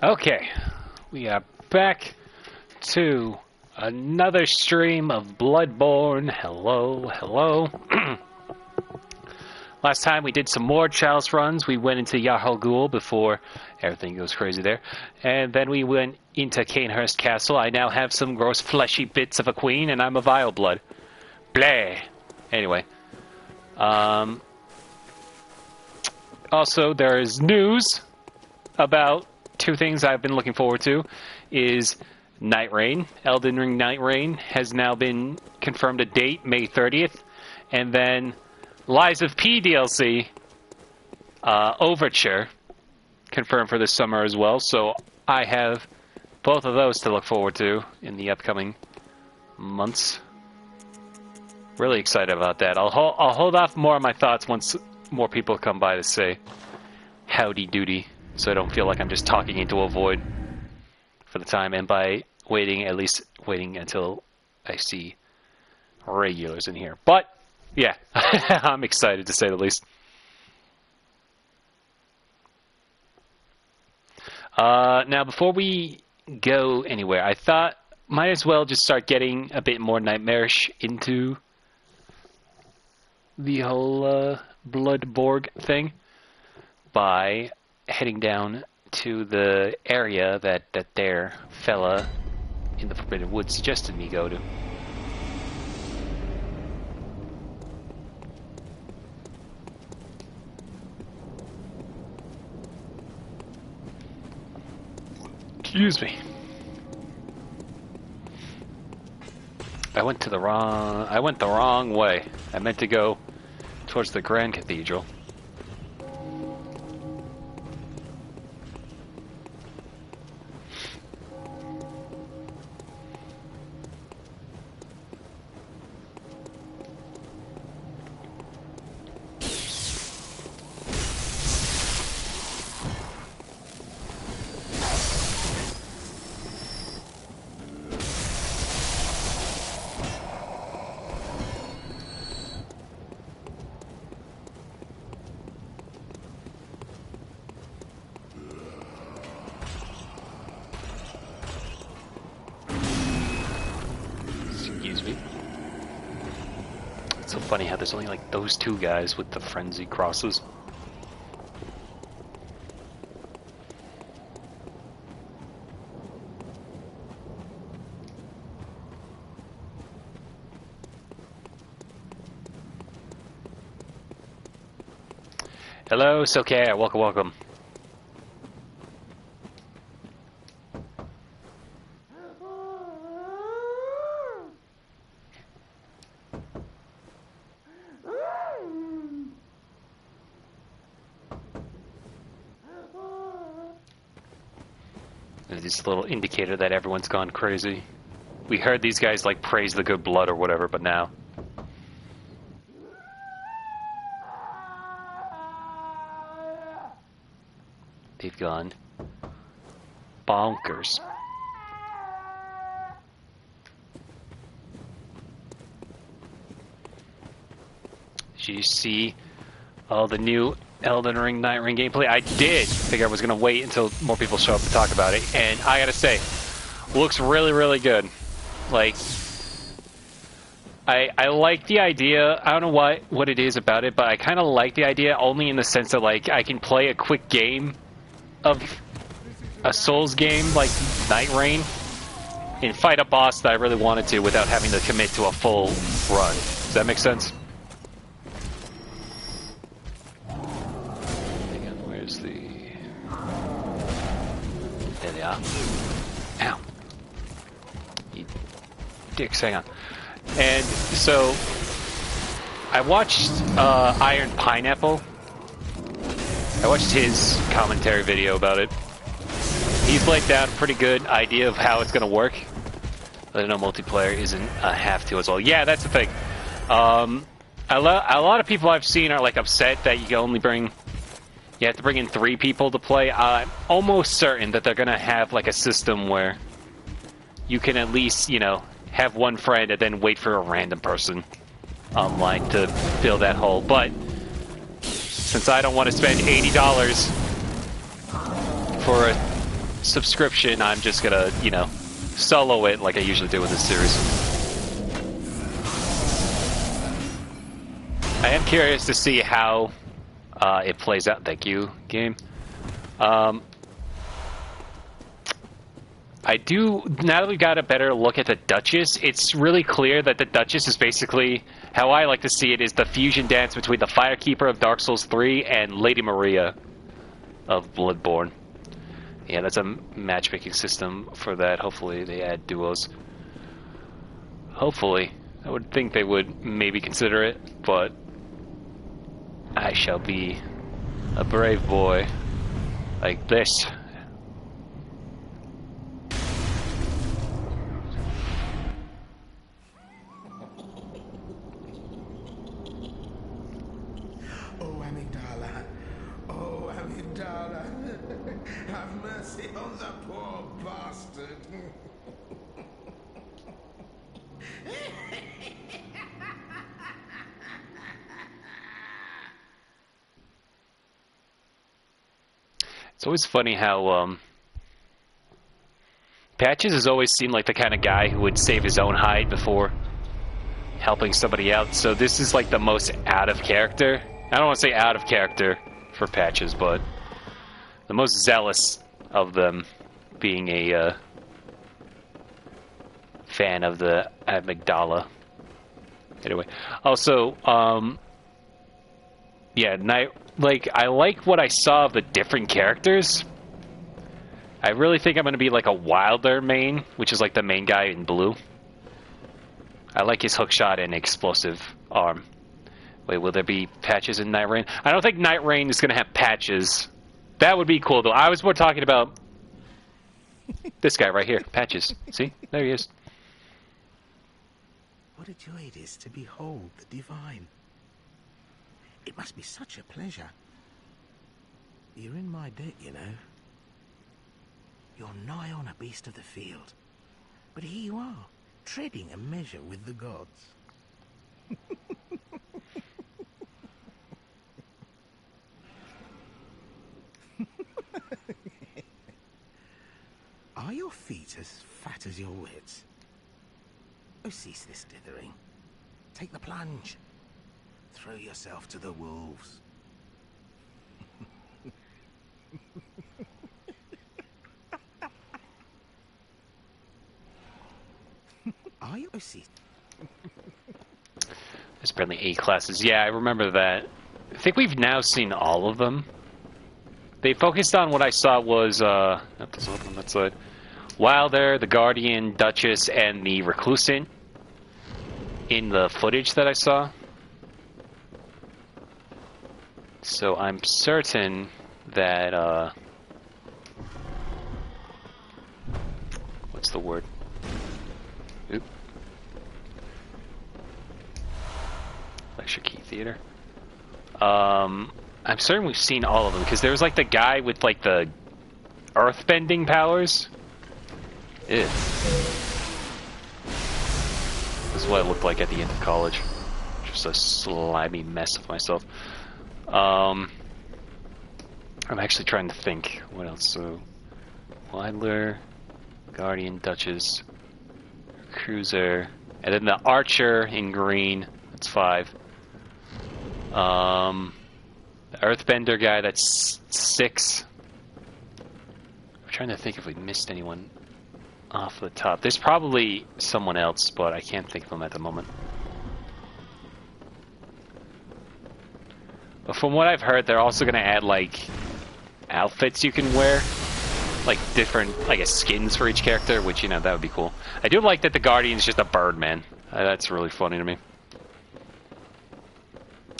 Okay, we are back to another stream of Bloodborne. Hello, hello. Last time we did some more chalice runs. We went into Yahal Ghul before everything goes crazy there. And then we went into Canehurst Castle. I now have some gross fleshy bits of a queen, and I'm a vile blood. Blah. Anyway. Also, there is news about two things I've been looking forward to. Is Nightreign. Elden Ring Nightreign has now been confirmed a date, May 30th. And then Lies of P DLC Overture confirmed for this summer as well. So I have both of those to look forward to in the upcoming months. Really excited about that. I'll hold off more on my thoughts once more people come by to say howdy doody, so I don't feel like I'm just talking into a void for the time. And by waiting, at least waiting until I see regulars in here. But yeah, I'm excited to say the least. Now, before we go anywhere, I thought might as well just start getting a bit more nightmarish into the whole Bloodborne thing by heading down to the area that there fella in the Forbidden Woods suggested me go to. Excuse me. I went the wrong way. I meant to go towards the Grand Cathedral. It's so funny how there's only like those two guys with the frenzy crosses. Hello, Silkare, welcome, welcome. This little indicator that everyone's gone crazy. We heard these guys like praise the good blood or whatever, but now they've gone bonkers. Did you see all the new Elden Ring Nightreign gameplay? I did figure I was going to wait until more people show up to talk about it, and I gotta say, looks really, really good. Like, I like the idea. I don't know what it is about it, but I kind of like the idea only in the sense that, like, I can play a quick game of a Souls game like Nightreign and fight a boss that I really wanted to without having to commit to a full run. Does that make sense? There they are. Ow. You dicks, hang on. And so, I watched Iron Pineapple. I watched his commentary video about it. He's laid down a pretty good idea of how it's going to work. But I know multiplayer isn't a have to as well. Yeah, that's the thing. A lot of people I've seen are like upset that you can only bring... You have to bring in 3 people to play. I'm almost certain that they're going to have like a system where you can at least, you know, have one friend and then wait for a random person online to fill that hole. But since I don't want to spend $80 for a subscription, I'm just gonna, you know, solo it like I usually do with this series. I am curious to see how it plays out. Thank you, game. I do, now that we've got a better look at the Duchess, it's really clear that the Duchess is basically, how I like to see it, is the fusion dance between the Firekeeper of Dark Souls 3 and Lady Maria of Bloodborne. Yeah, that's a matchmaking system for that. Hopefully they add duos. Hopefully. I would think they would maybe consider it, but I shall be a brave boy like this. Have mercy on the poor bastard. It's always funny how Patches has always seemed like the kind of guy who would save his own hide before helping somebody out. So this is like the most out of character. I don't want to say out of character for Patches, but the most zealous of them, being a fan of the amygdala. Anyway, also, yeah, I like what I saw of the different characters. I really think I'm going to be like a Wilder main, which is like the main guy in blue. I like his hookshot and explosive arm. Wait, will there be patches in Nightreign? I don't think Nightreign is going to have patches. That would be cool, though. I was more talking about this guy right here. Patches. See? There he is. What a joy it is to behold the divine. It must be such a pleasure. You're in my debt, you know. You're nigh on a beast of the field. But here you are, treading a measure with the gods. Are your feet as fat as your wits? Oh, cease this dithering. Take the plunge. Throw yourself to the wolves. Are you? Oh, cease. There's apparently 8 classes. Yeah, I remember that. I think we've now seen all of them. They focused on what I saw was, that doesn't look on that side. Wilder, the Guardian, Duchess, and the Reclusant in the footage that I saw. So I'm certain that, what's the word? Oop. Lecture Key Theater. I'm certain we've seen all of them, because there was like the guy with like the earthbending powers. Ew. This is what I looked like at the end of college. Just a slimy mess of myself. I'm actually trying to think what else. So, Wilder, Guardian, Duchess, Cruiser, and then the Archer in green. That's 5. The Earthbender guy, that's 6. I'm trying to think if we missed anyone off the top. There's probably someone else, but I can't think of them at the moment. But from what I've heard, they're also going to add, like, outfits you can wear. Like, different, I guess, skins for each character, which, you know, that would be cool. I do like that the Guardian's just a bird, man. That's really funny to me.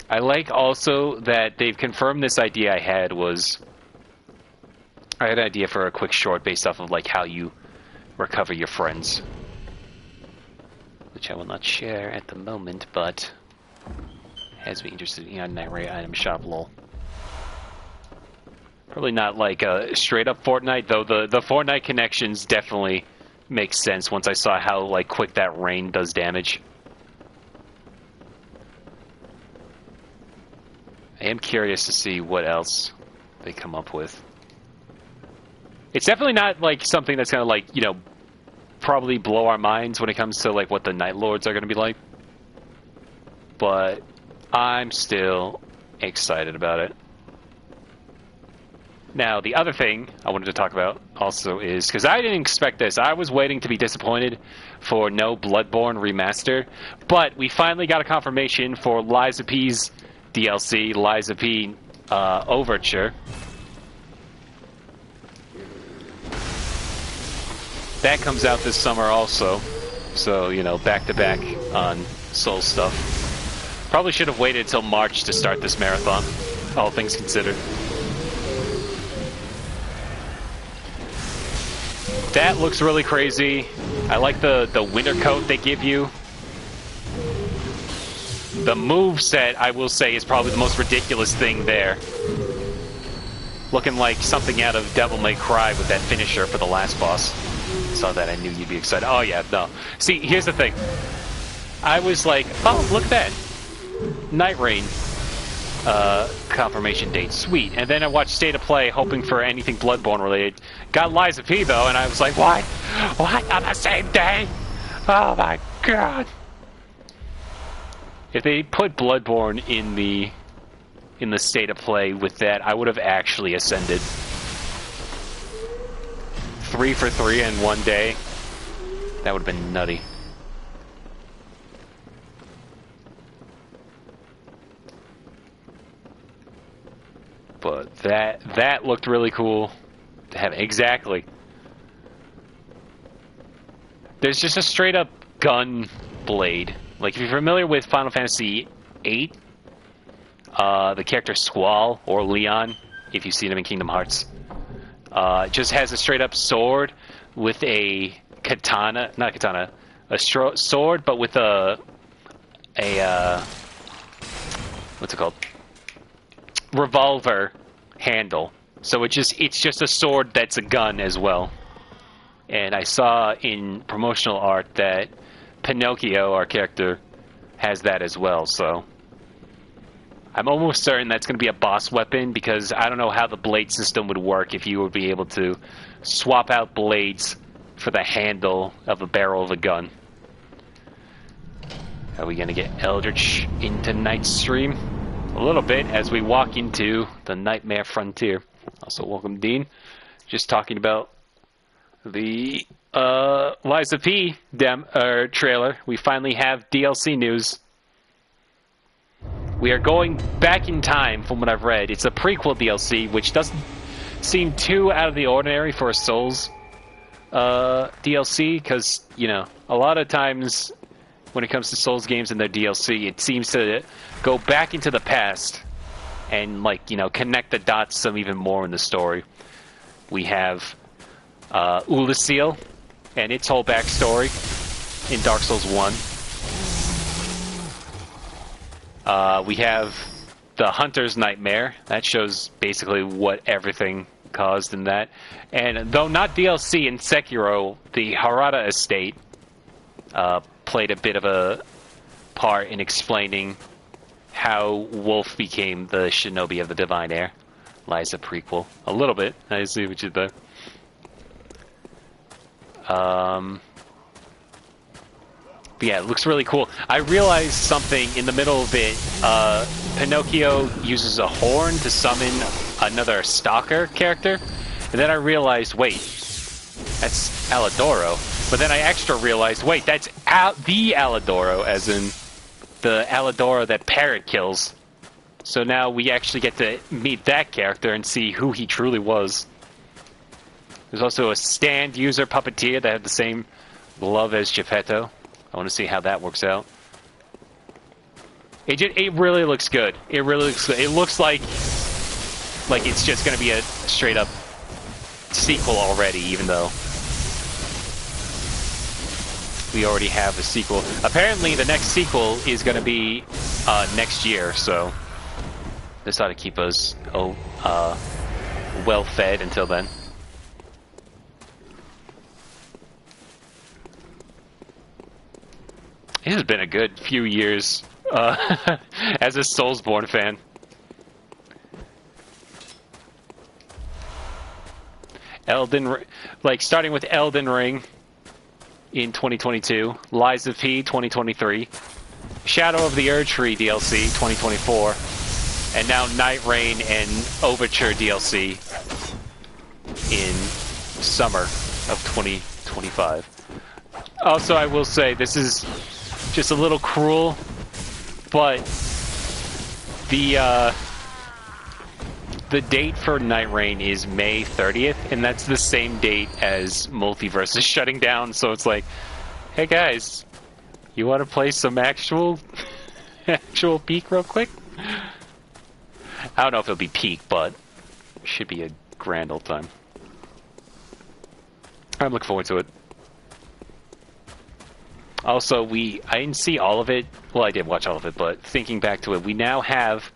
I like also that they've confirmed this idea I had was... I had an idea for a quick short based off of, like, how you recover your friends. Which I will not share at the moment, but... has me interested in Nightreign item shop, lol. Probably not like a straight up Fortnite, though the Fortnite connections definitely make sense once I saw how like quick that rain does damage. I am curious to see what else they come up with. It's definitely not like something that's gonna like, you know, probably blow our minds when it comes to like what the Night Lords are gonna be like. But I'm still excited about it. Now, the other thing I wanted to talk about also is, because I didn't expect this, I was waiting to be disappointed for no Bloodborne remaster, but we finally got a confirmation for Lies of P's DLC, Lies of P Overture. That comes out this summer also, so, you know, back-to-back on Soul stuff. Probably should have waited until March to start this marathon, all things considered. That looks really crazy. I like the winter coat they give you. The moveset, I will say, is probably the most ridiculous thing there. Looking like something out of Devil May Cry with that finisher for the last boss. Saw that, I knew you'd be excited. Oh yeah, no. See, here's the thing. I was like, oh, look at that. Nightreign confirmation date, sweet. And then I watched State of Play, hoping for anything Bloodborne related. Got Lies of P though, and I was like, what? What? On the same day? Oh my god. If they put Bloodborne in the State of Play with that, I would have actually ascended. 3 for 3 in one day. That would have been nutty. But that looked really cool to have. Exactly. There's just a straight up gun blade. Like, if you're familiar with Final Fantasy VIII, the character Squall, or Leon, if you've seen him in Kingdom Hearts, just has a straight up sword with a katana, not katana, a sword, but with a what's it called? Revolver handle. So it's just a sword that's a gun as well. And I saw in promotional art that Pinocchio, our character, has that as well. So I'm almost certain that's going to be a boss weapon, because I don't know how the blade system would work if you would be able to swap out blades for the handle of a barrel of a gun. Are we going to get Eldritch into Nightstream? A little bit as we walk into the Nightmare Frontier. Also, welcome, Dean. Just talking about the Lies of P trailer. We finally have DLC news. We are going back in time from what I've read. It's a prequel DLC, which doesn't seem too out of the ordinary for a Souls DLC, because, you know, a lot of times when it comes to Souls games and their DLC, it seems to go back into the past and, like, you know, connect the dots some even more in the story. We have Ulasil and its whole backstory in Dark Souls 1. We have the Hunter's Nightmare. That shows basically what everything caused in that. And though not DLC in Sekiro, the Harada estate played a bit of a part in explaining how Wolf became the Shinobi of the Divine Heir. Lies a prequel. A little bit. I see what you did there. But yeah, it looks really cool. I realized something in the middle of it. Pinocchio uses a horn to summon another Stalker character. And then I realized, wait, that's Alidoro. But then I extra realized, wait, that's the Alidoro, as in the Alidoro that Parrot kills. So now we actually get to meet that character and see who he truly was. There's also a stand user puppeteer that had the same glove as Geppetto. I want to see how that works out. It really looks good. It really looks good. It looks like it's just going to be a straight up sequel already, even though we already have a sequel. Apparently, the next sequel is going to be next year, so this ought to keep us well fed until then. It has been a good few years as a Soulsborne fan. Like starting with Elden Ring in 2022, Lies of P 2023, Shadow of the Erdtree DLC 2024, and now Nightreign and Overture DLC in summer of 2025. Also, I will say this is just a little cruel, but the date for Nightreign is May 30th, and that's the same date as Multiverse is shutting down. So it's like, hey guys, you want to play some actual Peak real quick? I don't know if it'll be Peak, but it should be a grand old time. I'm looking forward to it. Also, I didn't see all of it. Well, I did watch all of it, but thinking back to it, we now have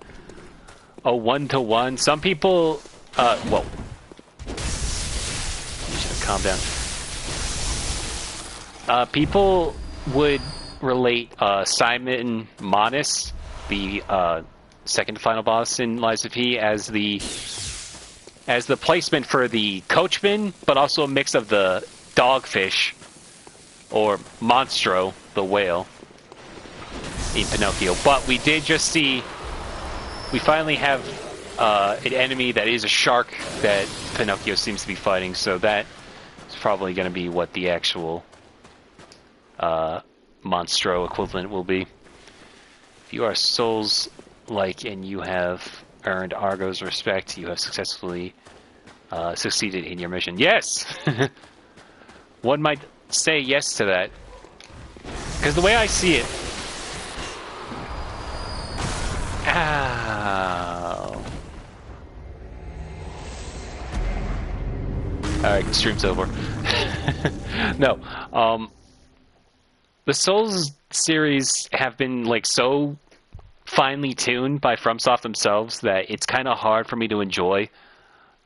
a 1-to-1. Some people, whoa. You should calm down. People would relate Simon Monis, the second final boss in Lies of P, as the placement for the coachman, but also a mix of the dogfish or Monstro, the whale, in Pinocchio. But we did just see, we finally have an enemy that is a shark that Pinocchio seems to be fighting, so that is probably going to be what the actual Monstro equivalent will be. If you are Souls-like and you have earned Argo's respect, you have successfully succeeded in your mission. Yes! One might say yes to that. Because the way I see it... Ow. Alright, stream's over. No. The Souls series have been like so finely tuned by FromSoft themselves that it's kind of hard for me to enjoy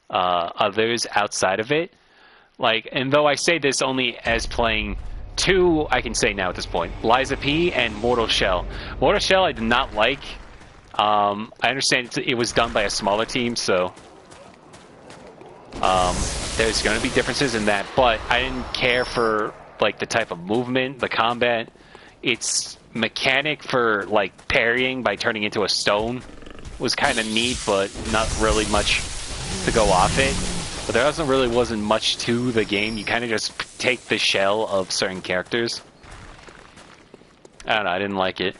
others outside of it. Like, and though I say this only as playing two, I can say now at this point, Lies of P and Mortal Shell. Mortal Shell I did not like. I understand it was done by a smaller team, so there's going to be differences in that, but I didn't care for like the type of movement, the combat. Its mechanic for like parrying by turning into a stone was kind of neat, but not really much to go off it. But there wasn't much to the game. You kind of just take the shell of certain characters. I don't know, I didn't like it.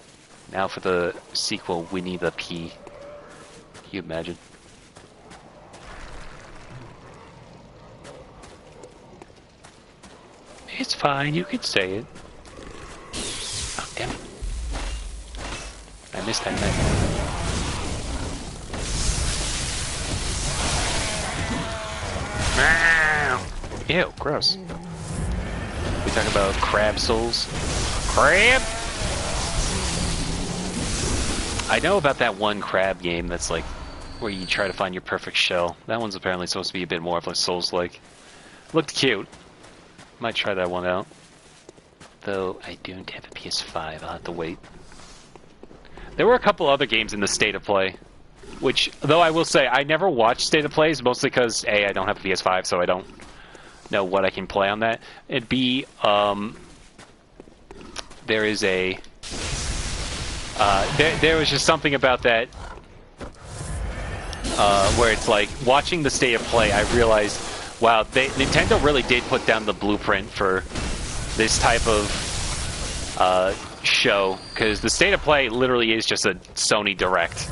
Now for the sequel, Winnie the Pooh. Can you imagine? It's fine, you could say it. Oh, damn it. I missed that night. Ew, gross. We talk about crab souls. Crab! I know about that one crab game that's like where you try to find your perfect shell. That one's apparently supposed to be a bit more of a Souls-like. Looked cute. Might try that one out. Though I don't have a PS5, I'll have to wait. There were a couple other games in the State of Play, which, though I will say, I never watched State of Plays, mostly because, A, I don't have a PS5, so I don't know what I can play on that. It'd be, there is a, there was just something about that, where it's like, watching the State of Play, I realized, wow, Nintendo really did put down the blueprint for this type of, show, because the State of Play literally is just a Sony Direct.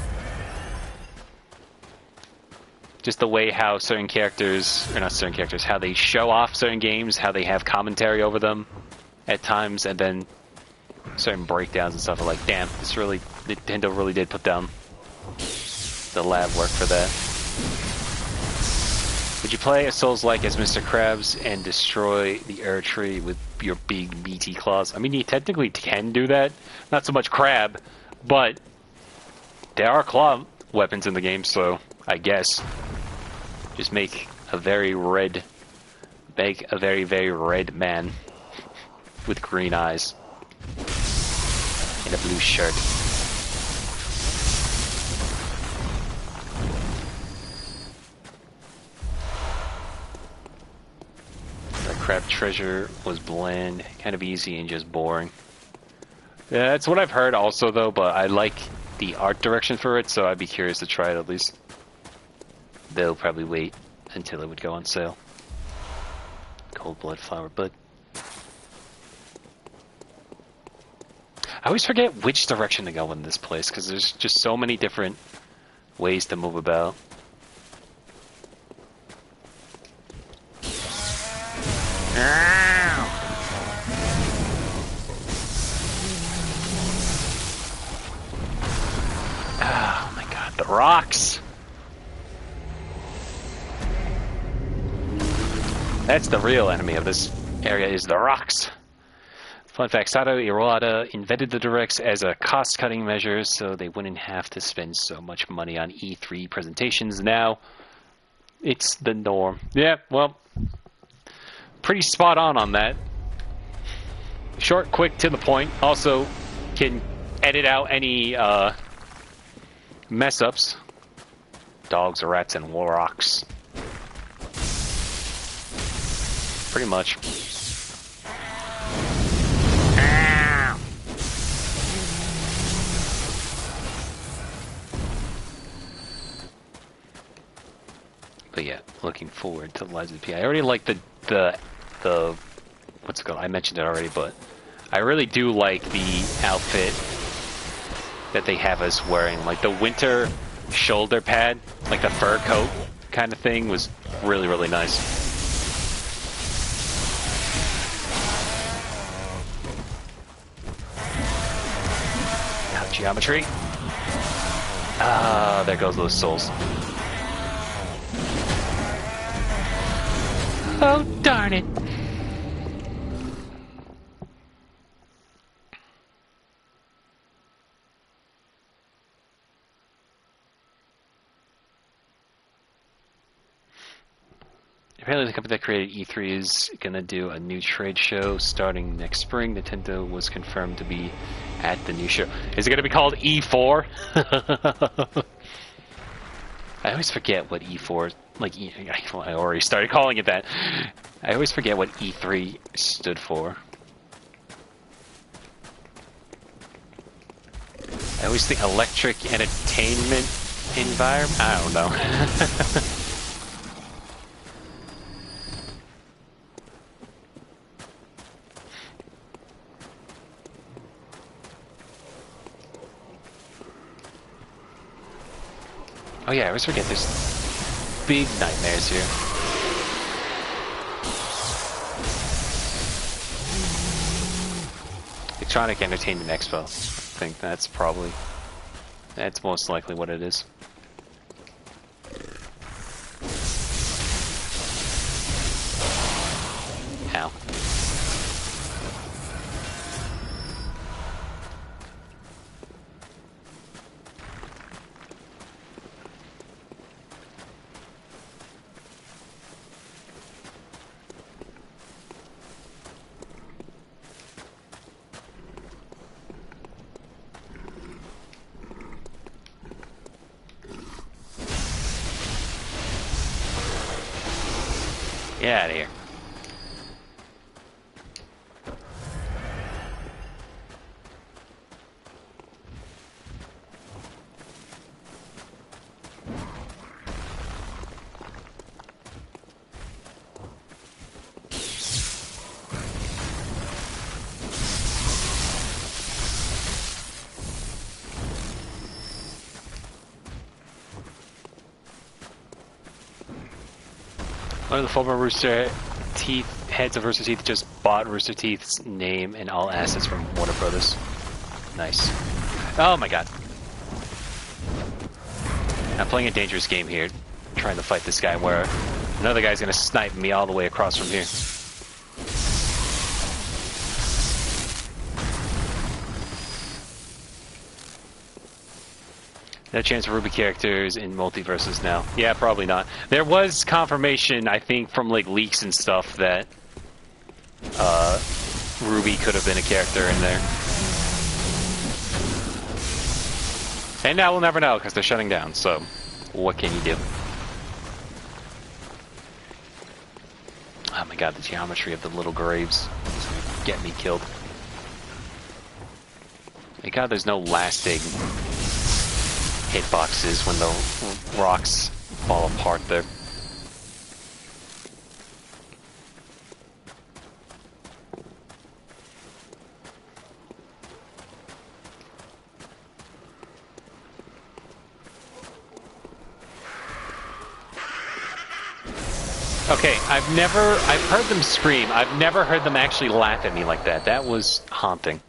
Just the way how certain characters, or not certain characters, how they show off certain games, how they have commentary over them at times, and then certain breakdowns and stuff are like, damn, Nintendo really did put down the lab work for that. Would you play a Souls-like as Mr. Krabs and destroy the Erdtree with your big meaty claws? I mean, you technically can do that. Not so much crab, but there are claw weapons in the game, so I guess. Just make a very, very red man with green eyes and a blue shirt. crab treasure was bland, kind of easy and just boring. Yeah, that's what I've heard also though, but I like the art direction for it, so I'd be curious to try it at least. They'll probably wait until it would go on sale. Cold blood, flower bud. I always forget which direction to go in this place, because there's just so many different ways to move about. Oh my god, the rocks! That's the real enemy of this area, is the rocks. Fun fact, Sato Iwata invented the directs as a cost-cutting measure so they wouldn't have to spend so much money on E3 presentations. Now, it's the norm. Yeah, well, pretty spot on that. Short, quick, to the point. Also, can edit out any mess-ups. Dogs, rats, and warlocks. Pretty much. But yeah, looking forward to Lies of P. I already like the what's it called? I mentioned it already, but I really do like the outfit that they have us wearing. Like the winter shoulder pad, like the fur coat kind of thing, was really, really nice. Now, geometry. Ah, there goes those souls. Oh, darn it. Apparently the company that created E3 is going to do a new trade show starting next spring. Nintendo was confirmed to be at the new show. Is it going to be called E4? I always forget what E4, I already started calling it that. I always forget what E3 stood for. I always think Electric Entertainment Environment? I don't know. Oh yeah, I always forget there's big nightmares here. Electronic Entertainment Expo. I think that's most likely what it is. Ow. Get out of here. One of the former Rooster Teeth heads of Rooster Teeth just bought Rooster Teeth's name and all assets from Warner Brothers. Nice. Oh my god. I'm playing a dangerous game here, trying to fight this guy where another guy's gonna snipe me all the way across from here. No chance for Ruby characters in multiverses now. Yeah, probably not. There was confirmation, I think, from like leaks and stuff that Ruby could have been a character in there. And now we'll never know because they're shutting down, so what can you do? Oh my god, the geometry of the little graves is getting me killed. Thank god there's no lasting hitboxes when the rocks fall apart there. Okay, I've heard them scream. I've never heard them actually laugh at me like that. That was haunting.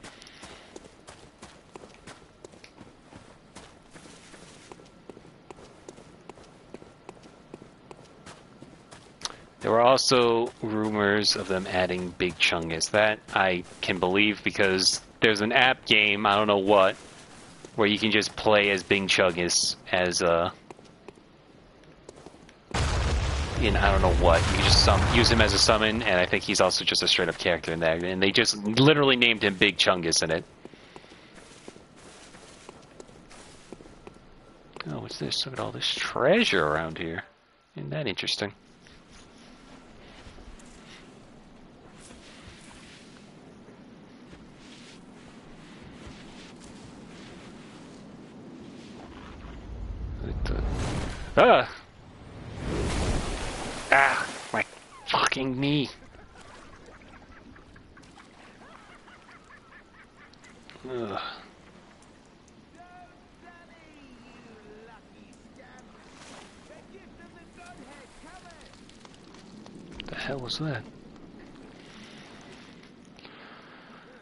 There were also rumors of them adding Big Chungus. That I can believe because there's an app game, I don't know what, where you can just play as Big Chungus as a... I don't know what. You can just use him as a summon, and I think he's also just a straight-up character in that. And they just literally named him Big Chungus in it. Oh, what's this? Look at all this treasure around here. Isn't that interesting? Ah! Ah! My fucking knee! Ugh. The hell was that?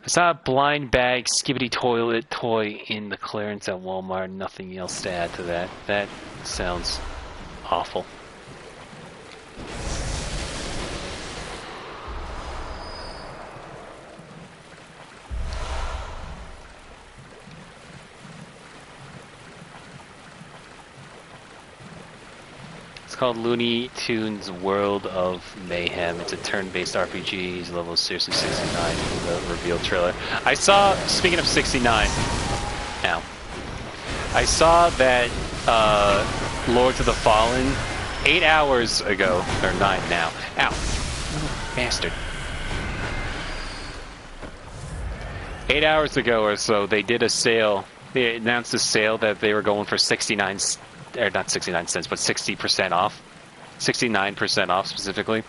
I saw a blind bag skibbity toilet toy in the clearance at Walmart. Nothing else to add to that. That sounds awful. It's called Looney Tunes World of Mayhem. It's a turn-based RPG. He's level seriously 69 in the reveal trailer. I saw, speaking of 69, now, I saw that Lords of the Fallen 8 hours ago, or 9 now. Ow, little bastard. 8 hours ago or so, they did a sale. They announced a sale that they were going for 69 or not 69 cents, but 60% off. 69% off specifically.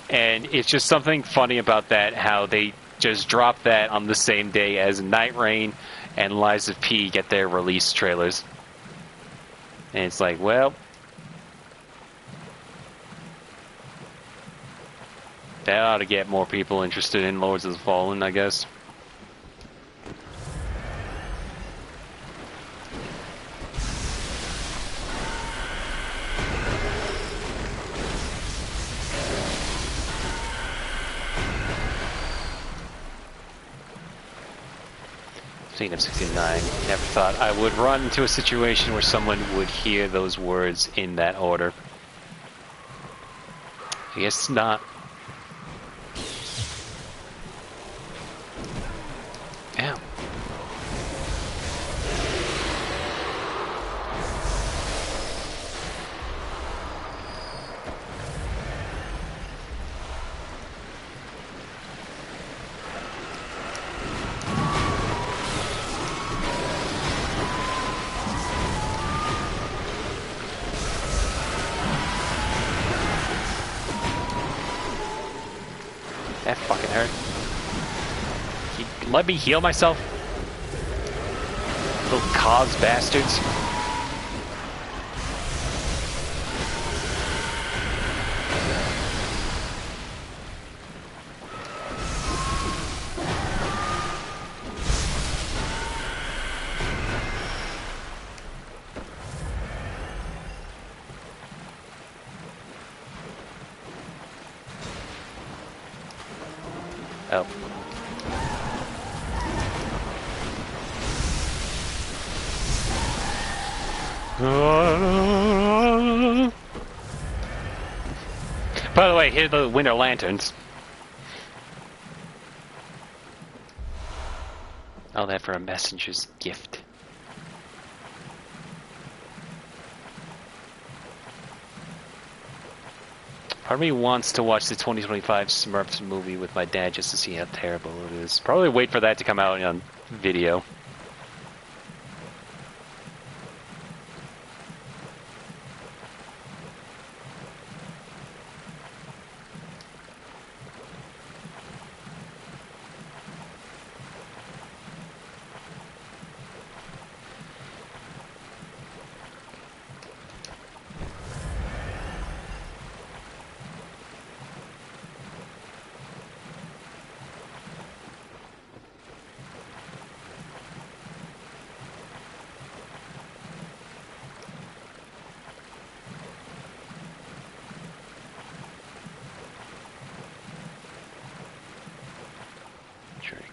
And it's just something funny about that, how they just dropped that on the same day as Nightreign and Lies of P get their release trailers. And it's like, well, that ought to get more people interested in Lords of the Fallen, I guess. Speaking of 69, never thought I would run into a situation where someone would hear those words in that order. I guess not. Ow. That fucking hurt. You let me heal myself? Little cogs bastards. Oh. By the way, here are the winter lanterns. All that for a messenger's gift. Part of me wants to watch the 2025 Smurfs movie with my dad just to see how terrible it is. Probably wait for that to come out on video.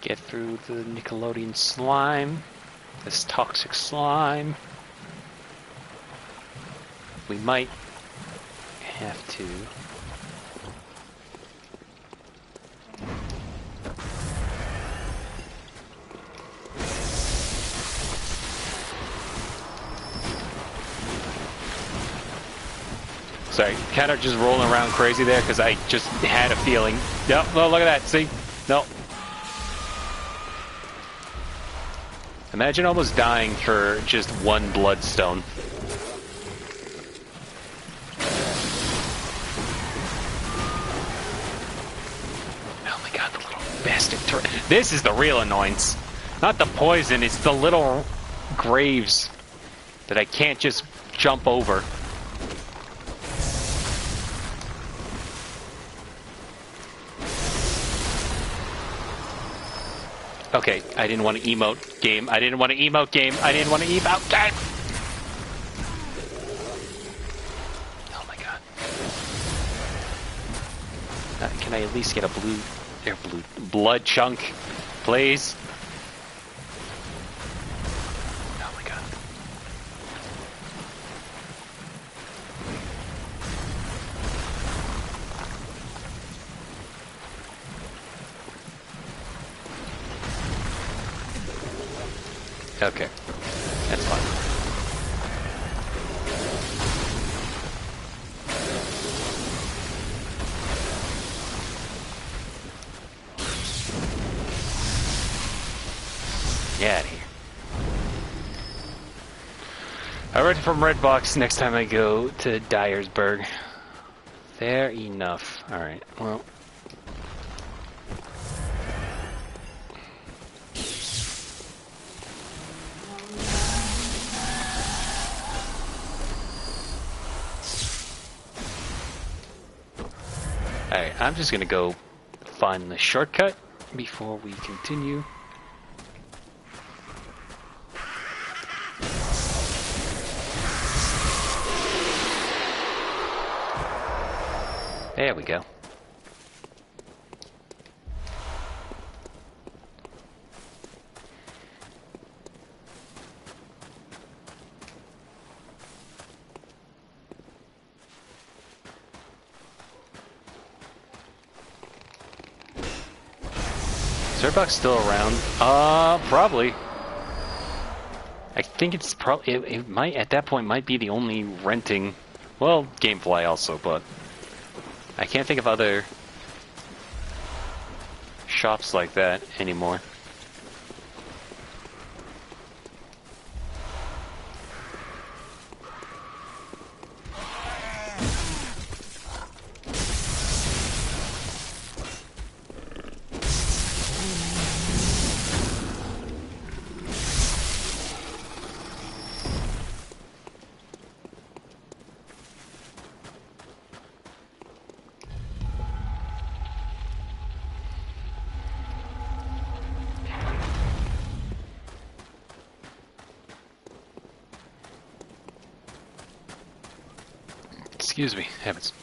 Get through the Nickelodeon slime, this toxic slime. We might have to. Sorry, kind of just rolling around crazy there because I just had a feeling. Yep, oh, look at that. See? No. Imagine almost dying for just one bloodstone. Oh my god, the little bastard turret. This is the real annoyance. Not the poison, it's the little graves that I can't just jump over. Okay, I didn't want to emote game. I didn't want to emote game. I didn't want to emote game. Oh my god. Can I at least get a blood chunk, please? Oh my god. Okay, that's fine. Get out of here. I read from Redbox next time I go to Dyersburg. Fair enough. Alright, well. Alright, I'm just gonna go find the shortcut before we continue. There we go. Is Redbox still around? Probably. I think it's probably it might at that point might be the only renting. Well, Gamefly also, but I can't think of other shops like that anymore. Excuse me, heavens.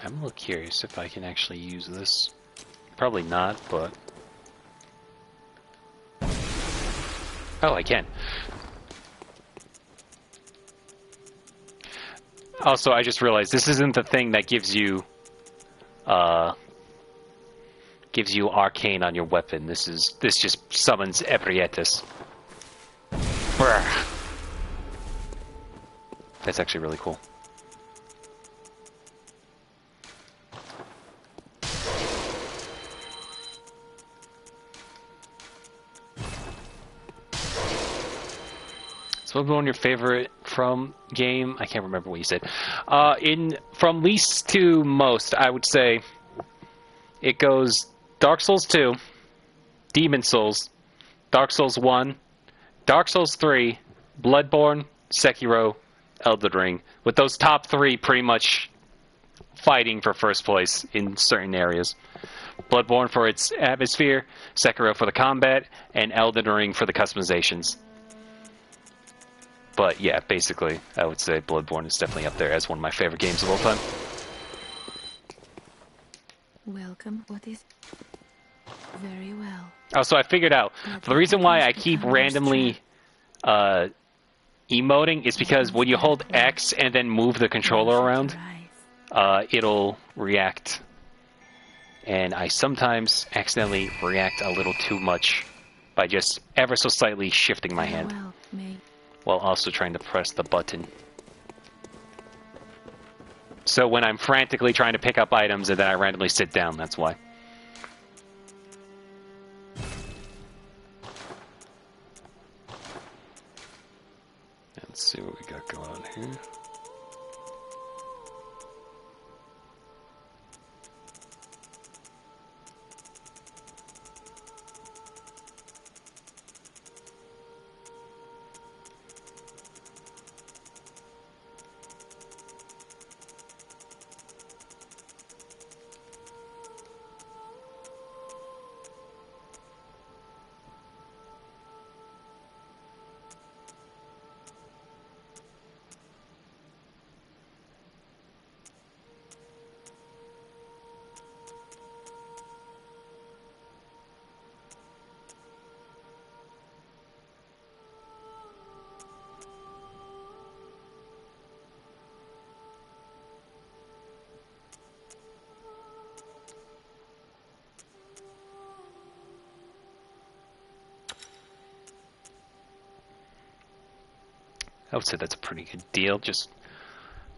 I'm a little curious if I can actually use this. Probably not, but... Oh, I can. Also, I just realized this isn't the thing that gives you arcane on your weapon. This just summons Ebrietas. Brr. That's actually really cool. So, what your favorite from game? I can't remember what you said. From least to most, I would say it goes Dark Souls 2, Demon Souls, Dark Souls 1, Dark Souls 3, Bloodborne, Sekiro, Elden Ring. With those top three pretty much fighting for first place in certain areas. Bloodborne for its atmosphere, Sekiro for the combat, and Elden Ring for the customizations. But yeah, basically, I would say Bloodborne is definitely up there as one of my favorite games of all time. Welcome. What is... Very well. Oh, so I figured out. The reason why I keep randomly emoting is because when you hold X and then move the controller around, it'll react. And I sometimes accidentally react a little too much by just ever so slightly shifting my hand. While also trying to press the button. So when I'm frantically trying to pick up items and then I randomly sit down, that's why. Let's see what we got going on here. I would say that's a pretty good deal. Just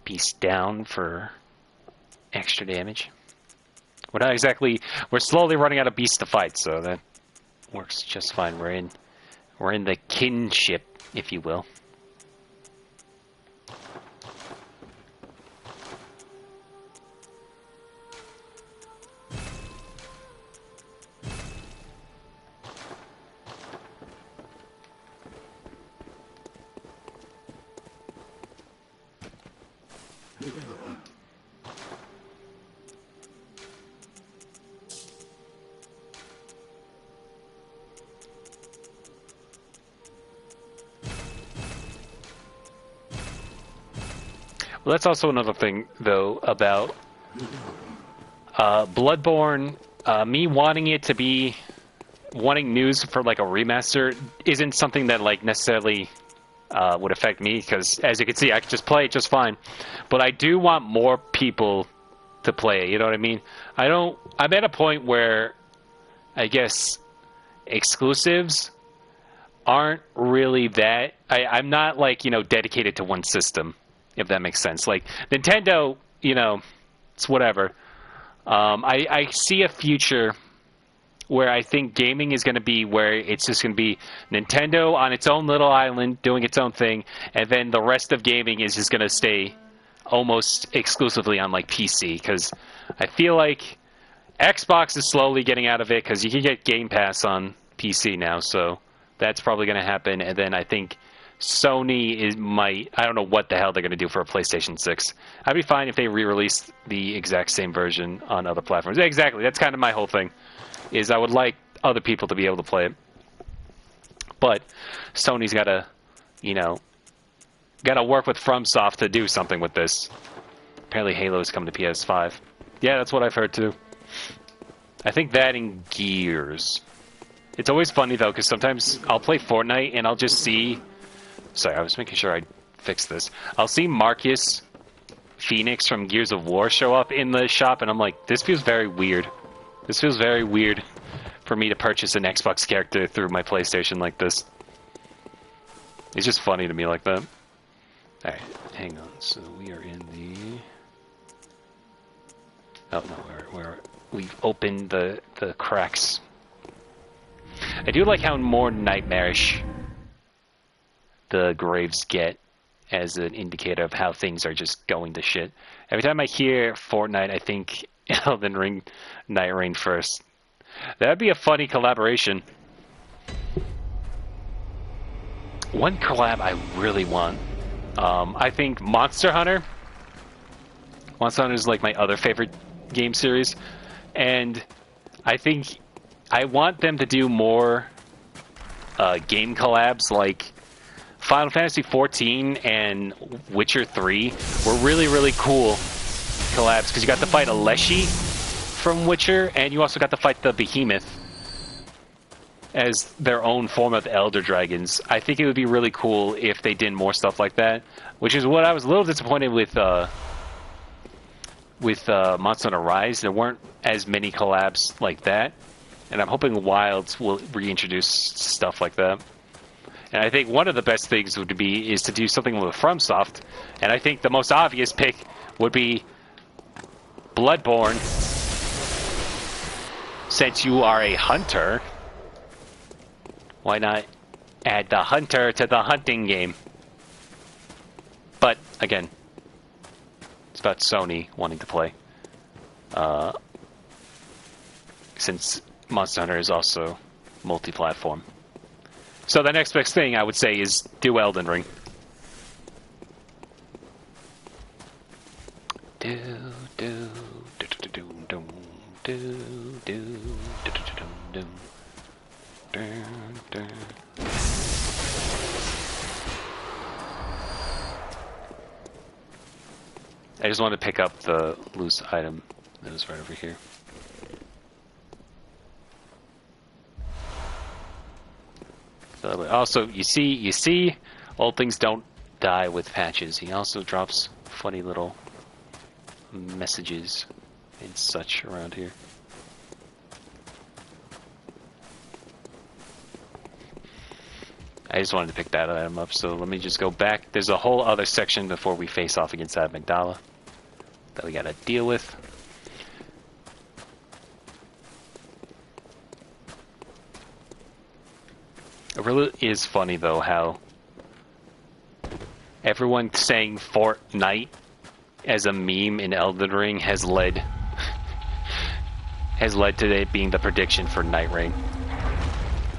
beast down for extra damage. We're not exactly... We're slowly running out of beasts to fight, so that works just fine. We're in the kinship, if you will. Well, that's also another thing, though, about Bloodborne. Me wanting it to be... Wanting news for, like, a remaster isn't something that, like, necessarily would affect me, because, as you can see, I can just play it just fine. But I do want more people to play it, you know what I mean? I'm at a point where, I guess, exclusives aren't really that... I'm not, like, you know, dedicated to one system. If that makes sense. Like, Nintendo, you know, it's whatever. I see a future where I think gaming is going to be where it's just going to be Nintendo on its own little island doing its own thing, and then the rest of gaming is just going to stay almost exclusively on, like, PC, because I feel like Xbox is slowly getting out of it, because you can get Game Pass on PC now, so that's probably going to happen, and then I think Sony might... I don't know what the hell they're going to do for a PlayStation 6. I'd be fine if they re-released the exact same version on other platforms. Yeah, exactly. That's kind of my whole thing, is I would like other people to be able to play it. But Sony's got to, you know, got to work with FromSoft to do something with this. Apparently Halo is coming to PS5. Yeah, that's what I've heard too. I think that in Gears. It's always funny though, because sometimes I'll play Fortnite and I'll just see... Sorry, I was making sure I fixed this. I'll see Marcus Phoenix from Gears of War show up in the shop, and I'm like, this feels very weird. This feels very weird for me to purchase an Xbox character through my PlayStation like this. It's just funny to me like that. Alright, hang on. So we are in the... Oh, no, we've opened the cracks. I do like how more nightmarish the graves get as an indicator of how things are just going to shit. Every time I hear Fortnite, I think Elden Ring, Nightreign first. That'd be a funny collaboration. One collab I really want. I think Monster Hunter. Monster Hunter is like my other favorite game series. And I think I want them to do more game collabs, like Final Fantasy XIV and Witcher 3 were really, really cool collabs, because you got to fight a Leshy from Witcher, and you also got to fight the Behemoth as their own form of Elder Dragons. I think it would be really cool if they did more stuff like that, which is what I was a little disappointed with Monster Hunter Rise. There weren't as many collabs like that, and I'm hoping Wilds will reintroduce stuff like that. And I think one of the best things is to do something with FromSoft, and I think the most obvious pick would be Bloodborne. Since you are a hunter, why not add the hunter to the hunting game? But again, it's about Sony wanting to play. Since Monster Hunter is also multi-platform. So the next best thing I would say is do Elden Ring. I just wanted to pick up the loose item that was right over here. So, also, you see, old things don't die with patches. He also drops funny little messages and such around here. I just wanted to pick that item up, so let me just go back. There's a whole other section before we face off against Amygdala that we gotta deal with. It really is funny, though, how everyone saying Fortnite as a meme in Elden Ring has led to it being the prediction for Nightreign.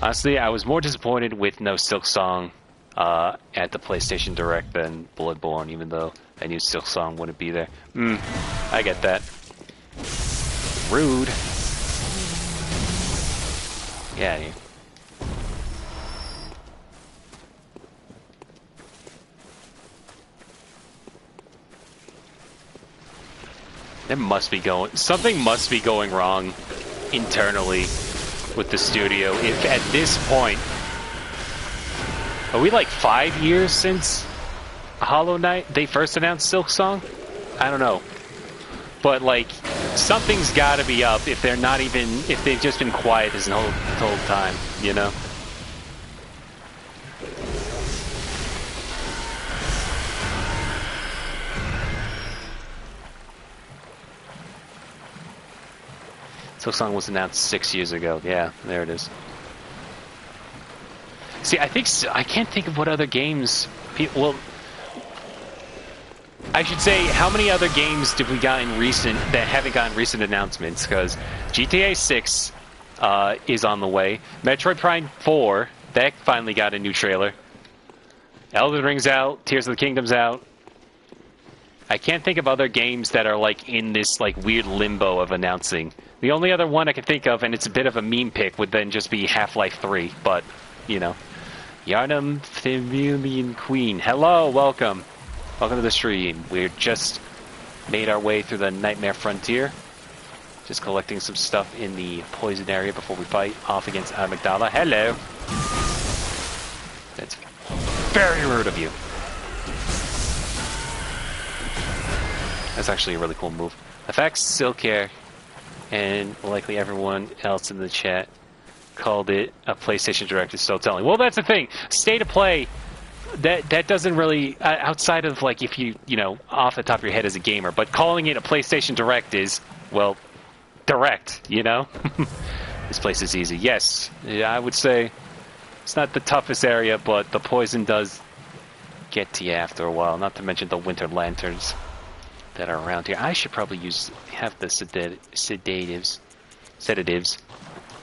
Honestly, I was more disappointed with no Silksong at the PlayStation Direct than Bloodborne, even though I knew Silksong wouldn't be there. I get that. Rude. Yeah. Something must be going wrong internally with the studio. If at this point, are we like 5 years since Hollow Knight they first announced Silksong? I don't know, but like something's got to be up if they've just been quiet this whole time, you know. Silksong was announced 6 years ago. Yeah, there it is. See, I can't think of what other games. Well, I should say, how many other games did we got in recent that haven't gotten recent announcements? Because GTA 6 is on the way. Metroid Prime 4 that finally got a new trailer. Elden Ring's out. Tears of the Kingdom's out. I can't think of other games that are like in this like weird limbo of announcing. The only other one I can think of, and it's a bit of a meme pick, would then just be Half-Life 3. But, you know. Yarnum Themelian Queen. Hello, welcome. Welcome to the stream. We're just made our way through the Nightmare Frontier. Just collecting some stuff in the poison area before we fight off against Amygdala. Hello! That's very rude of you. That's actually a really cool move. Effects, Silk and likely everyone else in the chat called it a PlayStation Direct is still telling. Well, that's the thing. State of play, that doesn't really, outside of like if you know, off the top of your head as a gamer, but calling it a PlayStation Direct is, well, direct, you know? This place is easy. Yes, yeah, I would say it's not the toughest area, but the poison does get to you after a while, not to mention the winter lanterns that are around here. I should probably have the sedatives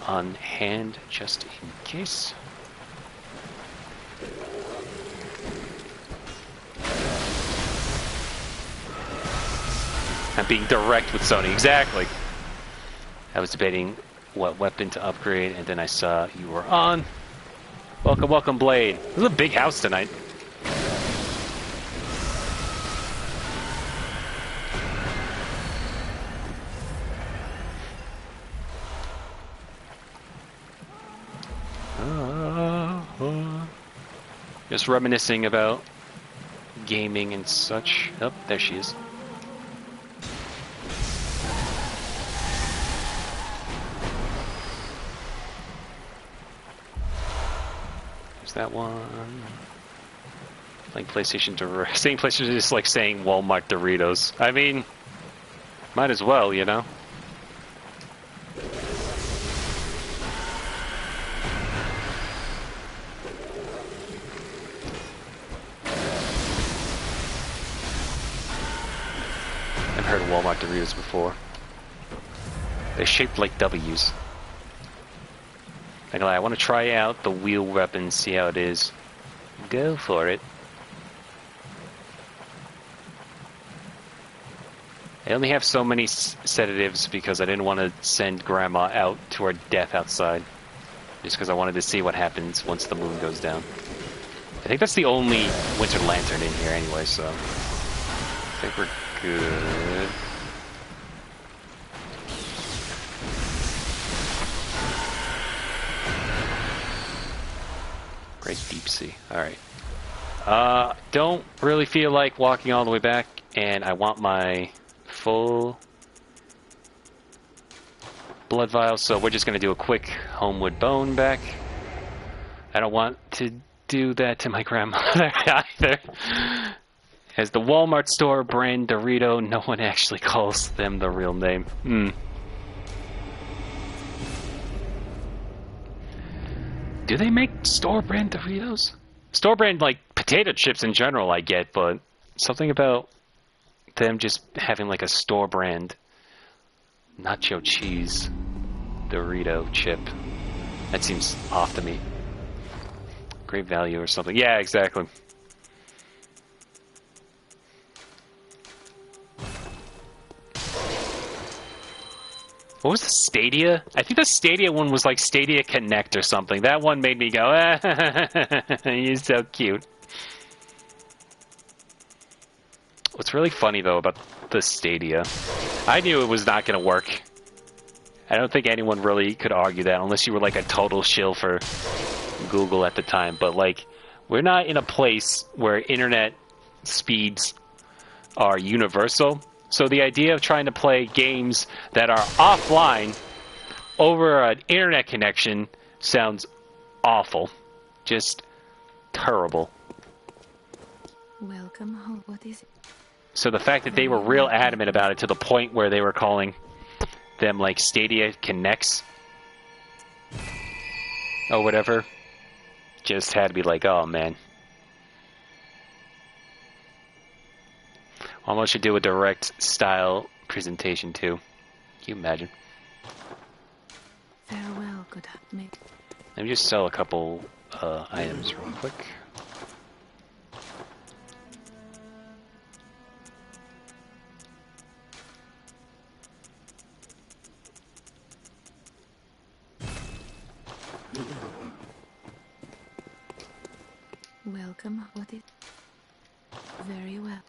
on hand just in case. I'm being direct with Sony, exactly. I was debating what weapon to upgrade, and then I saw you were on. Welcome, welcome, Blade. This is a big house tonight. Just reminiscing about gaming and such. Oh, there she is. There's that one. Like PlayStation Direct. Saying PlayStation is like saying Walmart Doritos. I mean, might as well, you know? Heard Walmart Doritos before. They're shaped like W's. I want to try out the wheel weapon, see how it is. Go for it. I only have so many sedatives because I didn't want to send Grandma out to her death outside. Just because I wanted to see what happens once the moon goes down. I think that's the only winter lantern in here anyway, so I think we're good. Great deep sea. Alright. Don't really feel like walking all the way back, and I want my full blood vial, so we're just going to do a quick Homewood Bone back. I don't want to do that to my grandmother either. As the Walmart store brand Dorito, no one actually calls them the real name. Do they make store brand Doritos? Store brand, like, potato chips in general I get, but something about them just having like a store brand nacho cheese Dorito chip. That seems off to me. Great value or something. Yeah, exactly. What was the Stadia? I think the Stadia one was like Stadia Connect or something. That one made me go, you're so cute. What's really funny, though, about the Stadia, I knew it was not going to work. I don't think anyone really could argue that unless you were like a total shill for Google at the time. But, like, we're not in a place where internet speeds are universal. So the idea of trying to play games that are offline over an internet connection sounds awful. Just terrible. Welcome home. What is it? So the fact that they were real adamant about it to the point where they were calling them like Stadia Connects or whatever, just had to be like, oh man. Almost should do a direct style presentation too. Can you imagine? Farewell, good mate. Let me just sell a couple items real quick. Welcome. What is? Very well.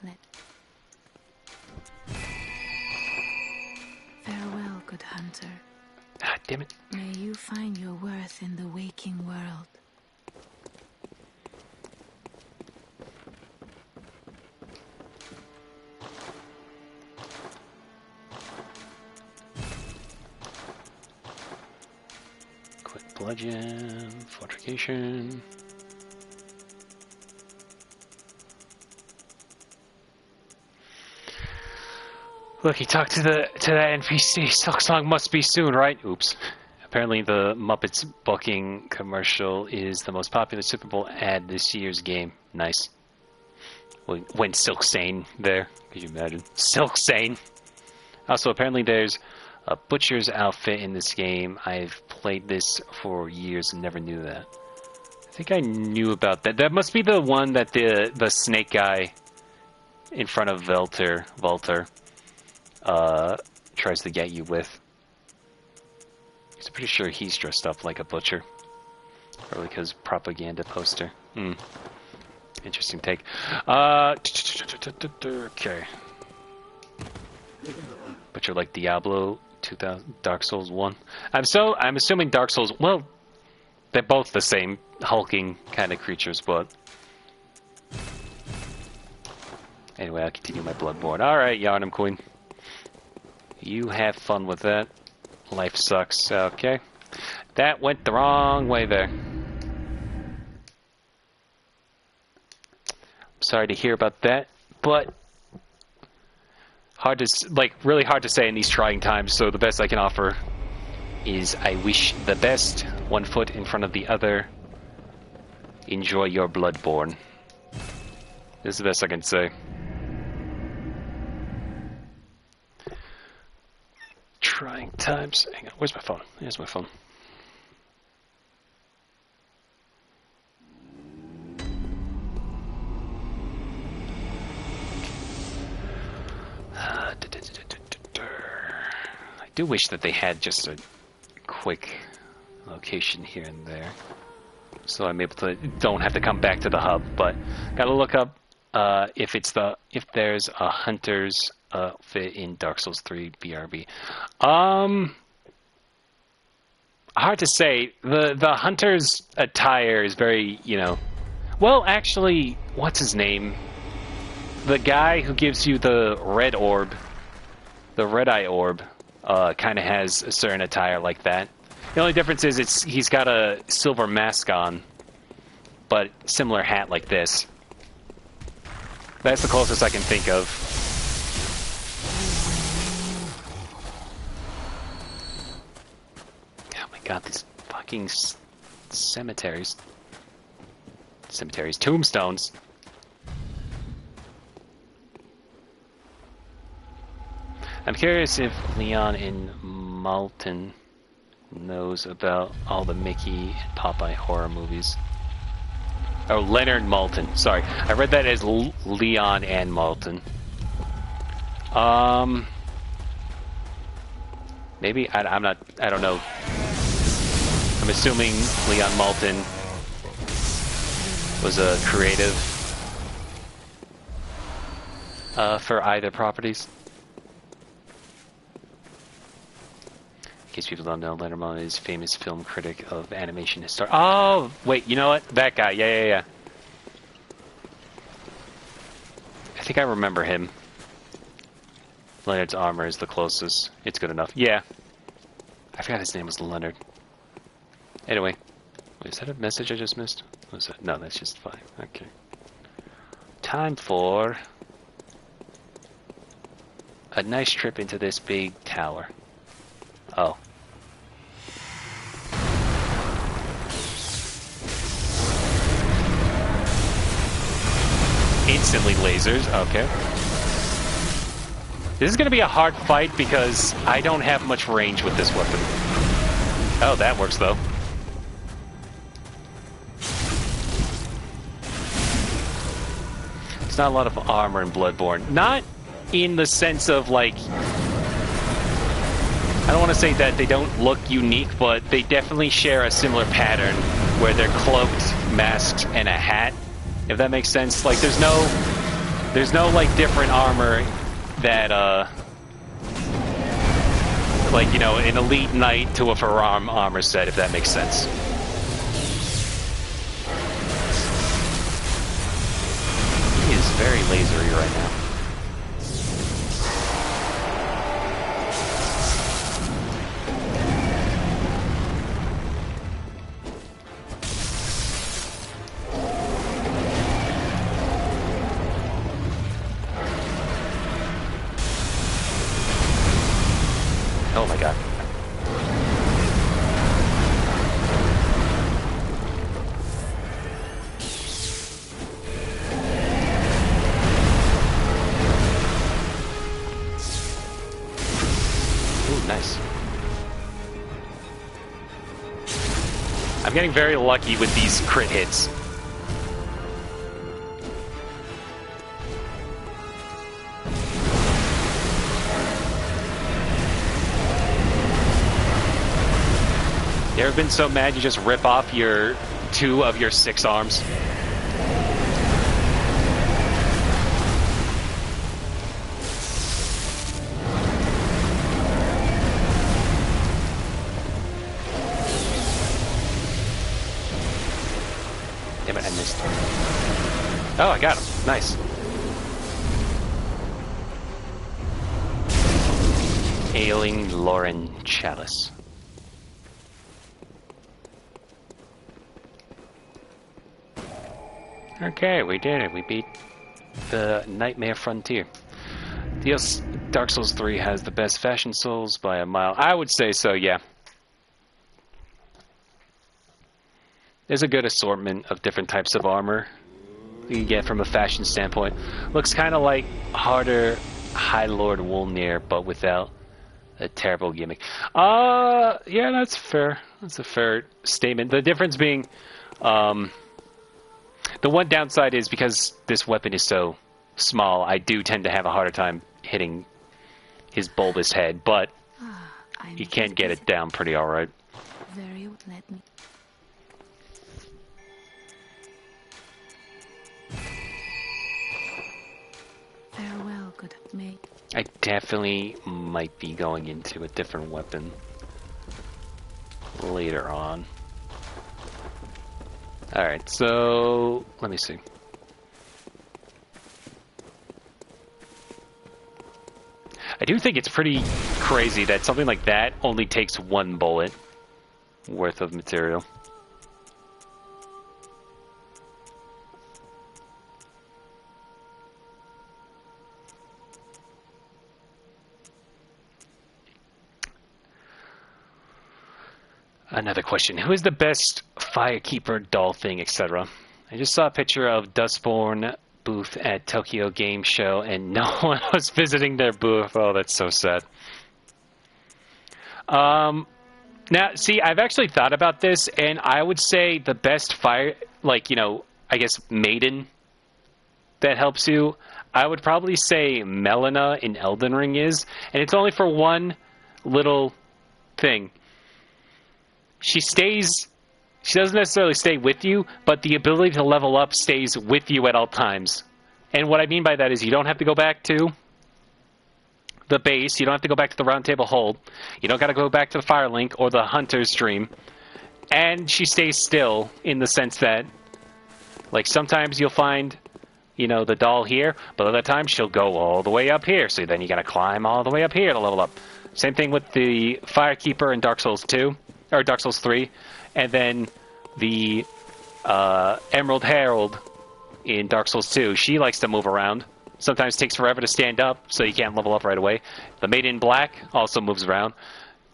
Farewell, good heart. Damn it. May you find your worth in the waking world. Quick bludgeon, fortification. Look, he talked to that NPC. Silksong must be soon, right? Oops. Apparently the Muppets booking commercial is the most popular Super Bowl ad this year's game. Nice. When Silksane there. Could you imagine? Silksane! Also, apparently there's a butcher's outfit in this game. I've played this for years and never knew that. I think I knew about that. That must be the one that the snake guy in front of Volter tries to get you with. I'm pretty sure he's dressed up like a butcher. Probably because propaganda poster. Interesting take. Okay. Butcher like Diablo 2000, Dark Souls 1. I'm assuming Dark Souls. Well, they're both the same hulking kind of creatures, but anyway, I'll continue my Bloodborne. All right, Yarnum Queen. You have fun with that. Life sucks. Okay. That went the wrong way there. Sorry to hear about that, but really hard to say in these trying times, so the best I can offer is I wish the best, one foot in front of the other. Enjoy your Bloodborne. This is the best I can say. Trying times. Hang on, where's my phone? Here's my phone. I do wish that they had just a quick location here and there, so I'm able to don't have to come back to the hub. But gotta look up if there's a hunter's outfit in Dark Souls 3 BRB. Hard to say. The hunter's attire is very, well, actually, what's his name? The guy who gives you the red orb, the red-eye orb, kind of has a certain attire like that. The only difference is he's got a silver mask on, but similar hat like this. That's the closest I can think of. Oh my god, these fucking cemeteries. Tombstones. I'm curious if Leon in Malton knows about all the Mickey and Popeye horror movies. Oh, Leonard Maltin. Sorry, I read that as Leon and Maltin. Maybe I don't know. I'm assuming Leon Maltin was a creative for either properties. In case people don't know, Leonard Maltin is a famous film critic of animation history. Oh, wait, you know what? That guy. Yeah. I think I remember him. Leonard's armor is the closest. It's good enough. Yeah. I forgot his name was Leonard. Anyway. Wait, is that a message I just missed? What was that? No, that's just fine. Okay. Time for a nice trip into this big tower. Oh. Instantly lasers, okay. This is gonna be a hard fight because I don't have much range with this weapon. Oh, that works though. It's not a lot of armor in Bloodborne. Not in the sense of like... I don't want to say that they don't look unique, but they definitely share a similar pattern where they're cloaked, masked, and a hat. If that makes sense. Like, there's no like different armor that like, you know, an elite knight to a forearm armor set, if that makes sense. He is very lasery right now. Oh my god. Ooh, nice. I'm getting very lucky with these crit hits. You ever been so mad you just rip off your 2 of your 6 arms? Damn it, I missed. Oh, I got him. Nice. Ailing Lauren Chalice. Okay, we did it. We beat the Nightmare Frontier. Dark Souls 3 has the best fashion souls by a mile. I would say so, yeah. There's a good assortment of different types of armor you get from a fashion standpoint. Looks kind of like harder High Lord Wolnir, but without a terrible gimmick. Yeah, that's fair. That's a fair statement. The difference being, the one downside is because this weapon is so small, I do tend to have a harder time hitting his bulbous head, but you can get it down pretty alright. Let me. Farewell, good mate. I definitely might be going into a different weapon later on. Alright, so let me see. I do think it's pretty crazy that something like that only takes 1 bullet worth of material. Another question. Who is the best firekeeper, doll thing, etc.? I just saw a picture of Dustborn booth at Tokyo Game Show and no one was visiting their booth. Oh, that's so sad. Now, see, I've actually thought about this, and I would say the best fire, like, you know, I guess maiden that helps you, I would probably say Melina in Elden Ring is, and it's only for one little thing. She doesn't necessarily stay with you, but the ability to level up stays with you at all times. And what I mean by that is you don't have to go back to the base, you don't have to go back to the Round Table Hold, you don't got to go back to the Firelink or the Hunter's Dream, and she stays still in the sense that, like, sometimes you'll find, you know, the doll here, but other times she'll go all the way up here, so then you got to climb all the way up here to level up. Same thing with the Firekeeper in Dark Souls 2, or Dark Souls 3, and then the Emerald Herald in Dark Souls 2. She likes to move around. Sometimes takes forever to stand up, so you can't level up right away. The Maiden in Black also moves around.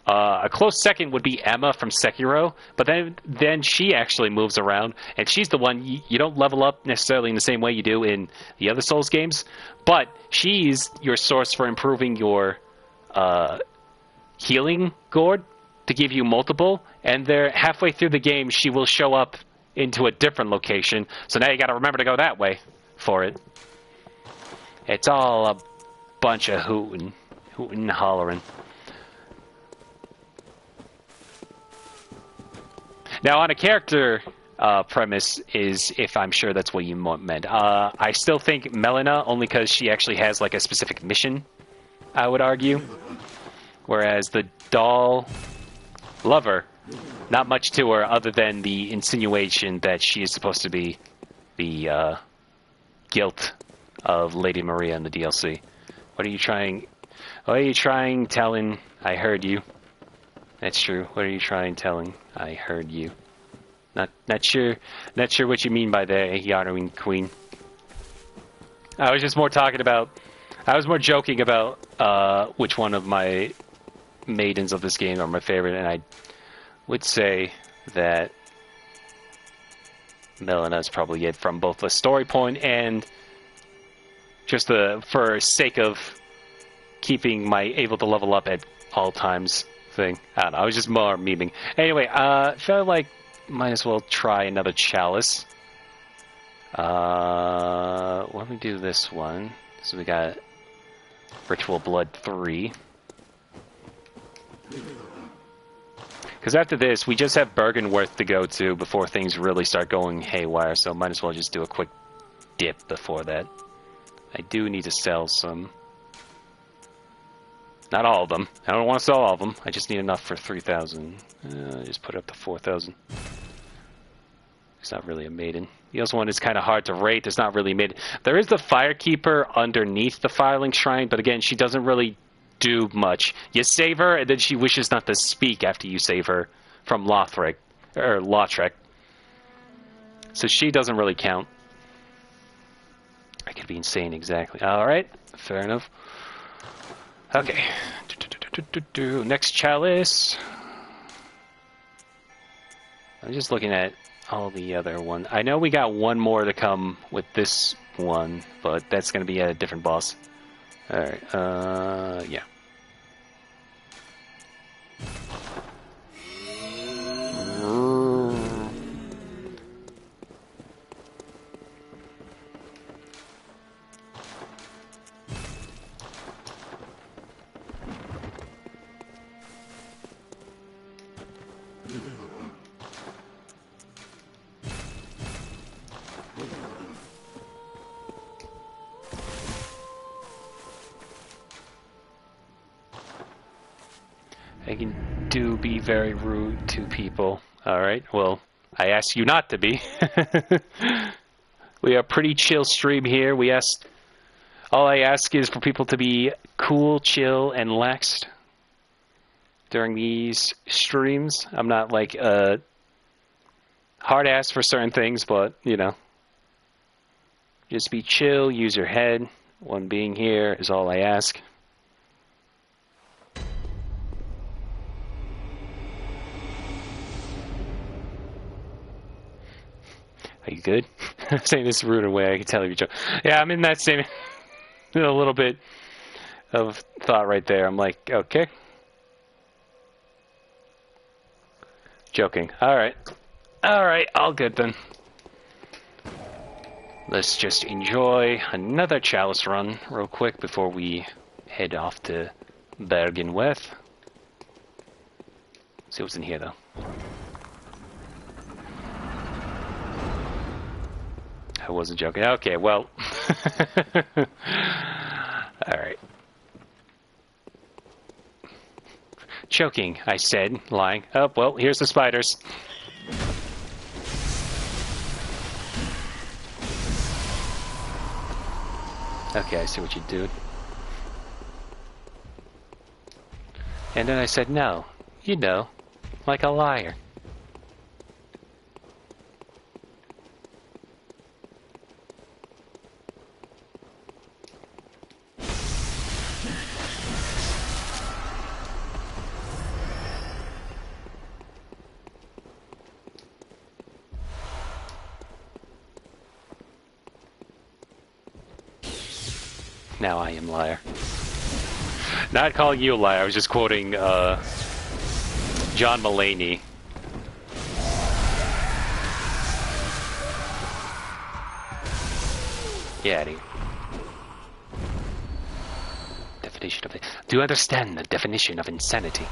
A close second would be Emma from Sekiro, but then she actually moves around, and she's the one you don't level up necessarily in the same way you do in the other Souls games, but she's your source for improving your healing gourd to give you multiple, and they're halfway through the game she will show up into a different location, so now you got to remember to go that way for it. It's all a bunch of hootin' and hollering. Now, on a character premise is if I'm sure that's what you meant. I still think Melina, only because she actually has like a specific mission, I would argue. Whereas the doll lover, not much to her other than the insinuation that she is supposed to be the guilt of Lady Maria in the DLC. What are you trying? What are you trying telling? I heard you. That's true. What are you trying telling? I heard you. Not sure what you mean by that, Yaruin Queen. I was just more talking about. I was more joking about which one of my maidens of this game are my favorite, and I would say that Melina is probably it from both the story point and just for sake of keeping my able to level up at all times thing. I don't know. I was just more memeing. Anyway, felt like might as well try another chalice. Why don't we do this one? So we got Ritual Blood 3. Because after this, we just have Bergenworth to go to before things really start going haywire, so might as well just do a quick dip before that. I do need to sell some. Not all of them. I don't want to sell all of them. I just need enough for 3,000. Just put it up to 4,000. It's not really a maiden. The other one is kind of hard to rate. There's not really a maiden. There is the Firekeeper underneath the Filing Shrine, but again, she doesn't really do much. You save her, and then she wishes not to speak after you save her from Lothric, or Lautrec. So she doesn't really count. I could be insane, exactly. Alright, fair enough. Okay. Next chalice. I'm just looking at all the other ones. I know we got one more to come with this one, but that's going to be a different boss. Alright, yeah. I can be very rude to people. Alright, well, I ask you not to be. We are pretty chill stream here. All I ask is for people to be cool, chill, and laxed during these streams. I'm not like a hard ass for certain things, but, you know. Just be chill, use your head. One being here is all I ask. Are you good? I'm saying this rude way. I can tell you. Yeah, I'm in that same a little bit of thought right there. I'm like, okay. Joking. Alright. Alright, all good then. Let's just enjoy another chalice run real quick before we head off to Bergenworth. See what's in here though. I wasn't joking. Okay, well. Alright. Choking, I said, lying. Oh, well, here's the spiders. Okay, I see what you do. And then I said, no, you know, like a liar. Now I am liar. Not calling you a liar, I was just quoting John Mulaney. Get out of here. Definition of it. Do you understand the definition of insanity?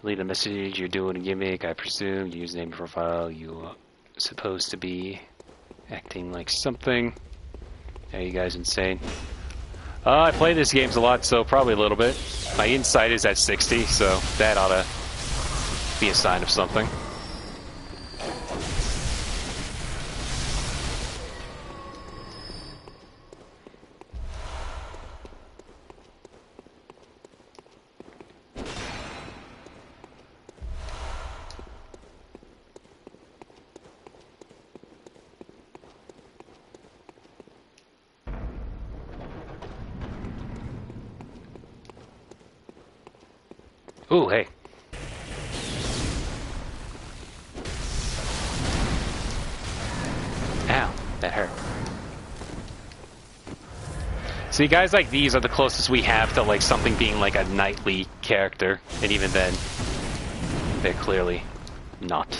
Delete a message, you're doing a gimmick, I presume. Username profile, you are supposed to be acting like something. Are you guys insane? I play these games a lot, so probably a little bit. My insight is at 60, so that ought to be a sign of something. Ooh, hey. Ow, that hurt. See, guys like these are the closest we have to like something being like a knightly character, and even then, they're clearly not.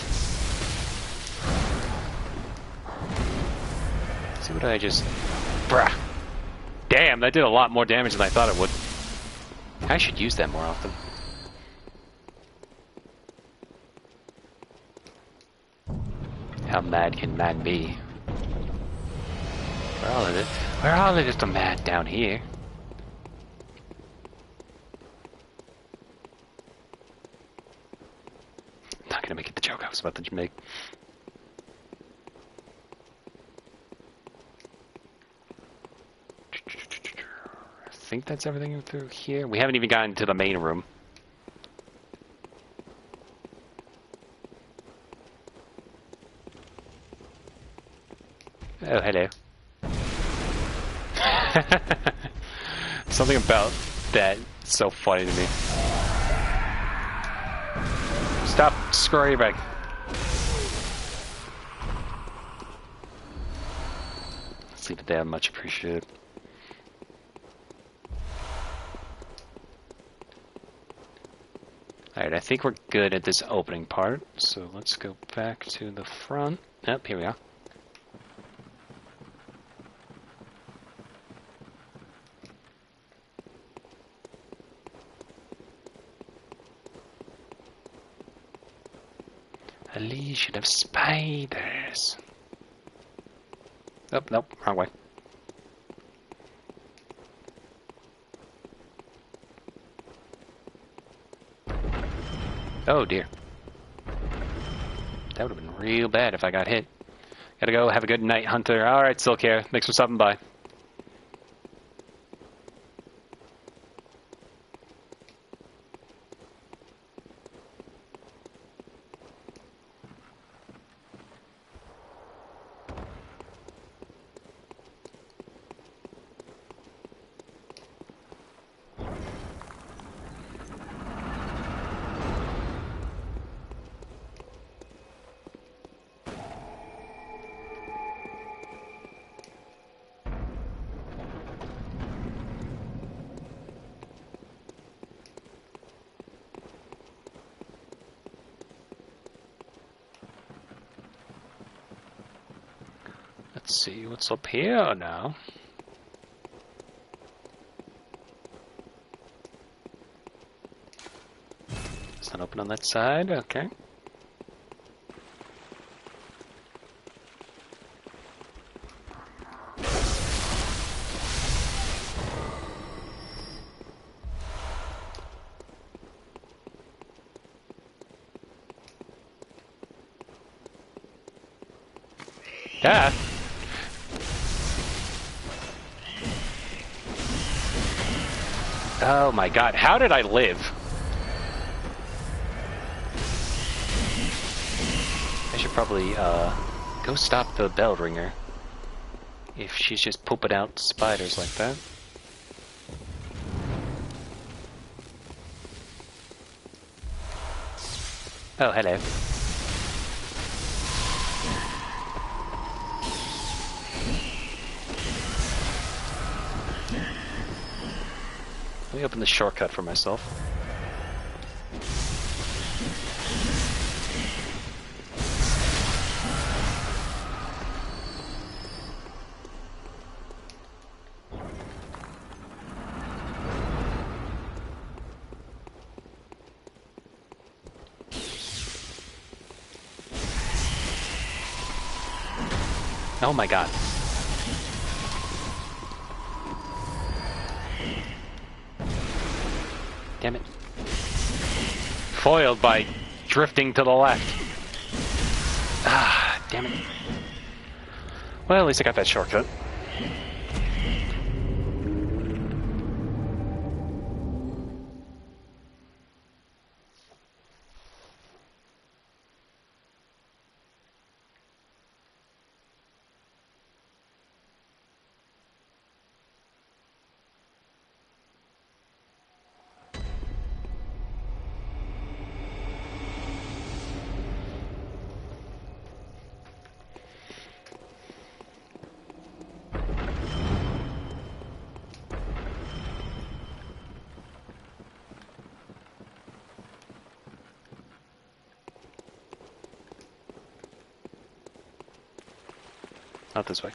See what I just... Bruh. Damn, that did a lot more damage than I thought it would. I should use that more often. How mad can man be? We're all of just mad down here. Not gonna make it the joke I was about to make. I think that's everything through here. We haven't even gotten to the main room. Oh, hello. Something about that is so funny to me. Stop screaming. Let's leave it there, much appreciated. Alright, I think we're good at this opening part, so let's go back to the front. Yep, here we are. A legion of spiders. Oh, nope, wrong way. Oh dear. That would have been real bad if I got hit. Gotta go, have a good night, Hunter. Alright, still care. Thanks for stopping by. Let's see what's up here now. It's not open on that side, okay. Yeah. Oh my god, how did I live? I should probably go stop the bell ringer if she's just pooping out spiders like that. Oh, hello. Let me open the shortcut for myself. Oh my god. Damn it. Foiled by drifting to the left. Ah, damn it. Well, at least I got that shortcut. Not this way.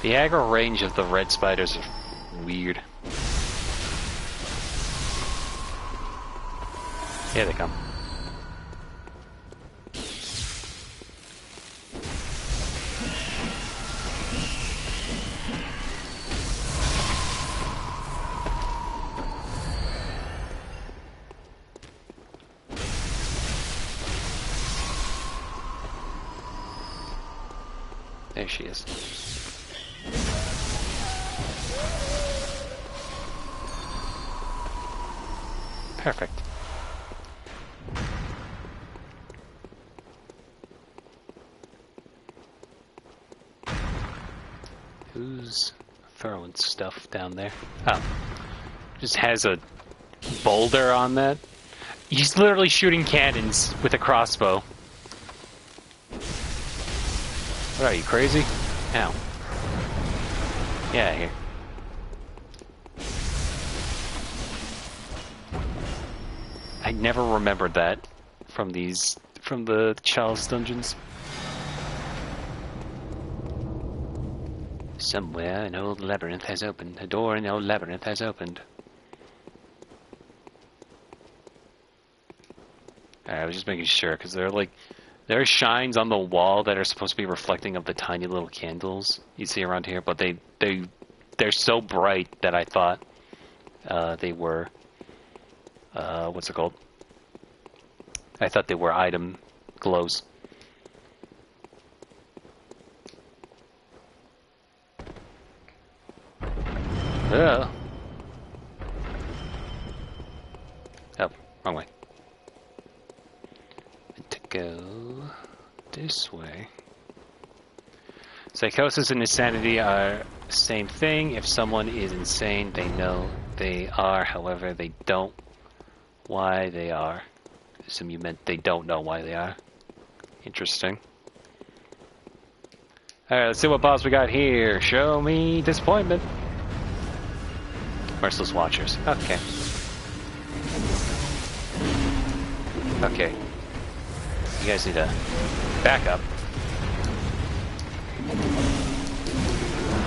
The aggro range of the red spiders is weird. Here they come. There she is. Perfect. Who's throwing stuff down there? Oh. Just has a boulder on that. He's literally shooting cannons with a crossbow. What are you, crazy? Ow. Get out of here. I never remembered that from the Chalice dungeons. Somewhere an old labyrinth has opened. A door in the old labyrinth has opened. Alright, I was just making sure, because there are shines on the wall that are supposed to be reflecting of the tiny little candles you see around here, but they're so bright that I thought they were what's it called? I thought they were item glows. Oh, wrong way. To go this way. Psychosis and insanity are the same thing. If someone is insane, they know they are. However, they don't why they are. I assume you meant they don't know why they are. Interesting. Alright, let's see what boss we got here. Show me disappointment. Merciless Watchers. Okay. Okay. You guys need to back up.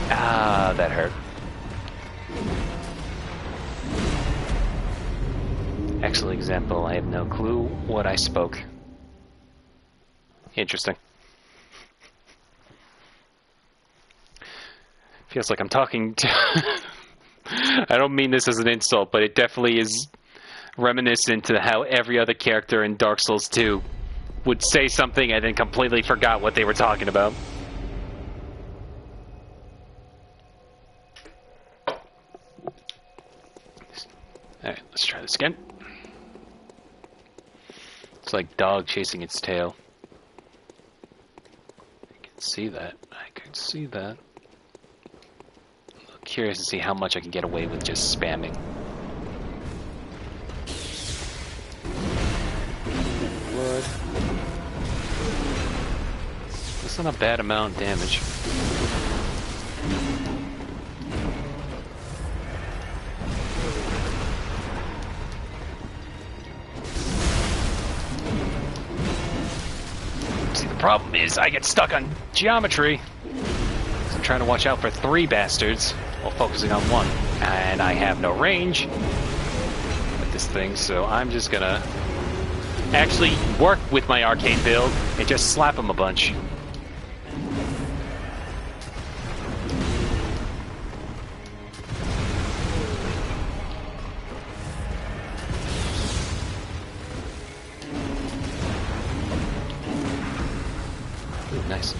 Ah, that hurt. Excellent example. I have no clue what I spoke. Interesting. Feels like I'm talking to... I don't mean this as an insult, but it definitely is reminiscent to how every other character in Dark Souls 2 would say something and then completely forgot what they were talking about. Alright, let's try this again. It's like dog chasing its tail. I can see that. I can see that. I'm curious to see how much I can get away with just spamming. Wood. That's not a bad amount of damage. Problem is, I get stuck on geometry. I'm trying to watch out for 3 bastards while focusing on 1. And I have no range with this thing, so I'm just gonna actually work with my arcane build and just slap them a bunch. Ooh, nice.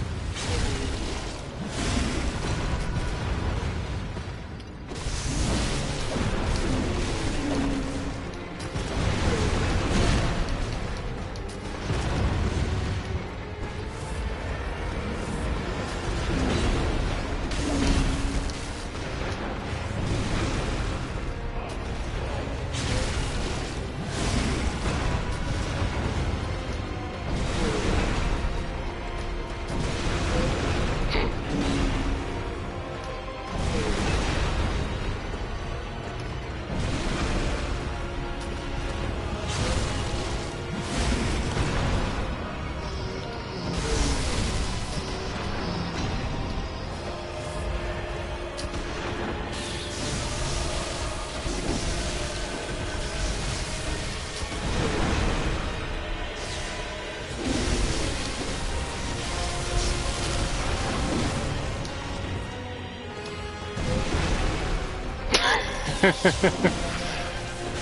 I'm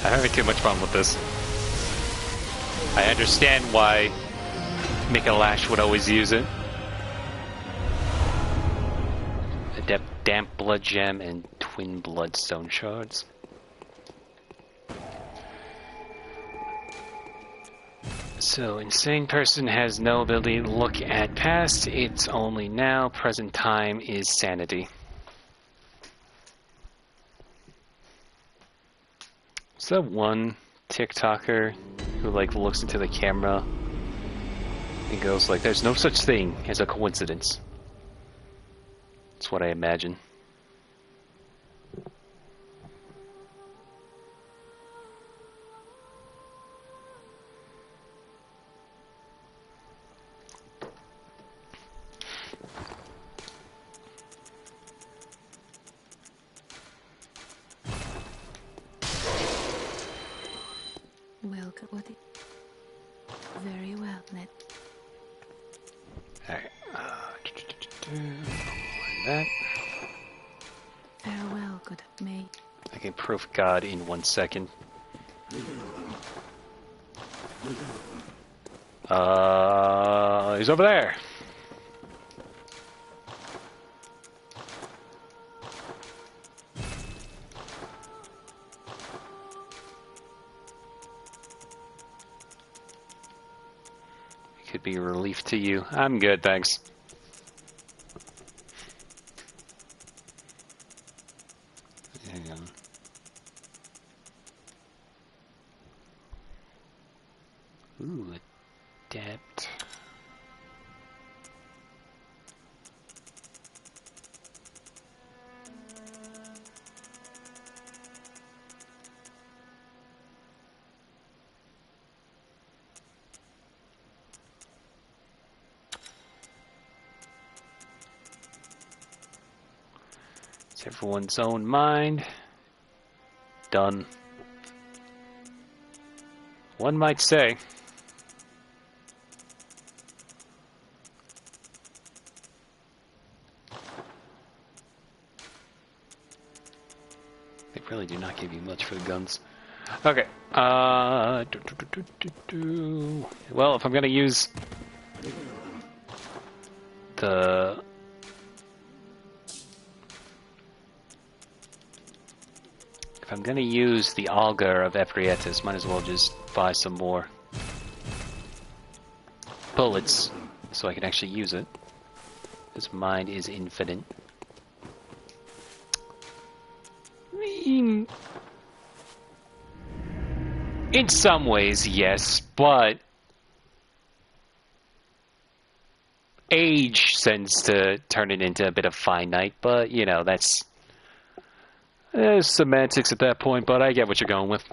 having too much fun with this. I understand why Mikalash would always use it. Adept Damp Blood Gem and Twin Bloodstone Shards. So, Insane Person has no ability to look at past, its only now, present time is sanity. Is that one TikToker who like looks into the camera and goes like, "There's no such thing as a coincidence"? That's what I imagine. Welcome, Woody. Very well, Ned. Alright. That. Farewell, good maid. I can proof God in 1 second. He's over there. Could be a relief to you. I'm good, thanks. Hang on. Ooh, adept. It's everyone's own mind. Done. One might say. They really do not give you much for the guns. Okay. Well, if I'm gonna use the Augur of Ephraetus, might as well just buy some more bullets so I can actually use it. This mine is infinite. I mean, in some ways, yes, but age tends to turn it into a bit of finite, but, you know, that's semantics at that point, but I get what you're going with.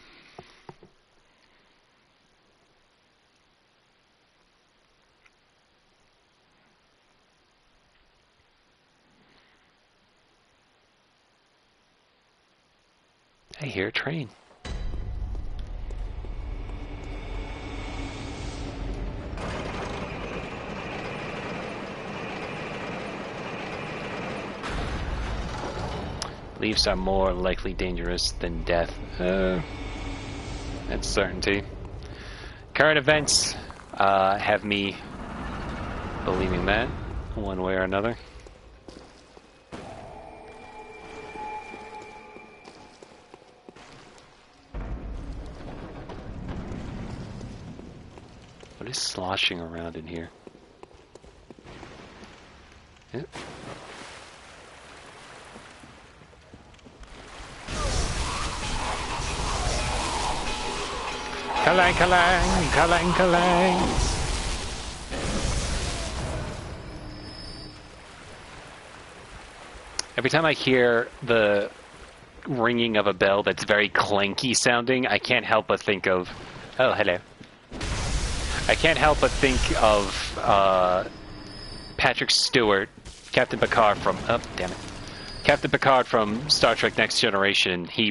I hear a train. Leaves are more likely dangerous than death. That's certainty. Current events have me believing that, one way or another. What is sloshing around in here? Yep. Kalang, kalang, kalang, kalang. Every time I hear the ringing of a bell that's very clanky sounding, I can't help but think of... Oh, hello. I can't help but think of Patrick Stewart, Captain Picard from... Oh, damn it. Captain Picard from Star Trek Next Generation. He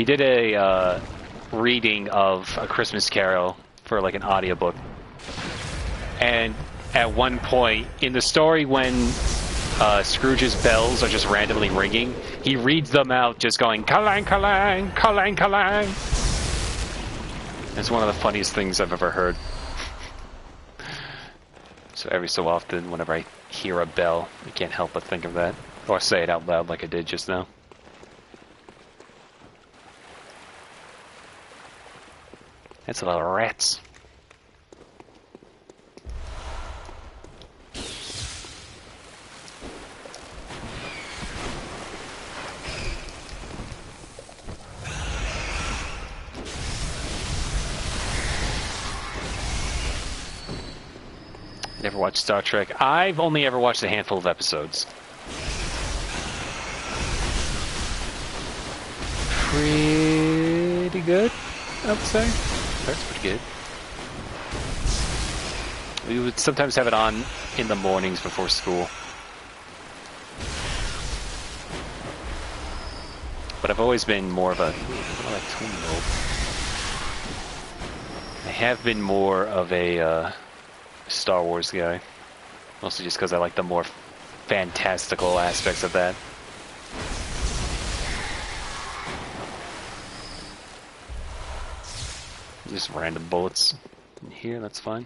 did a reading of A Christmas Carol for like an audiobook. And at one point in the story when Scrooge's bells are just randomly ringing, he reads them out just going, kalang, kalang, kalang, kalang. It's one of the funniest things I've ever heard. So every so often, whenever I hear a bell, I can't help but think of that. Or say it out loud like I did just now. That's a lot of rats. Never watched Star Trek. I've only ever watched a handful of episodes. Pretty good, I would say. That's pretty good. We would sometimes have it on in the mornings before school. But I've always been more of a... I have been more of a Star Wars guy. Mostly just because I like the more fantastical aspects of that. Just random bullets in here, that's fine.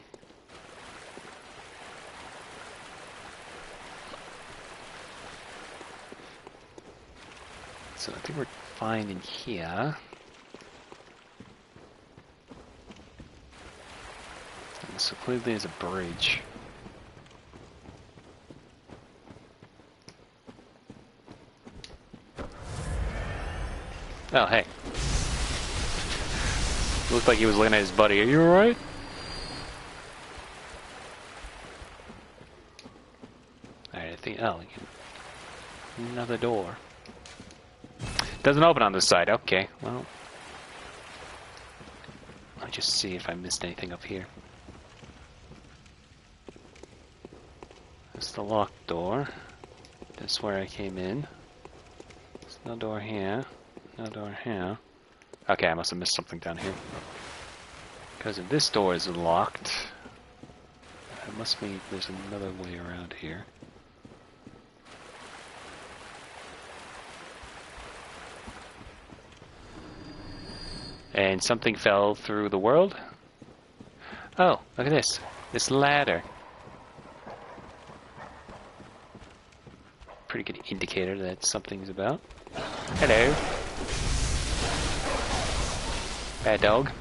So I think we're fine in here. And so clearly there's a bridge. Oh, hey. Looked like he was looking at his buddy. Are you alright? Alright, I think... Oh, another door. Doesn't open on this side. Okay, well... I'll just see if I missed anything up here. That's the locked door. That's where I came in. There's no door here. No door here. Okay, I must have missed something down here. Because if this door is locked, it must mean there's another way around here. And something fell through the world? Oh, look at this. This ladder. Pretty good indicator that something's about. Hello. Bad dog.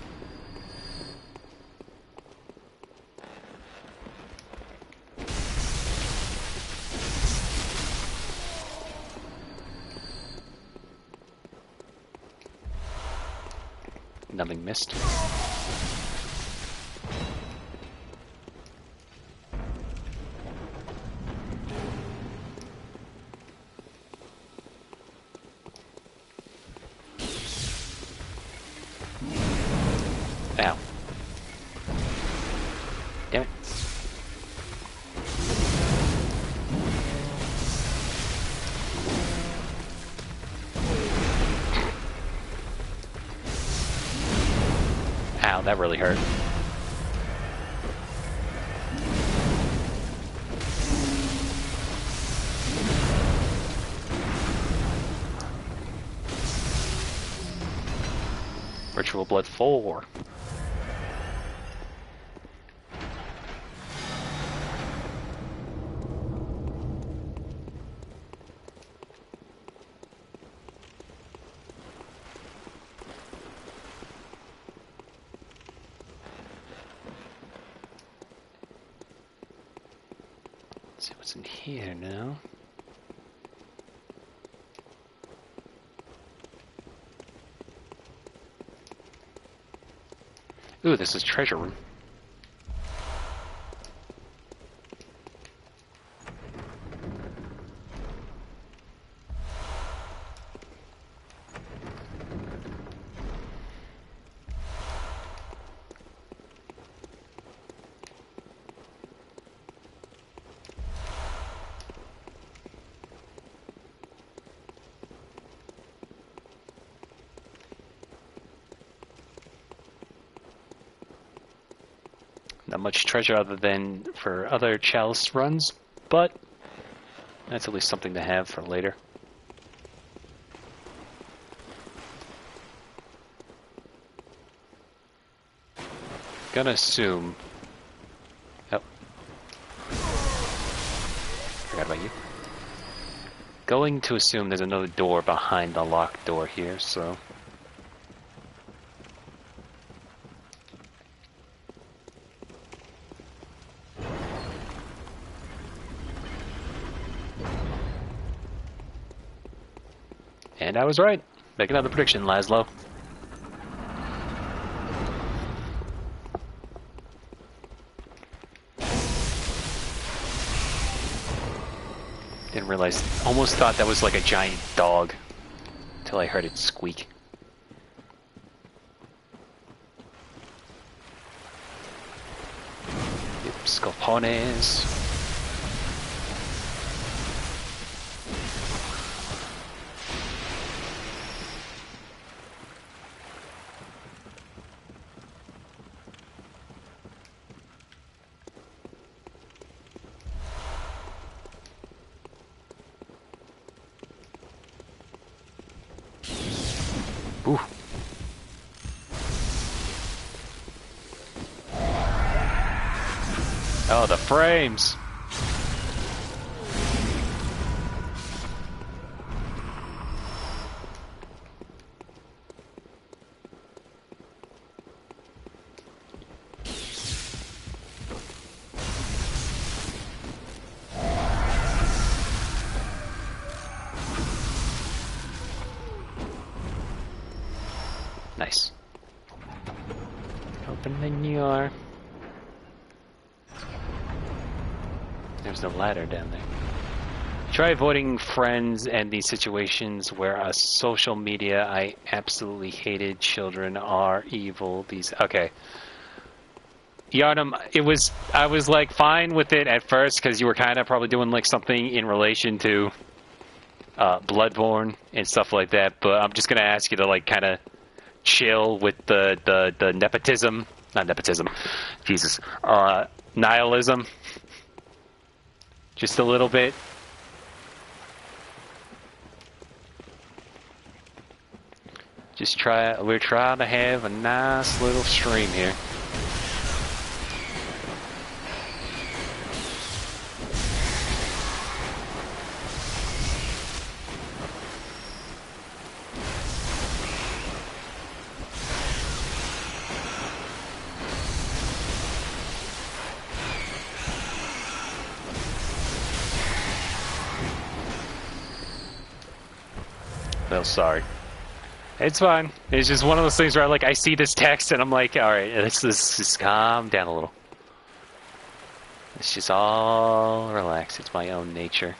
Nothing missed. Ow. Damn it. that really hurt. Ritual Blood 4. Let's see what's in here now. Ooh, this is treasure room. Not much treasure other than for other chalice runs, but that's at least something to have for later. Gonna assume... Oh. Forgot about you. Going to assume there's another door behind the locked door here, so... And I was right. Make another prediction, Laszlo. Didn't realize, almost thought that was like a giant dog until I heard it squeak. Yep, Scopones. Ooh. Oh, the frames. Nice. Open menu. There's the ladder down there. Try avoiding friends and these situations where a social media I absolutely hated. Children are evil. These okay. Yarnum, I was like fine with it at first because you were kind of probably doing like something in relation to Bloodborne and stuff like that. But I'm just gonna ask you to like kind of chill with the nepotism, not nepotism, Jesus, nihilism, just a little bit. Just we're trying to have a nice little stream here. No, sorry. It's fine. It's just one of those things where I see this text and I'm like, alright, let's just calm down a little. Let's just all relax. It's my own nature.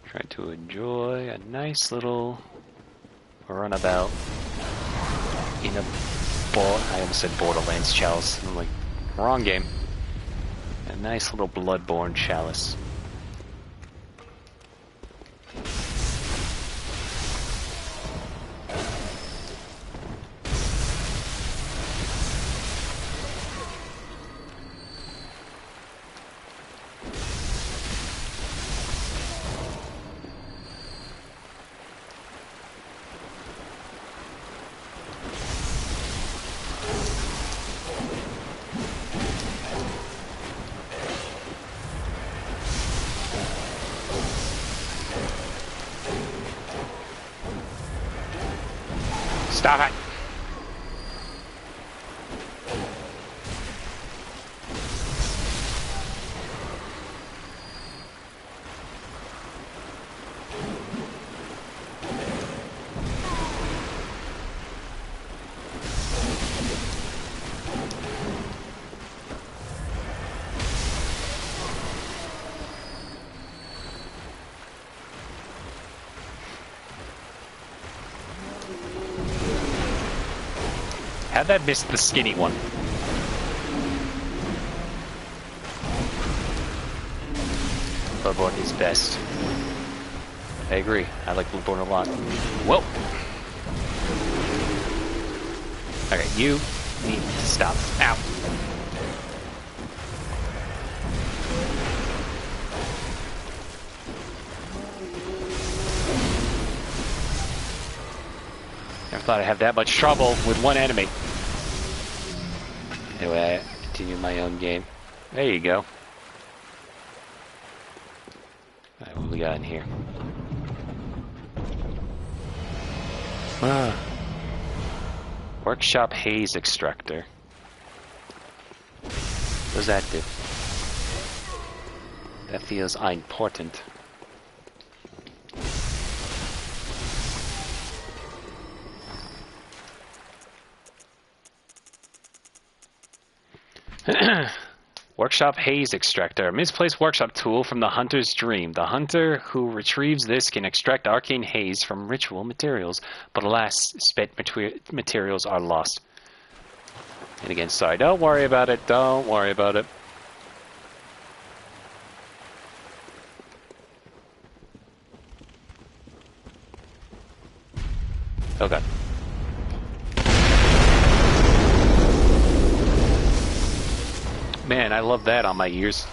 Try to enjoy a nice little runabout in a I almost said Borderlands chalice. I'm like, wrong game. A nice little Bloodborne chalice. Stop it! How'd that miss the skinny one? Bloodborne is best. I agree. I like Bloodborne a lot. Whoa! Okay, you need to stop. Ow! Never thought I'd have that much trouble with one enemy. Anyway, I continue my own game. There you go. Alright, what we got in here? Workshop haze extractor. What does that do? That feels important. Workshop haze extractor. A misplaced workshop tool from the hunter's dream. The hunter who retrieves this can extract arcane haze from ritual materials, but alas, spent materials are lost. And again, sorry, don't worry about it. Don't worry about it. Oh god. Man, I love that on my ears.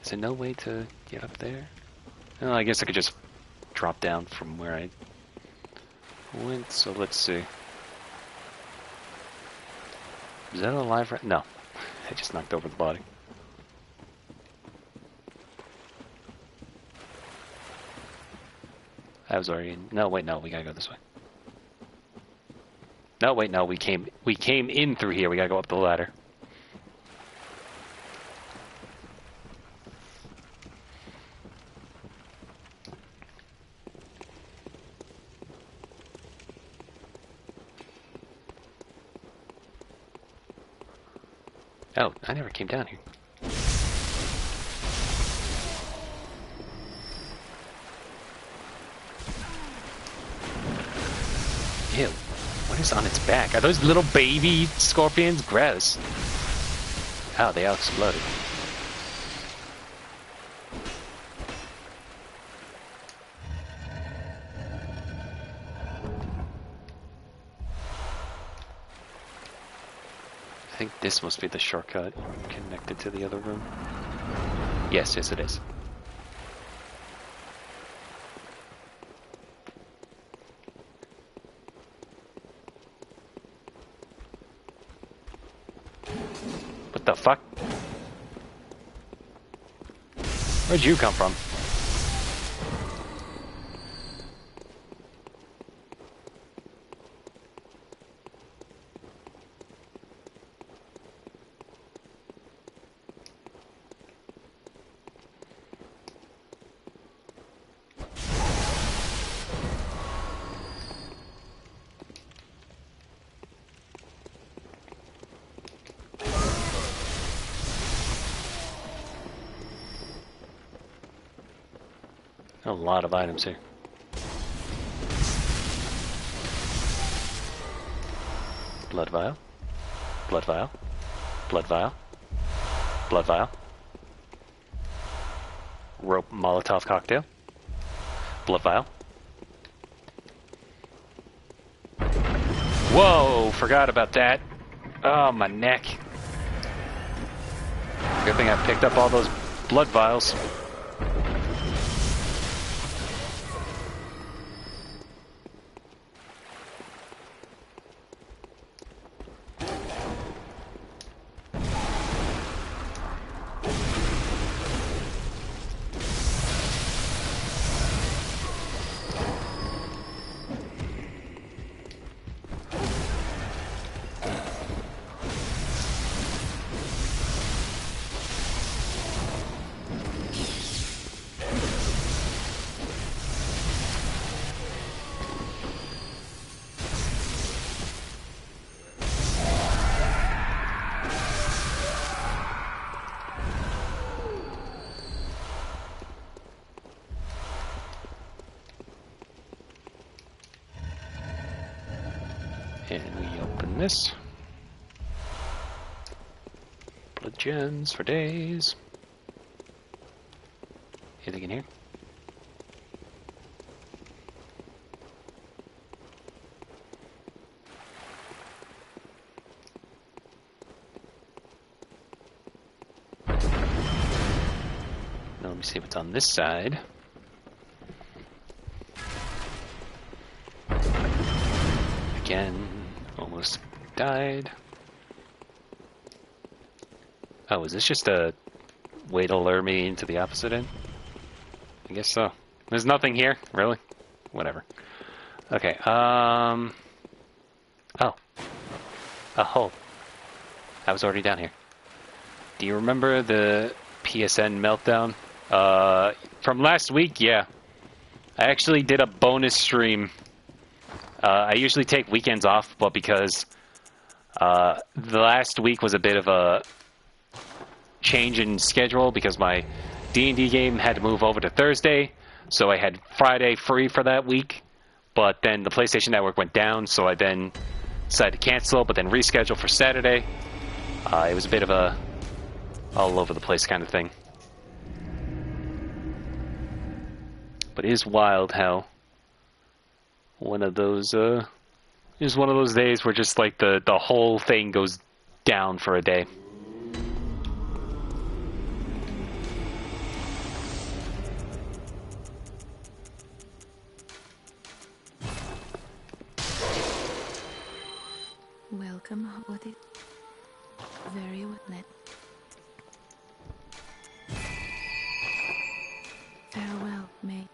Is there no way to get up there? Oh, I guess I could just drop down from where I went, so let's see. Is that alive right? No. I just knocked over the body. I was already in. No, wait, no, we gotta go this way. No, wait, no, we came in through here. We gotta go up the ladder. Oh, I never came down here. Ew. What is on its back? Are those little baby scorpions? Gross. Oh, they all exploded. I think this must be the shortcut connected to the other room. Yes, yes it is. What the fuck? Where'd you come from? A lot of items here. Blood vial. Blood vial. Blood vial. Blood vial. Rope Molotov cocktail. Blood vial. Whoa! Forgot about that. Oh, my neck. Good thing I picked up all those blood vials. And we open this. Blood gems for days. Anything in here? Now let me see what's on this side. Again, almost died. Oh, is this just a way to lure me into the opposite end? I guess so. There's nothing here, really? Whatever. Okay, oh. A hole. I was already down here. Do you remember the PSN meltdown? From last week, yeah. I actually did a bonus stream. I usually take weekends off, but because the last week was a bit of a change in schedule because my D&D game had to move over to Thursday, so I had Friday free for that week, but then the PlayStation Network went down, so I then decided to cancel, but then reschedule for Saturday. It was a bit of a all over the place kind of thing. But it is wild how one of those is one of those days where just like the whole thing goes down for a day. Welcome. What is very well net. Farewell, mate.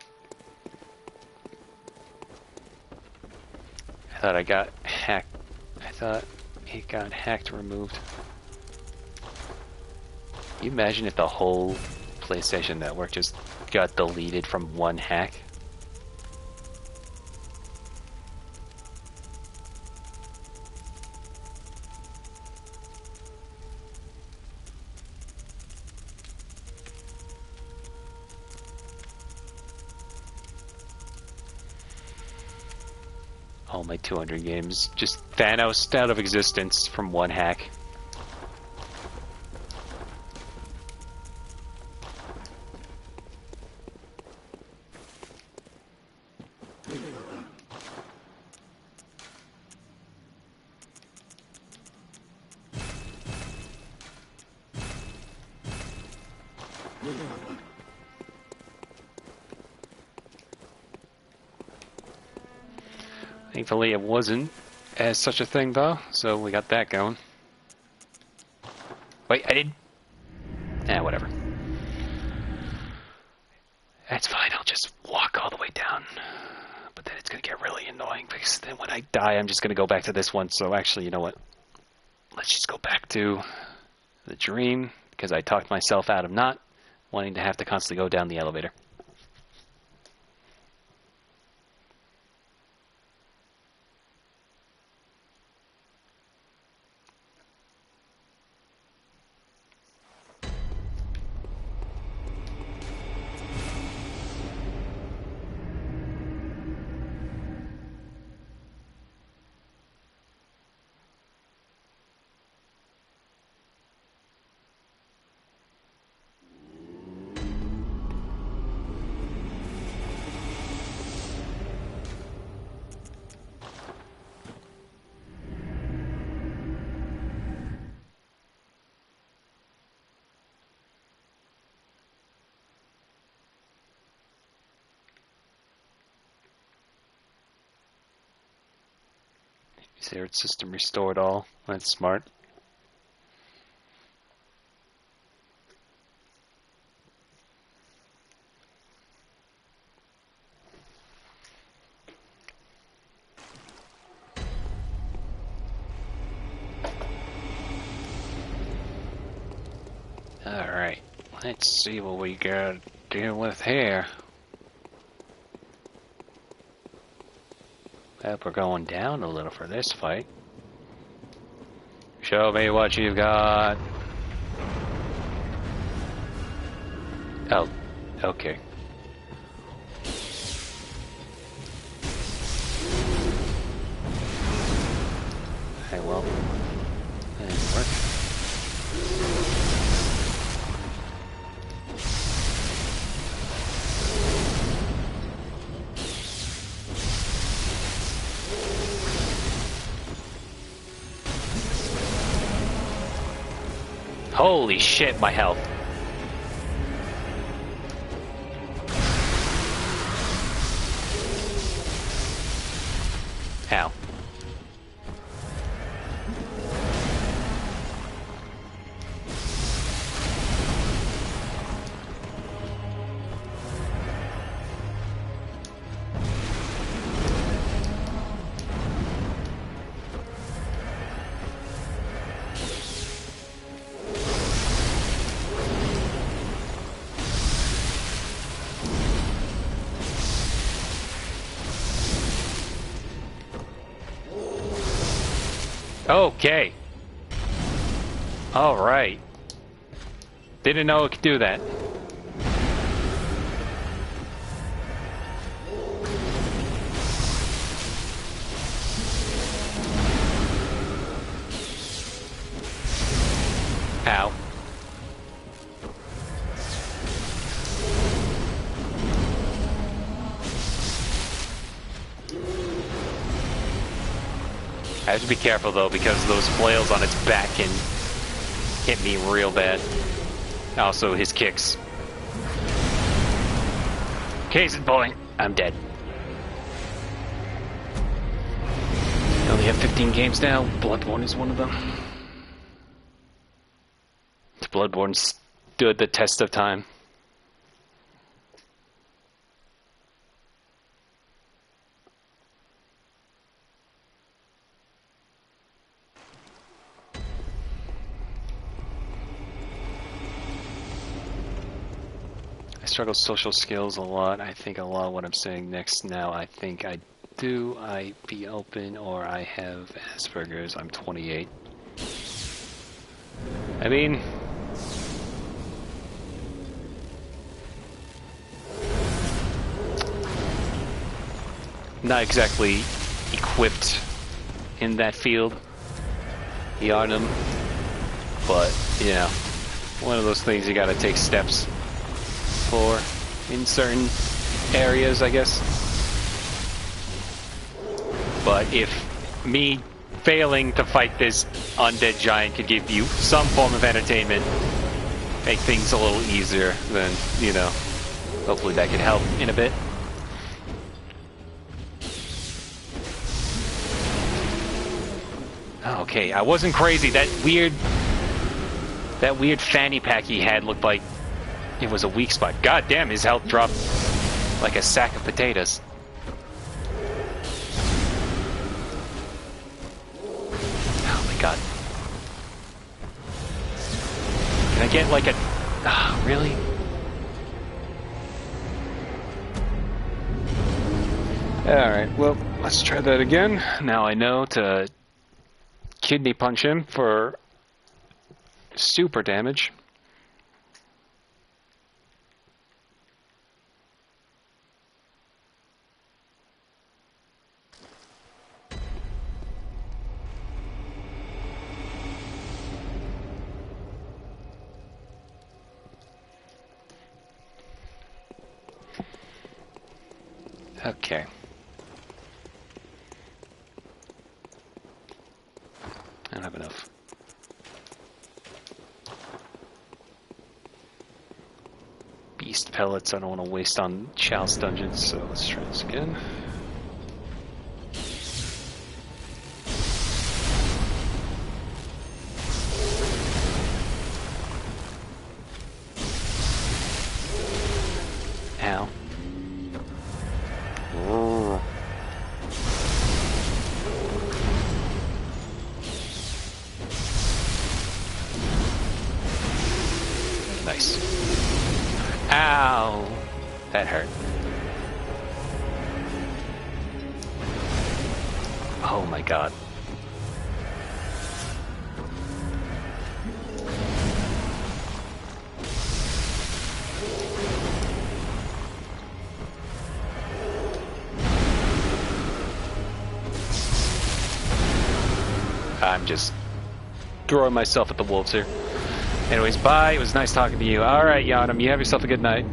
I thought I got hacked. I thought it got hacked removed. Can you imagine if the whole PlayStation Network just got deleted from one hack? All my 200 games just Thanos out of existence from one hack. Thankfully it wasn't as such a thing though, so we got that going. Wait, I did... whatever. That's fine, I'll just walk all the way down. But then it's gonna get really annoying because then when I die I'm just gonna go back to this one, so actually, you know what? Let's just go back to the dream, because I talked myself out of not wanting to have to constantly go down the elevator. Its system restored all. That's smart. Alright, let's see what we got to deal with here. We're going down a little for this fight. Show me what you've got. Oh, okay. Holy shit, my health. Ow. Okay. All right. Didn't know it could do that. Ow. I have to be careful though, because those flails on its back can hit me real bad. Also, his kicks. Case in point, I'm dead. I only have 15 games now. Bloodborne is one of them. Bloodborne stood the test of time. I struggle with social skills a lot. I think a lot of what I'm saying next now, I think I do. I be open or I have Asperger's. I'm 28. I mean, not exactly equipped in that field, Yarnum, but, you know, one of those things you gotta take steps for in certain areas, I guess. But if me failing to fight this undead giant could give you some form of entertainment, make things a little easier, then, you know, hopefully that could help in a bit. Okay, I wasn't crazy. That weird fanny pack he had looked like it was a weak spot. God damn, his health dropped like a sack of potatoes. Oh my god. Can I get like a... really? Alright, well, let's try that again. Now I know to kidney punch him for super damage. Okay. I don't have enough. Beast pellets I don't want to waste on Chalice dungeons, so let's try this again. Ow. Ooh. Nice. Ow! That hurt. Oh my god. I'm just throwing myself at the wolves here. Anyways, bye. It was nice talking to you. Alright, Yanam, you have yourself a good night.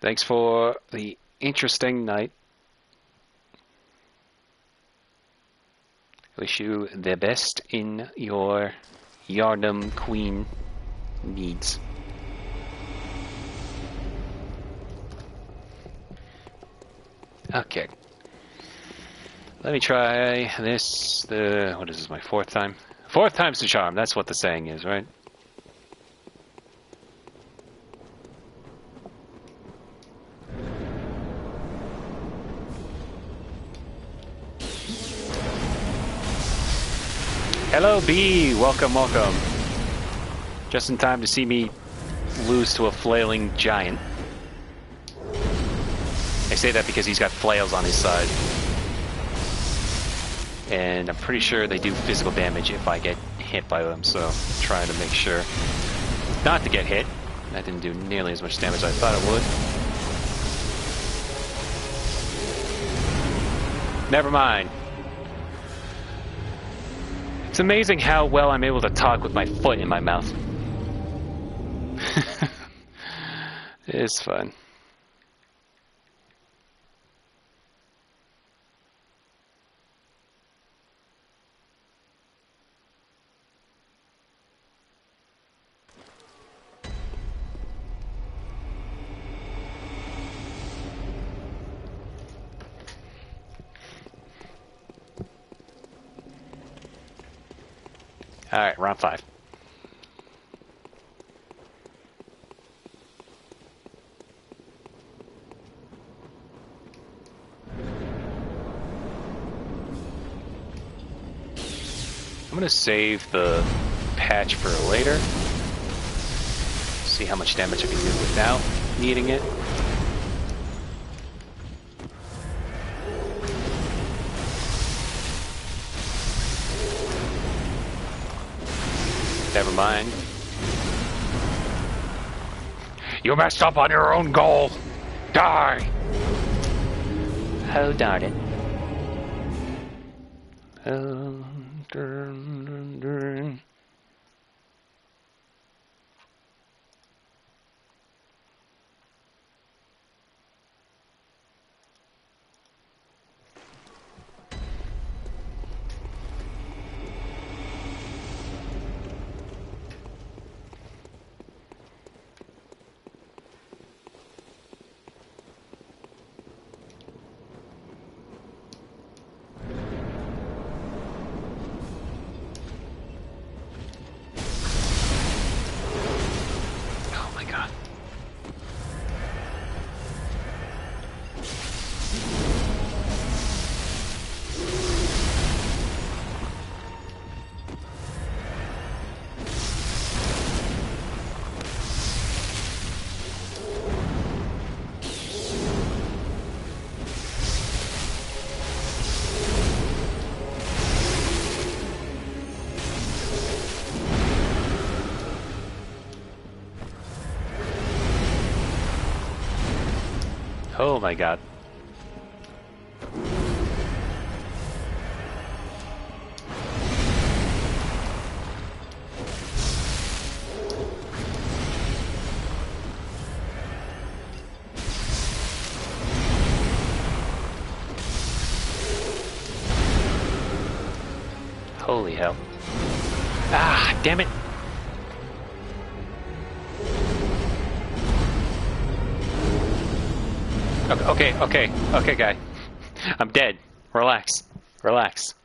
Thanks for the interesting night. Wish you the best in your Yharnam Queen needs. Okay. Let me try this. What is this, my fourth time? Fourth time's the charm. That's what the saying is, right? Hello, B. Welcome, welcome. Just in time to see me lose to a flailing giant. I say that because he's got flails on his side. And I'm pretty sure they do physical damage if I get hit by them, so I'm trying to make sure not to get hit. That didn't do nearly as much damage as I thought it would. Never mind. It's amazing how well I'm able to talk with my foot in my mouth. It's fun. Alright, round 5. I'm gonna save the patch for later. See how much damage I can do without needing it. Never mind. You messed up on your own goal! Die! Oh, darn it. Oh, darn. Oh my god. Holy hell. Ah, damn it. Okay, guy. I'm dead. Relax. Relax.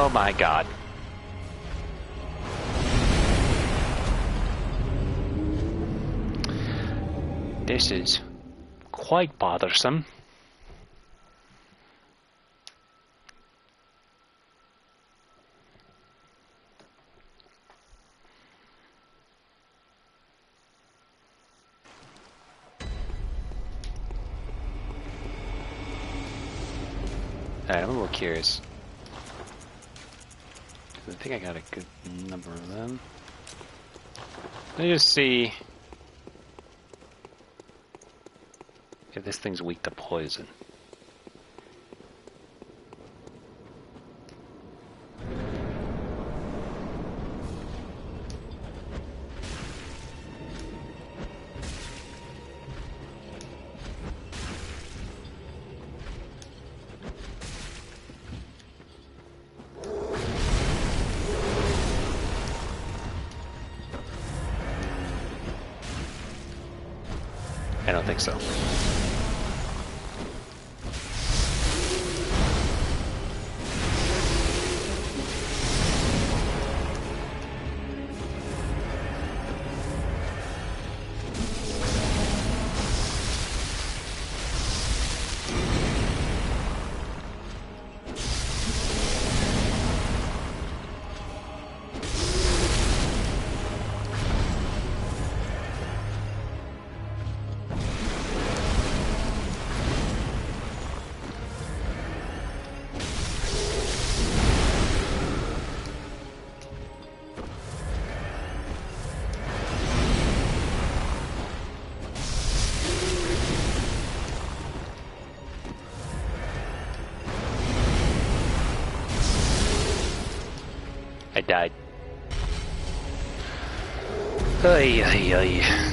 Oh my god. This is quite bothersome. Alright, I'm a little curious. I think I got a good number of them. Let me just see if this thing's weak to poison. I don't think so. I died. Ay, ay, ay.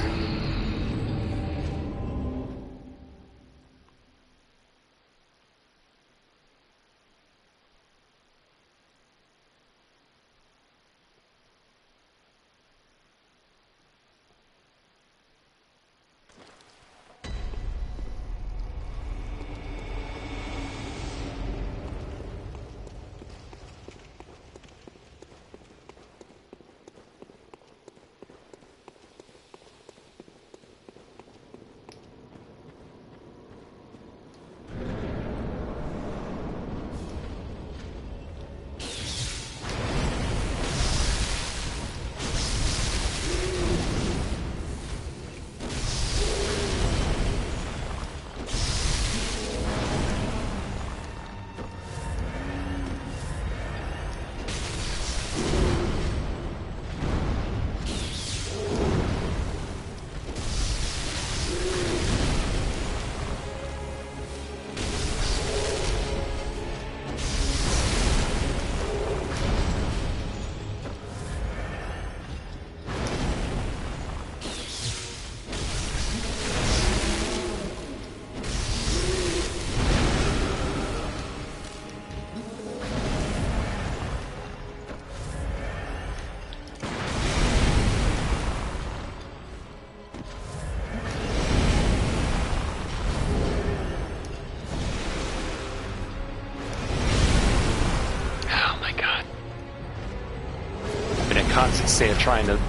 Constant state of trying to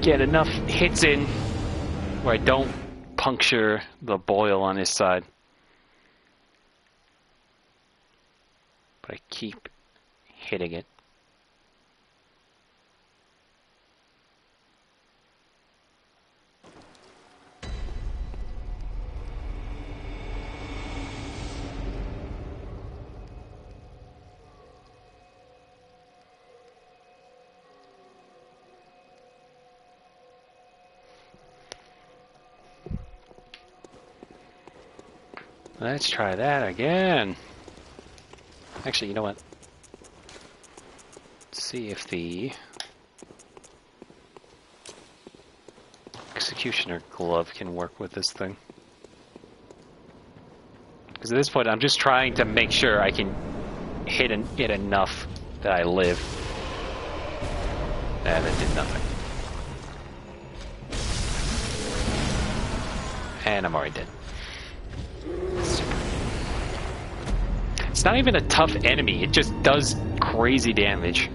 get enough hits in where I don't puncture the boil on his side. But I keep hitting it. Let's try that again. Actually, you know what? Let's see if the Executioner glove can work with this thing. Because at this point, I'm just trying to make sure I can hit it enough that I live. That did nothing. And I'm already dead. It's not even a tough enemy, it just does crazy damage.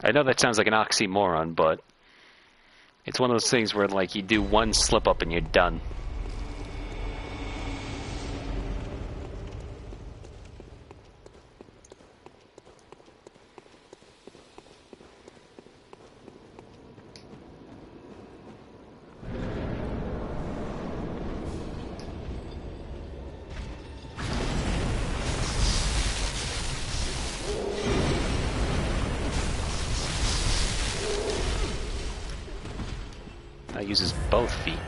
I know that sounds like an oxymoron, but it's one of those things where, like, you do one slip up and you're done. Uses both feet.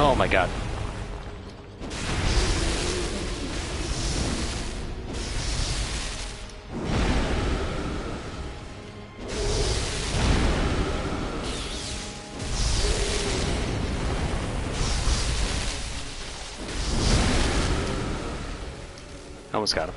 Oh my god. Almost got him.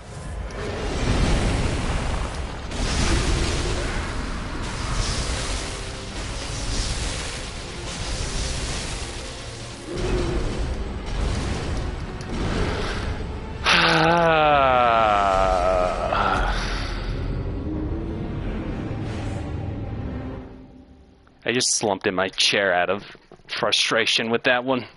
I just slumped in my chair out of frustration with that one.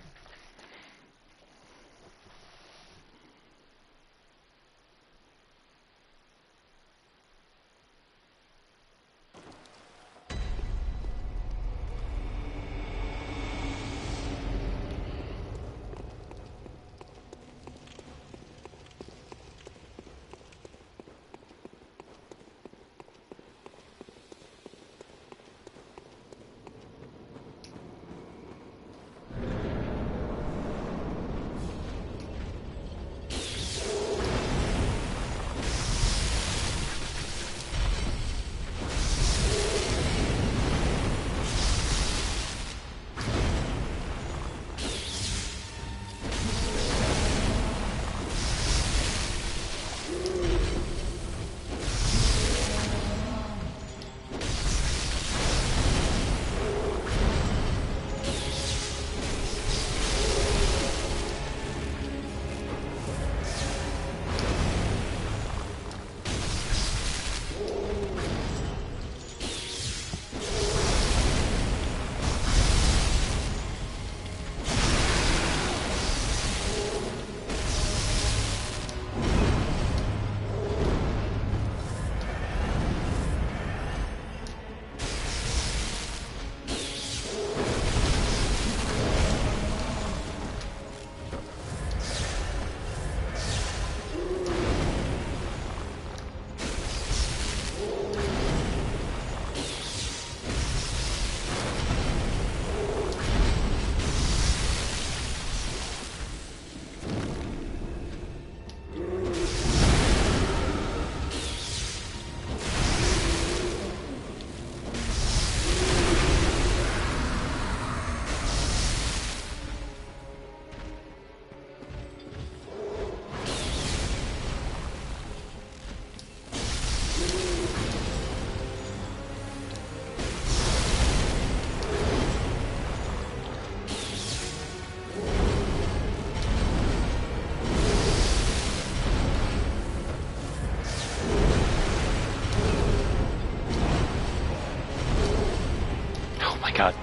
god.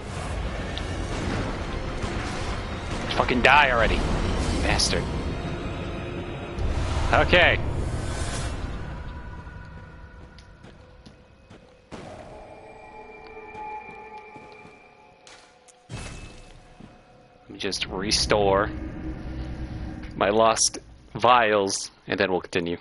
Fucking die already. Bastard. Okay. Let me just restore my lost vials, and then we'll continue.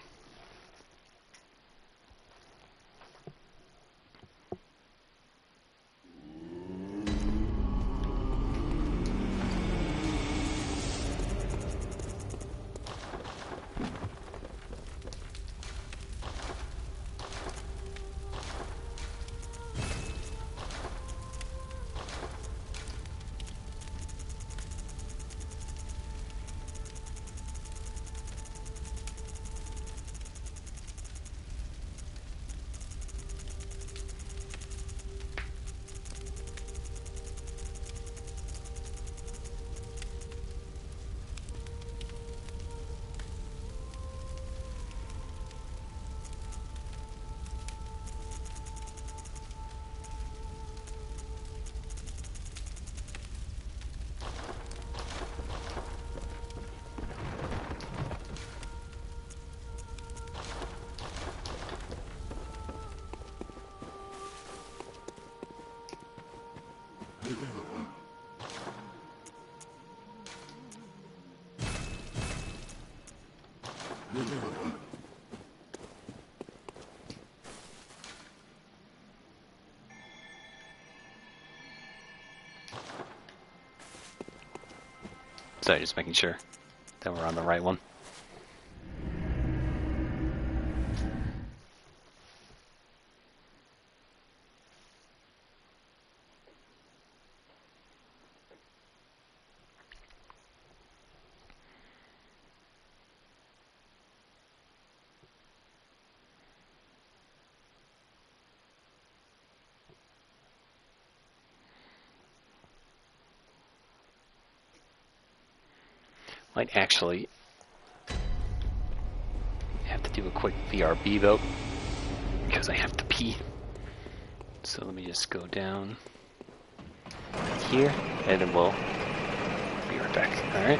So just making sure that we're on the right one. Might actually have to do a quick BRB though, because I have to pee. So let me just go down here, and then we'll be right back. Alright?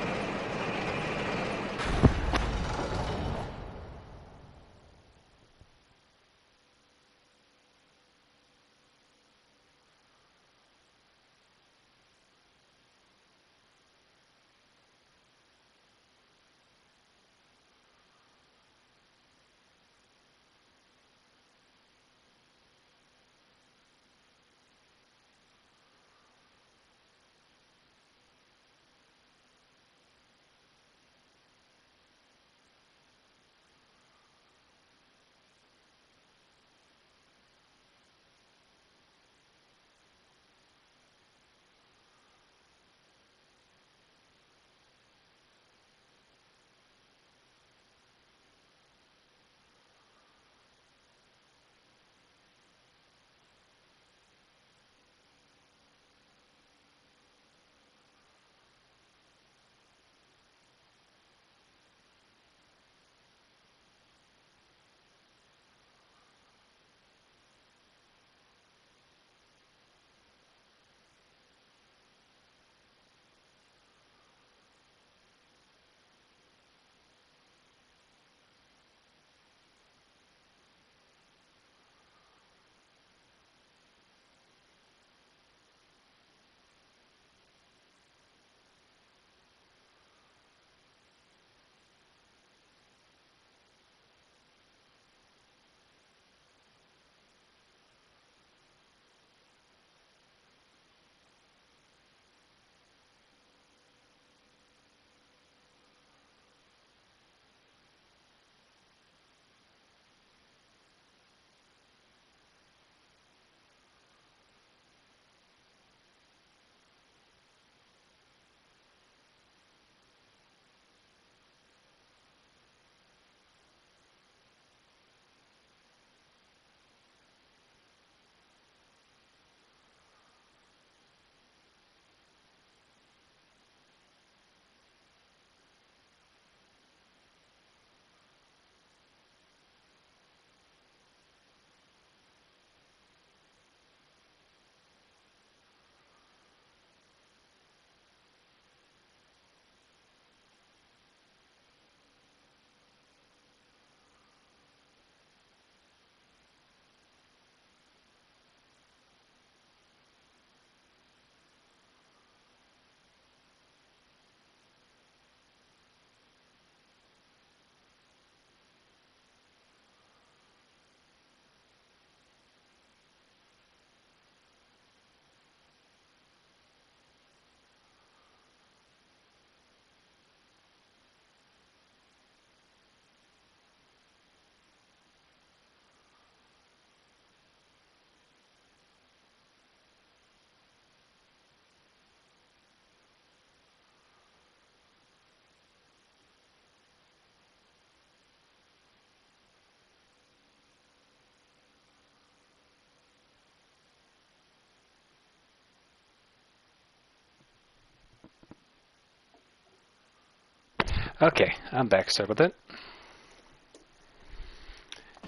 Okay, I'm back. Sorry about that.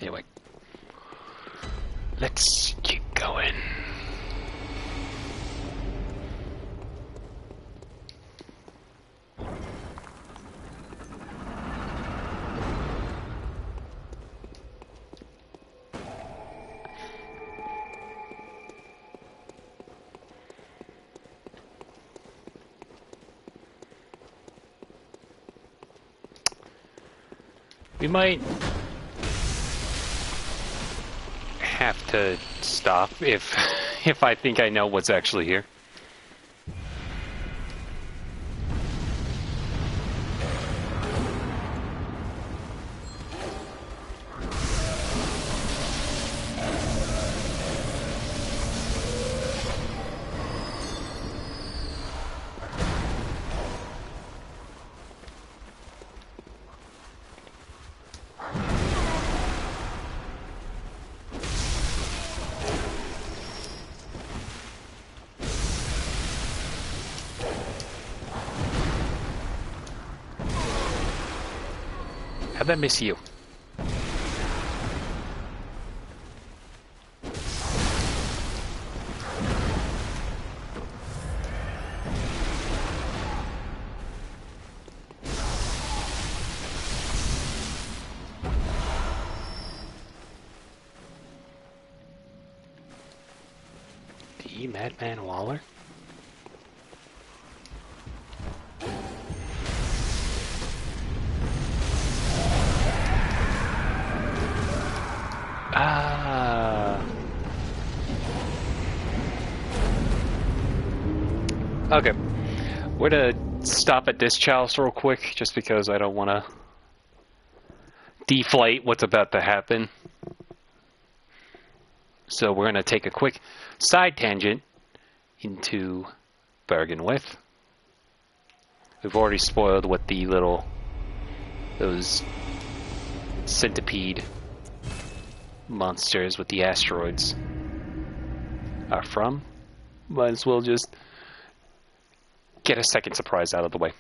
Anyway, let's keep going. We might have to stop if I think I know what's actually here. How'd that miss you? D. Madman Waller? Okay. We're gonna stop at this chalice real quick, just because I don't want to deflate what's about to happen. So we're gonna take a quick side tangent into Bargain With. We've already spoiled what those centipede monsters with the asteroids are from. Might as well just get a second surprise out of the way.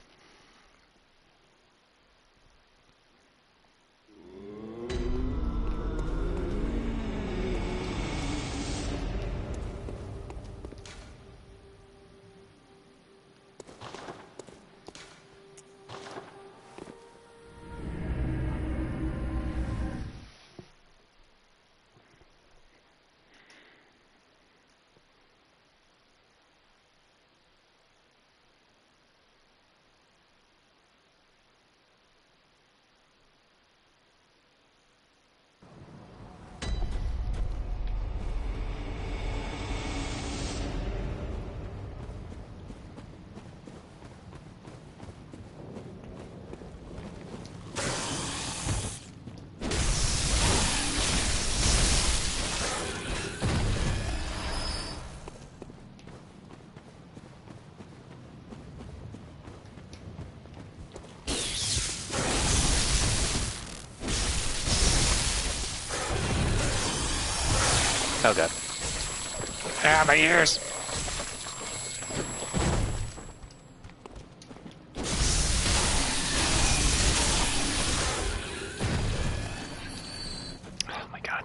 Oh god. Ah, my ears! Oh my god.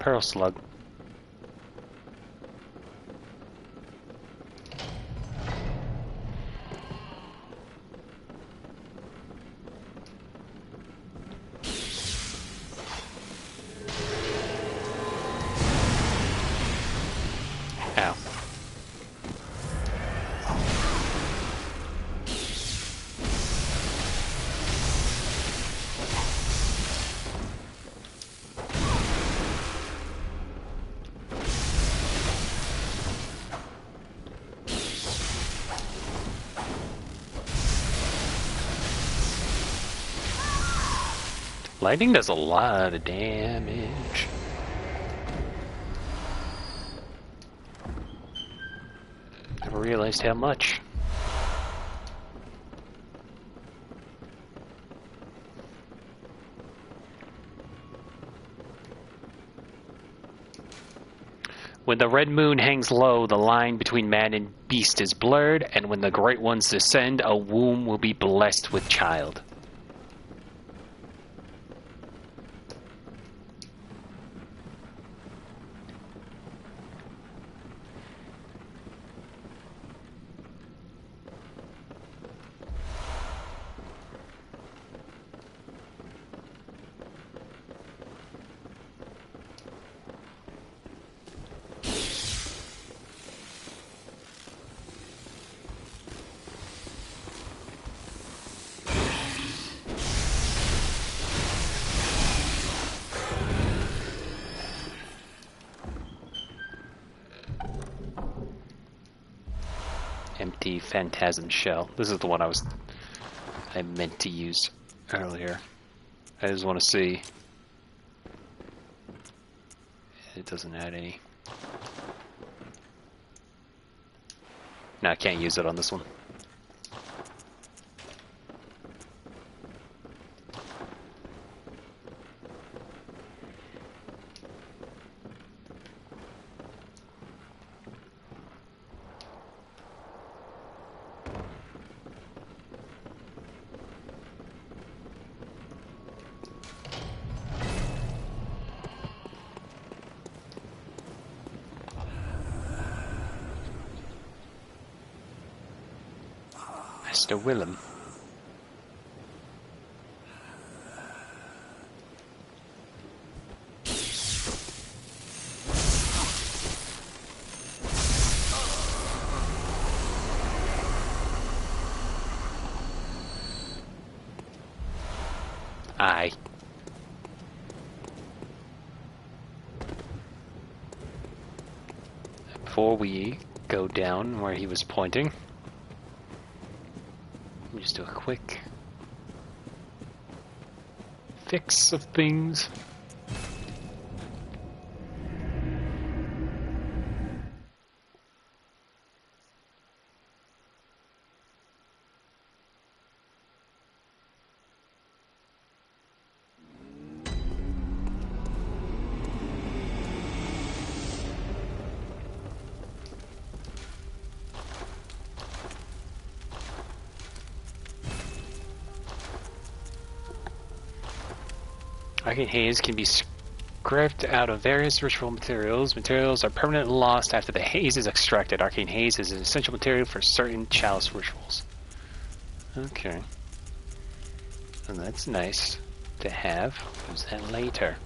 Pearl slug. Ow. Lightning does a lot of damage. Never realized how much. When the red moon hangs low, the line between man and beast is blurred, and when the great ones descend, a womb will be blessed with child. Empty phantasm shell. This is the one I meant to use earlier. I just want to see. It doesn't add any. No, I can't use it on this one. Mr. Willem. Aye. Before we go down where he was pointing, let me just do a quick fix of things. Arcane haze can be scraped out of various ritual materials. Materials are permanently lost after the haze is extracted. Arcane haze is an essential material for certain chalice rituals. Okay. And that's nice to have. Use that later.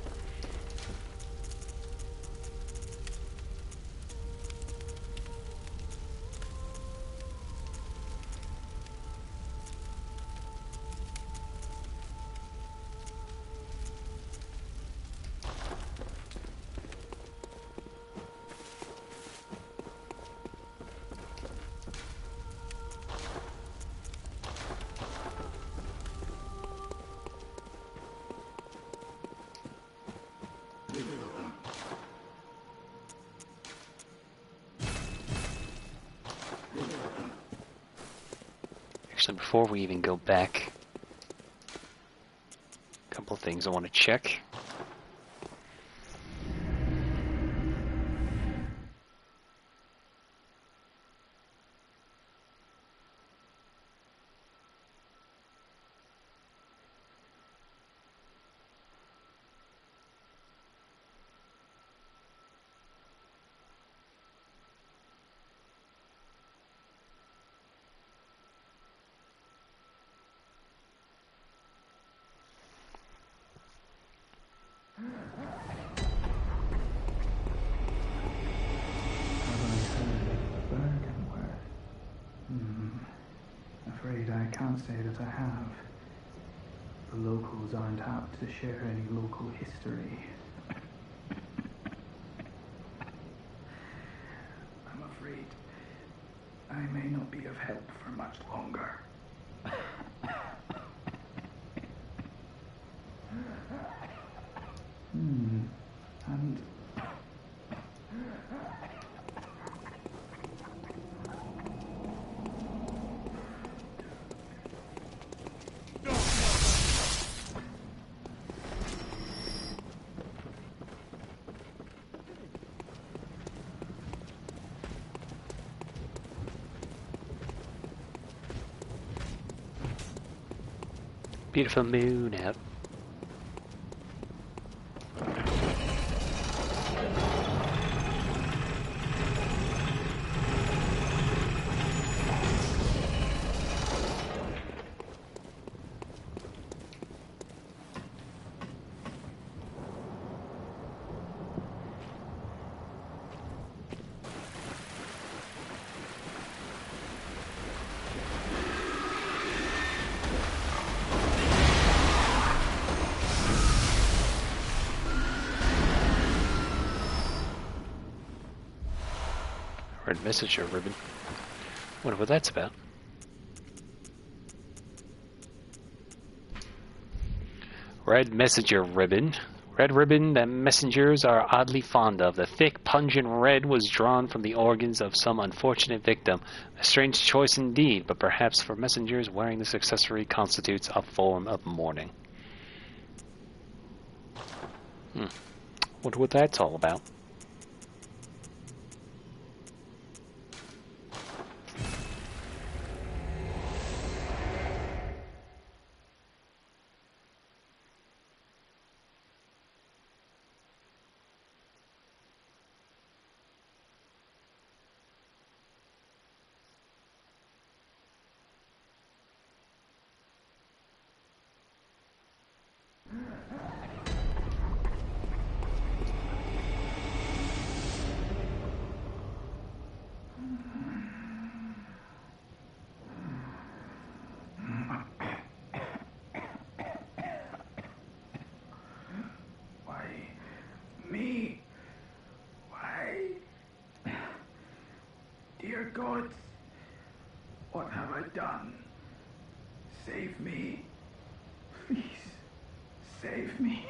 Actually, before we even go back, a couple of things I want to check. Afraid I can't say that I have. The locals aren't apt to share any local history. I'm afraid I may not be of help for much longer. And Beautiful moon out. Red messenger ribbon. Wonder what that's about. Red messenger ribbon. Red ribbon that messengers are oddly fond of. The thick, pungent red was drawn from the organs of some unfortunate victim. A strange choice indeed, but perhaps for messengers wearing this accessory constitutes a form of mourning. Wonder what that's all about. me? Why? Dear gods, what have I done? Save me. Please, save me.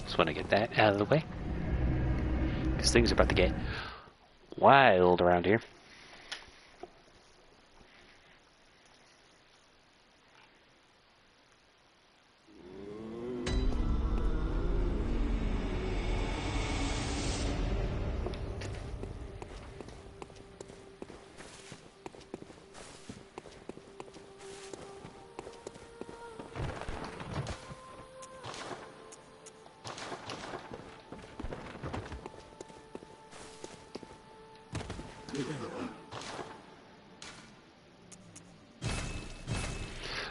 Just want to get that out of the way, because things are about to get wild around here.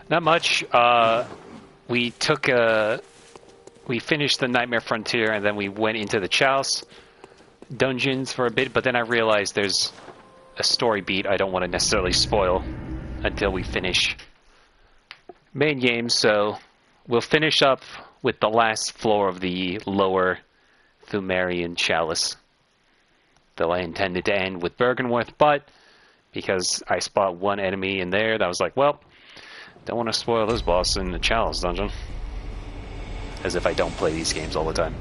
Not much. We finished the Nightmare Frontier, and then we went into the Chalice dungeons for a bit, but then I realized there's a story beat I don't want to necessarily spoil until we finish main game, so we'll finish up with the last floor of the lower Thumerian Chalice, though I intended to end with Bergenworth, but because I spot one enemy in there, that was like, well, don't want to spoil this boss in the Chalice dungeon. As if I don't play these games all the time.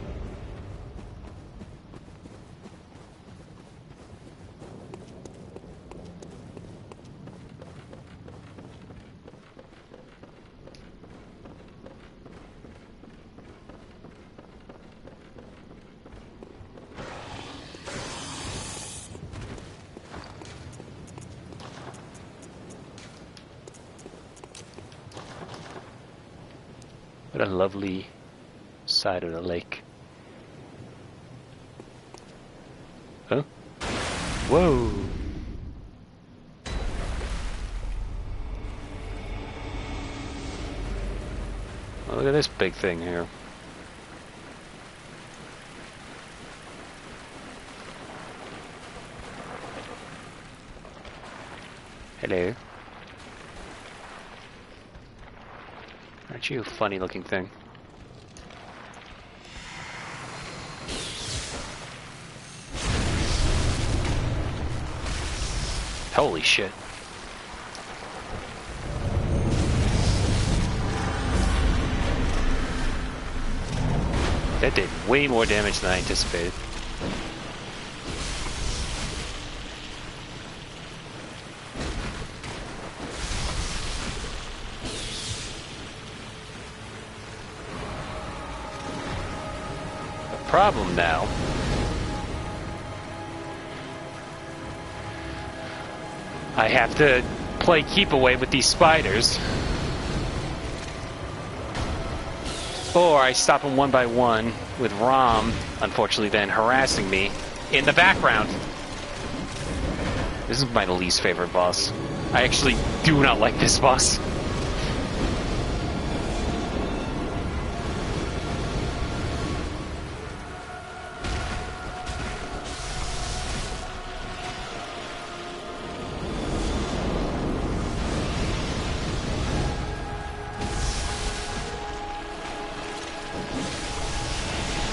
What a lovely side of the lake. Huh? Whoa! Oh, look at this big thing here. Hello. Aren't you a funny looking thing? Holy shit. That did way more damage than I anticipated. The problem now I have to play keep away with these spiders, or I stop them one by one with Rom, unfortunately then harassing me in the background. This is my least favorite boss. I actually do not like this boss.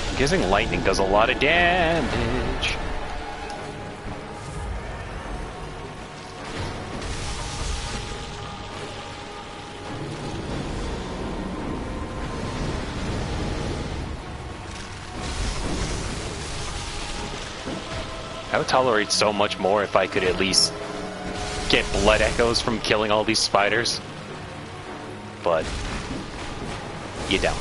I'm guessing lightning does a lot of damage. I would tolerate so much more if I could at least get blood echoes from killing all these spiders. But you don't.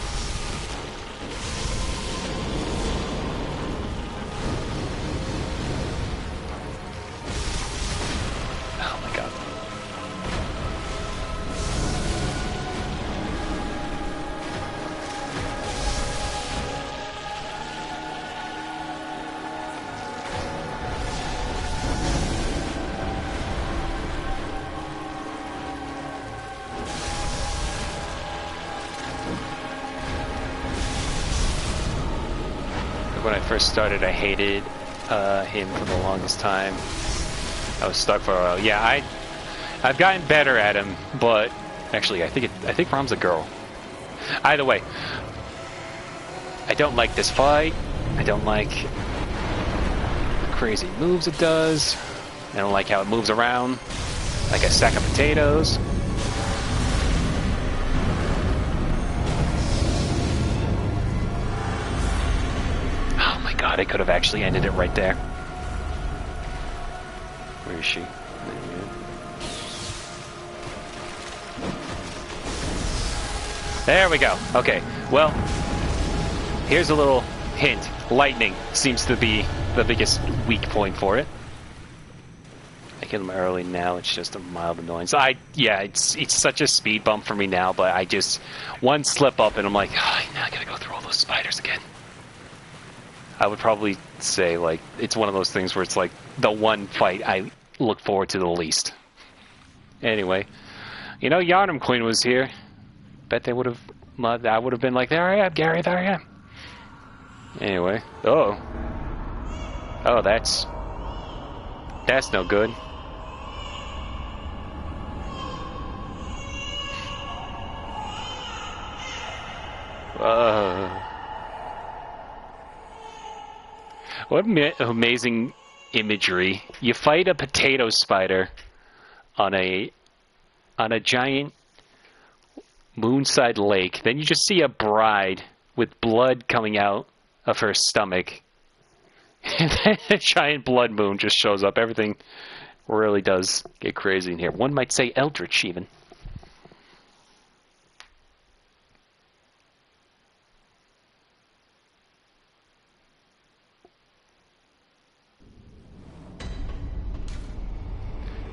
Oh my god. When I first started, I hated him for the longest time. I was stuck for a while. Yeah, I've gotten better at him, but actually, I think Rom's a girl. Either way, I don't like this fight. I don't like the crazy moves it does. I don't like how it moves around like a sack of potatoes. God, I could have actually ended it right there. Where is she? There we go. Okay, well, here's a little hint. Lightning seems to be the biggest weak point for it. I killed him early now, it's just a mild annoyance. Yeah, it's such a speed bump for me now, but I just, one slip up and I'm like, oh, now I gotta go through all those spiders again. I would probably say, like, it's one of those things where it's like the one fight I look forward to the least. Anyway, you know, Yharnam Queen was here. Bet they would have, I would have been like, there I am, Gary, there I am. Anyway, oh, that's no good. What amazing imagery. You fight a potato spider on a giant moonside lake. Then you just see a bride with blood coming out of her stomach. And then a giant blood moon just shows up. Everything really does get crazy in here. One might say Eldritch even.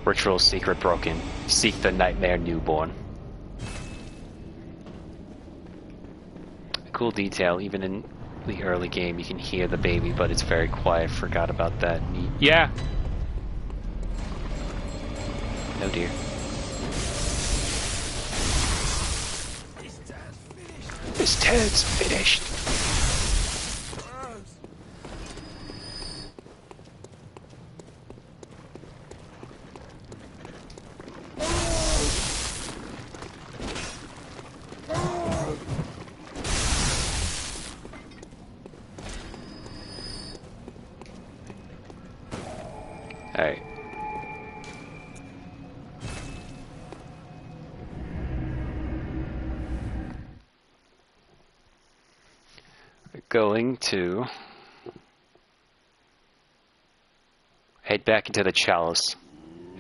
Ritual secret broken. Seek the nightmare newborn. cool detail. Even in the early game, you can hear the baby, but it's very quiet. Forgot about that. Yeah. Oh dear. This ted's finished. Alright. We're going to head back into the chalice.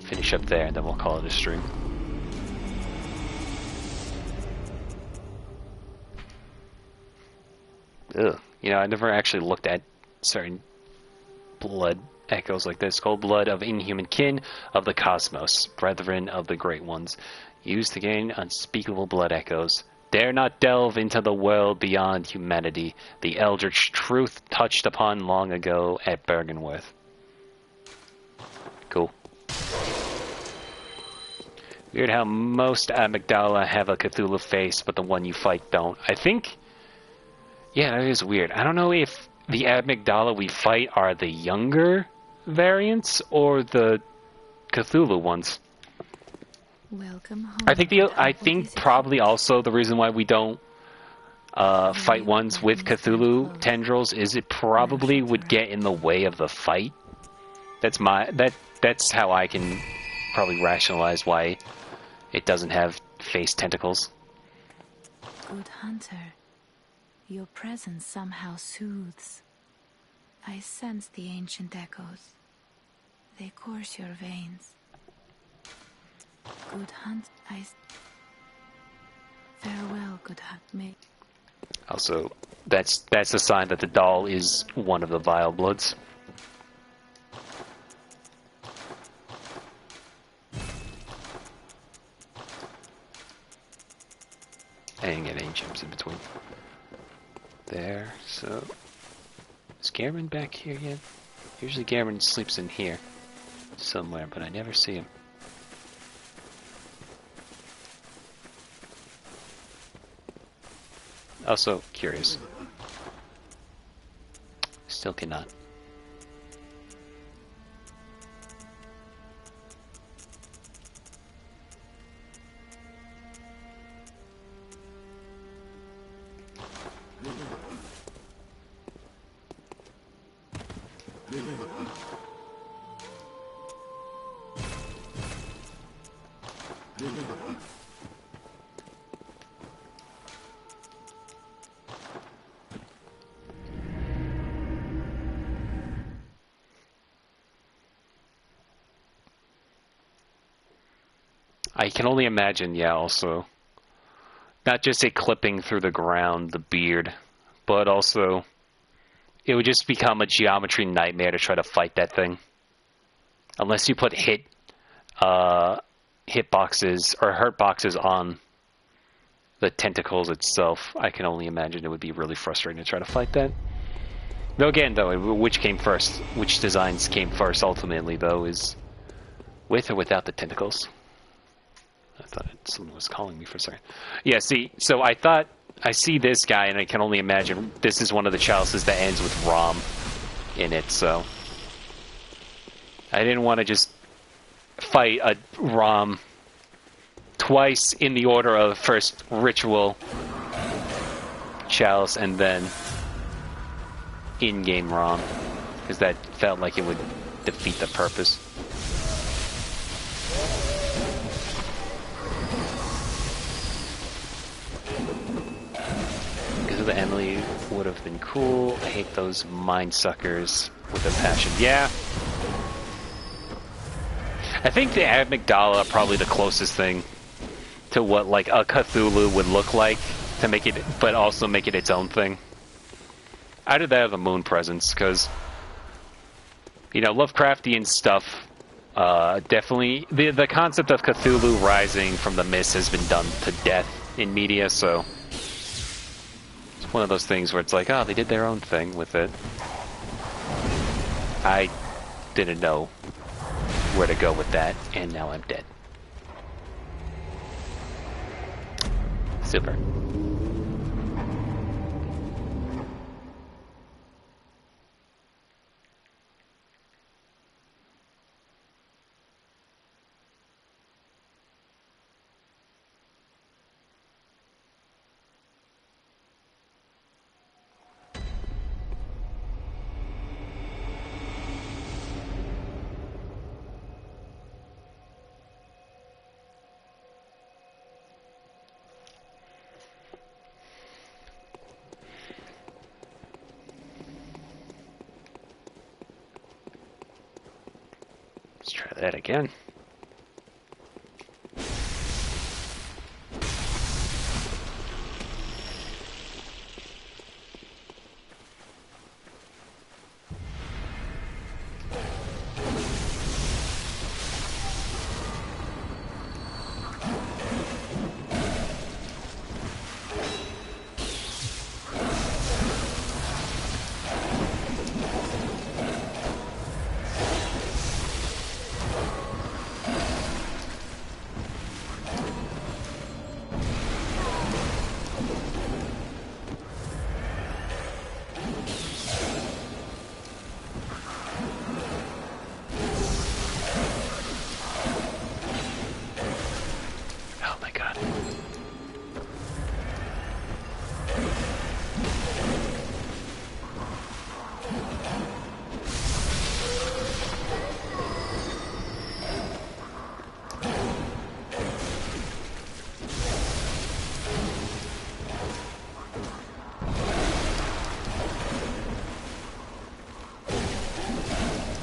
Finish up there, and then we'll call it a stream. Ugh. You know, I never actually looked at certain blood echoes like this. Cold blood of inhuman kin of the cosmos, brethren of the great ones, used to gain unspeakable blood echoes. Dare not delve into the world beyond humanity, the eldritch truth touched upon long ago at Bergenworth. Cool. Weird how most amygdala have a Cthulhu face, but the one you fight don't. I think... Yeah, that is weird. I don't know if the amygdala we fight are the younger variants or the Cthulhu ones. Welcome home. I think probably also the reason why we don't fight ones with Cthulhu tendrils is it probably would get in the way of the fight. That's how I can probably rationalize why it doesn't have face tentacles. Good hunter, your presence somehow soothes. I sense the ancient echoes. They course your veins. Good hunt, farewell, good hunt, mate. Also, that's a sign that the doll is one of the vile bloods. I didn't get any gems in between. There, so... Is Gammon back here yet? Usually Gammon sleeps in here. Somewhere, but I never see him. Also, curious. Still cannot. I can only imagine, yeah, also. Not just a clipping through the ground, the beard, but also it would just become a geometry nightmare to try to fight that thing. Unless you put hit boxes or hurt boxes on the tentacles itself, I can only imagine it would be really frustrating to try to fight that. Though again, though, which came first? Which designs came first ultimately, though, is with or without the tentacles? I thought someone was calling me for a second. Yeah, see, so I thought, I see this guy, and I can only imagine this is one of the chalices that ends with Rom in it, so... I didn't want to just fight a Rom twice in the order of first ritual chalice and then in-game Rom, because that felt like it would defeat the purpose. The Emily would have been cool. I hate those mind suckers with a passion. Yeah. I think the amygdala are probably the closest thing to what like a Cthulhu would look like to make it, but also make it its own thing. Either that or the moon presence, because you know Lovecraftian stuff. Definitely, the concept of Cthulhu rising from the mist has been done to death in media, so. one of those things where it's like, oh, they did their own thing with it. I didn't know where to go with that, and now I'm dead. Super. Let's try that again.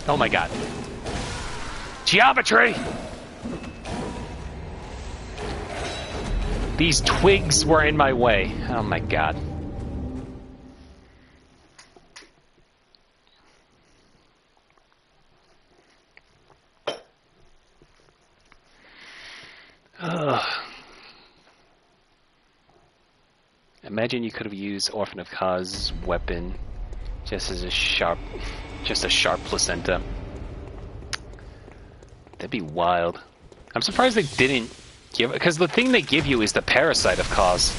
Oh my god. Geometry! These twigs were in my way. Oh my god. Ugh. Imagine you could have used Orphan of Kha's weapon just as a sharp placenta. That'd be wild. I'm surprised they didn't give, because the thing they give you is the parasite of Khaz,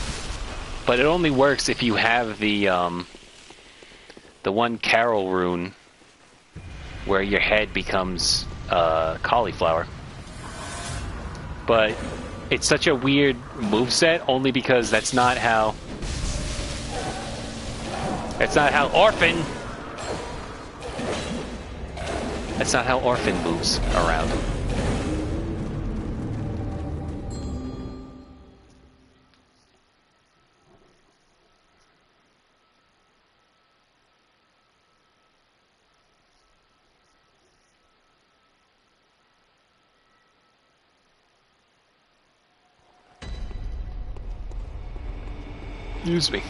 but it only works if you have the one Carol rune where your head becomes cauliflower. But it's such a weird moveset only because that's not how Orphan. That's not how Orphan moves around. Excuse me.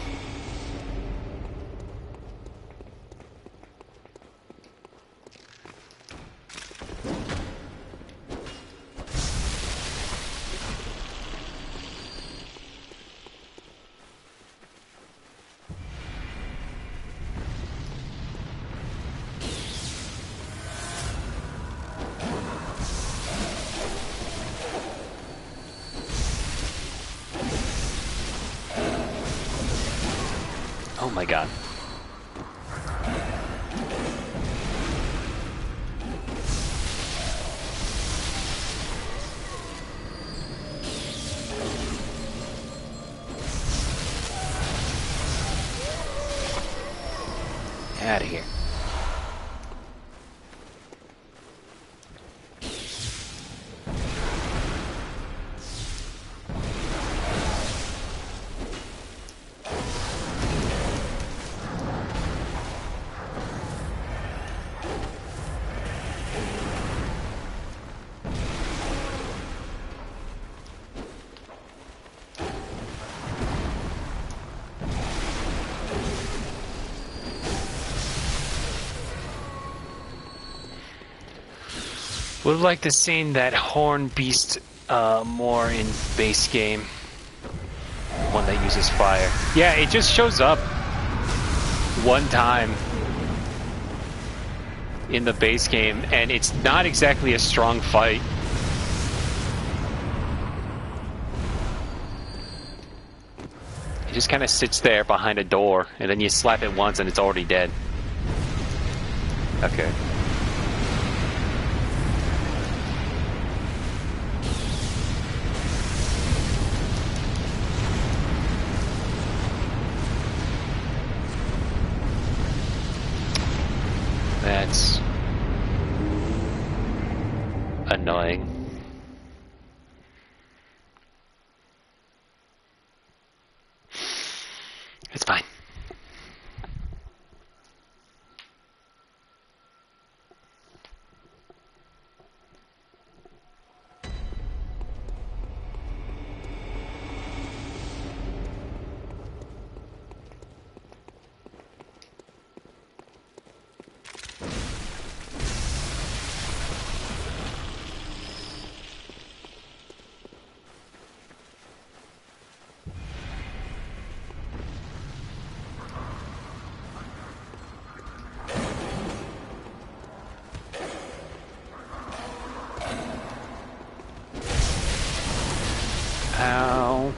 Oh my god. Out of here. Would have liked to seen that horn beast more in base game. One that uses fire. Yeah, it just shows up one time in the base game, and it's not exactly a strong fight. It just kind of sits there behind a door, and then you slap it once and it's already dead. Okay. That's annoying. It's fine. Ow.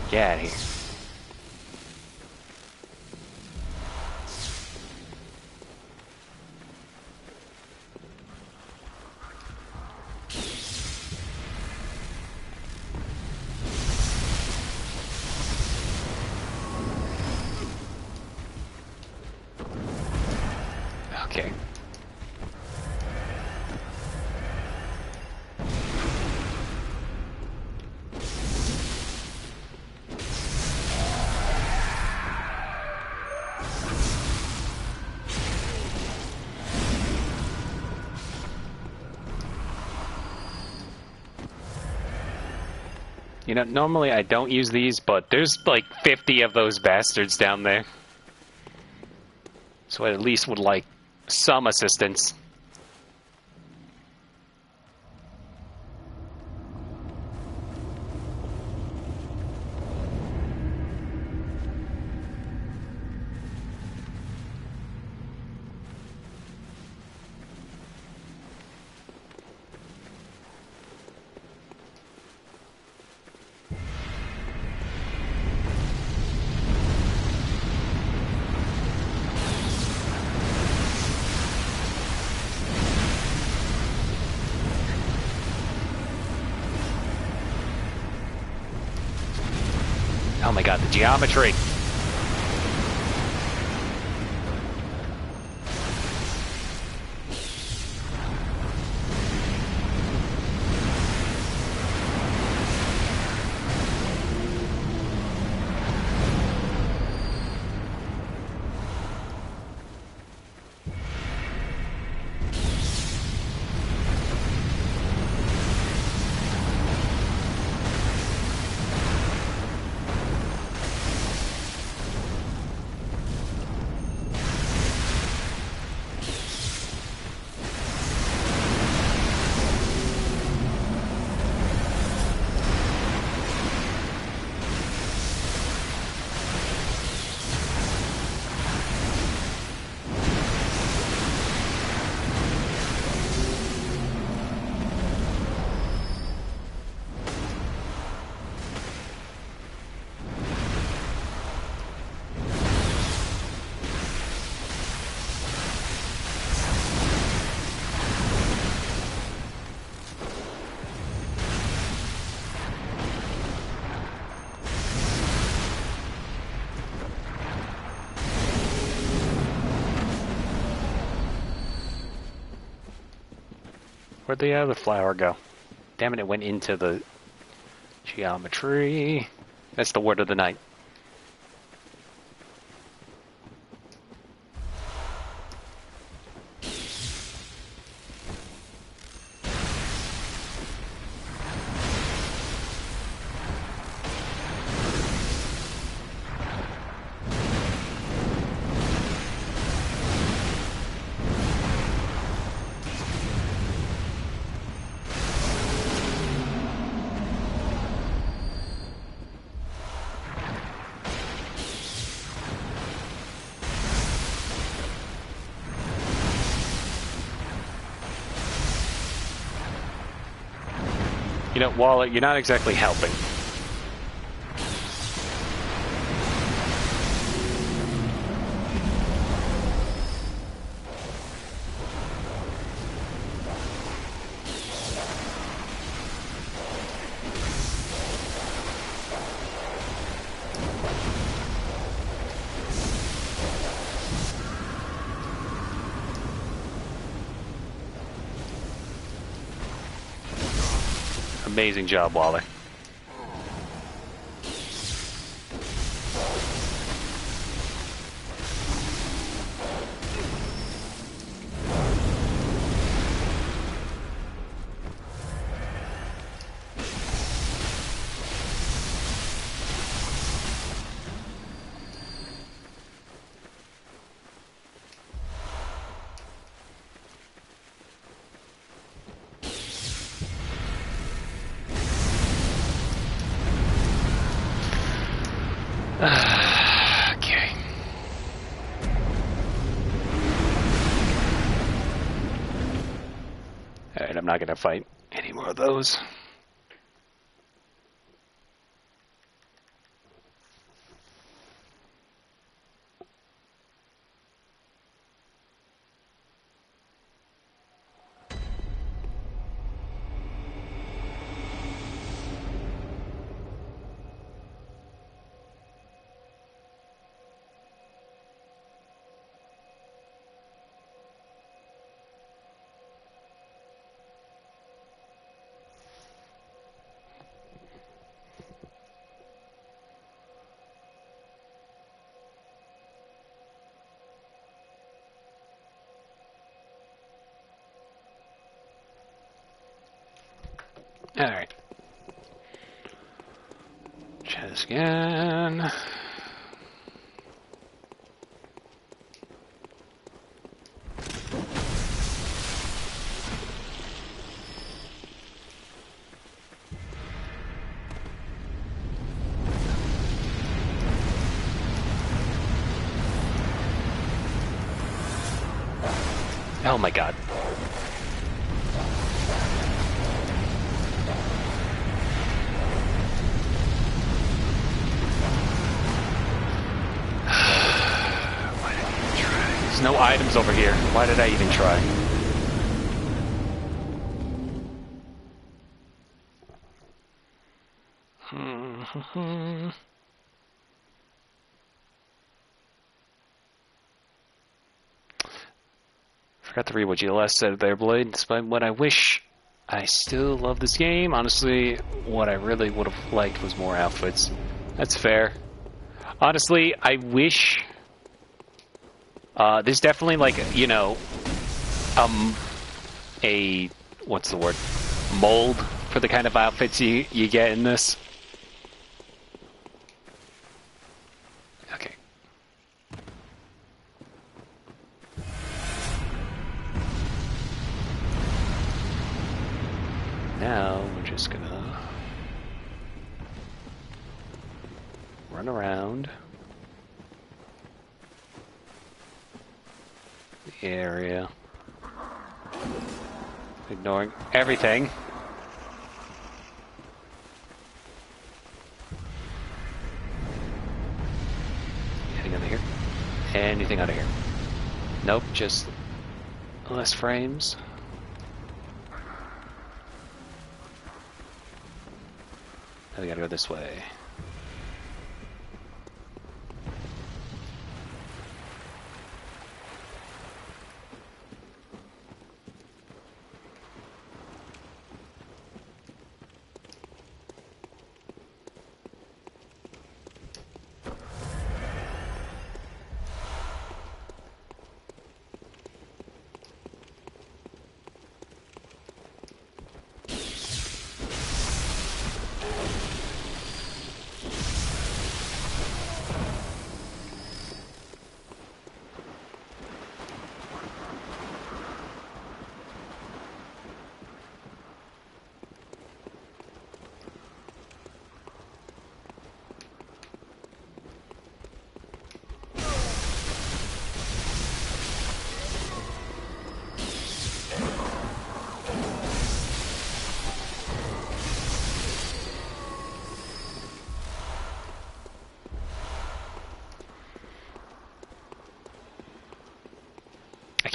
Get out of here. Okay. You know, normally I don't use these, but there's like 50 of those bastards down there. So I at least would like some assistance. Oh my god, the geometry! Where'd the other flower go? Damn it, it went into the geometry. That's the word of the night. You know, Waller, you're not exactly helping. Amazing job, Waller. Okay. Alright, I'm not gonna fight any more of those. Alright. Try this again. Oh my god. Why did I even try? There's no items over here. Why did I even try? Forgot to read what you last said there, Blade. Despite what I wish, I still love this game. Honestly, what I really would have liked was more outfits. That's fair. Honestly, I wish... there's definitely, like, you know, a... what's the word? Mold for the kind of outfits you get in this. Okay. Now, we're just gonna run around the area, ignoring everything. Anything under here? Anything under here? Nope, just less frames. Now we gotta go this way.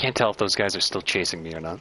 can't tell if those guys are still chasing me or not.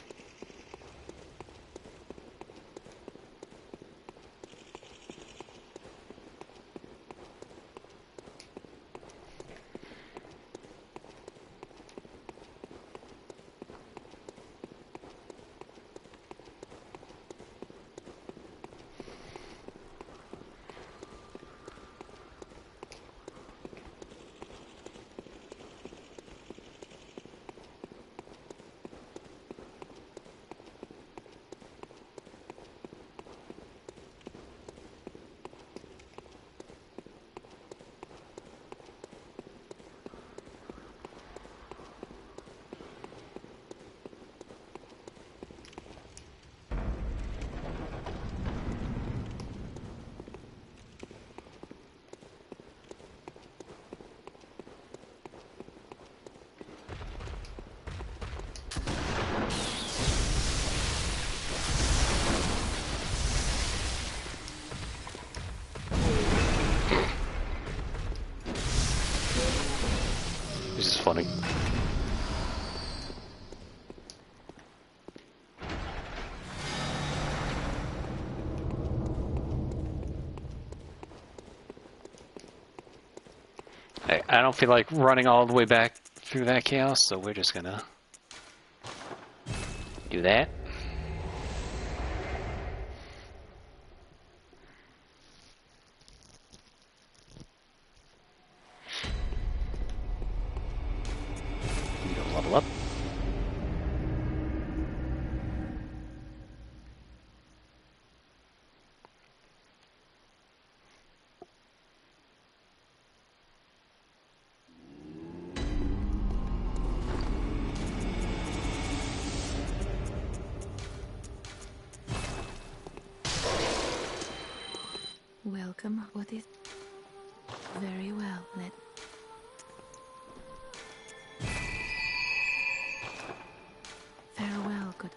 This is funny. Hey, I don't feel like running all the way back through that chaos, so we're just gonna do that. We go level up. Welcome. What is... Very well. Let... Farewell, good...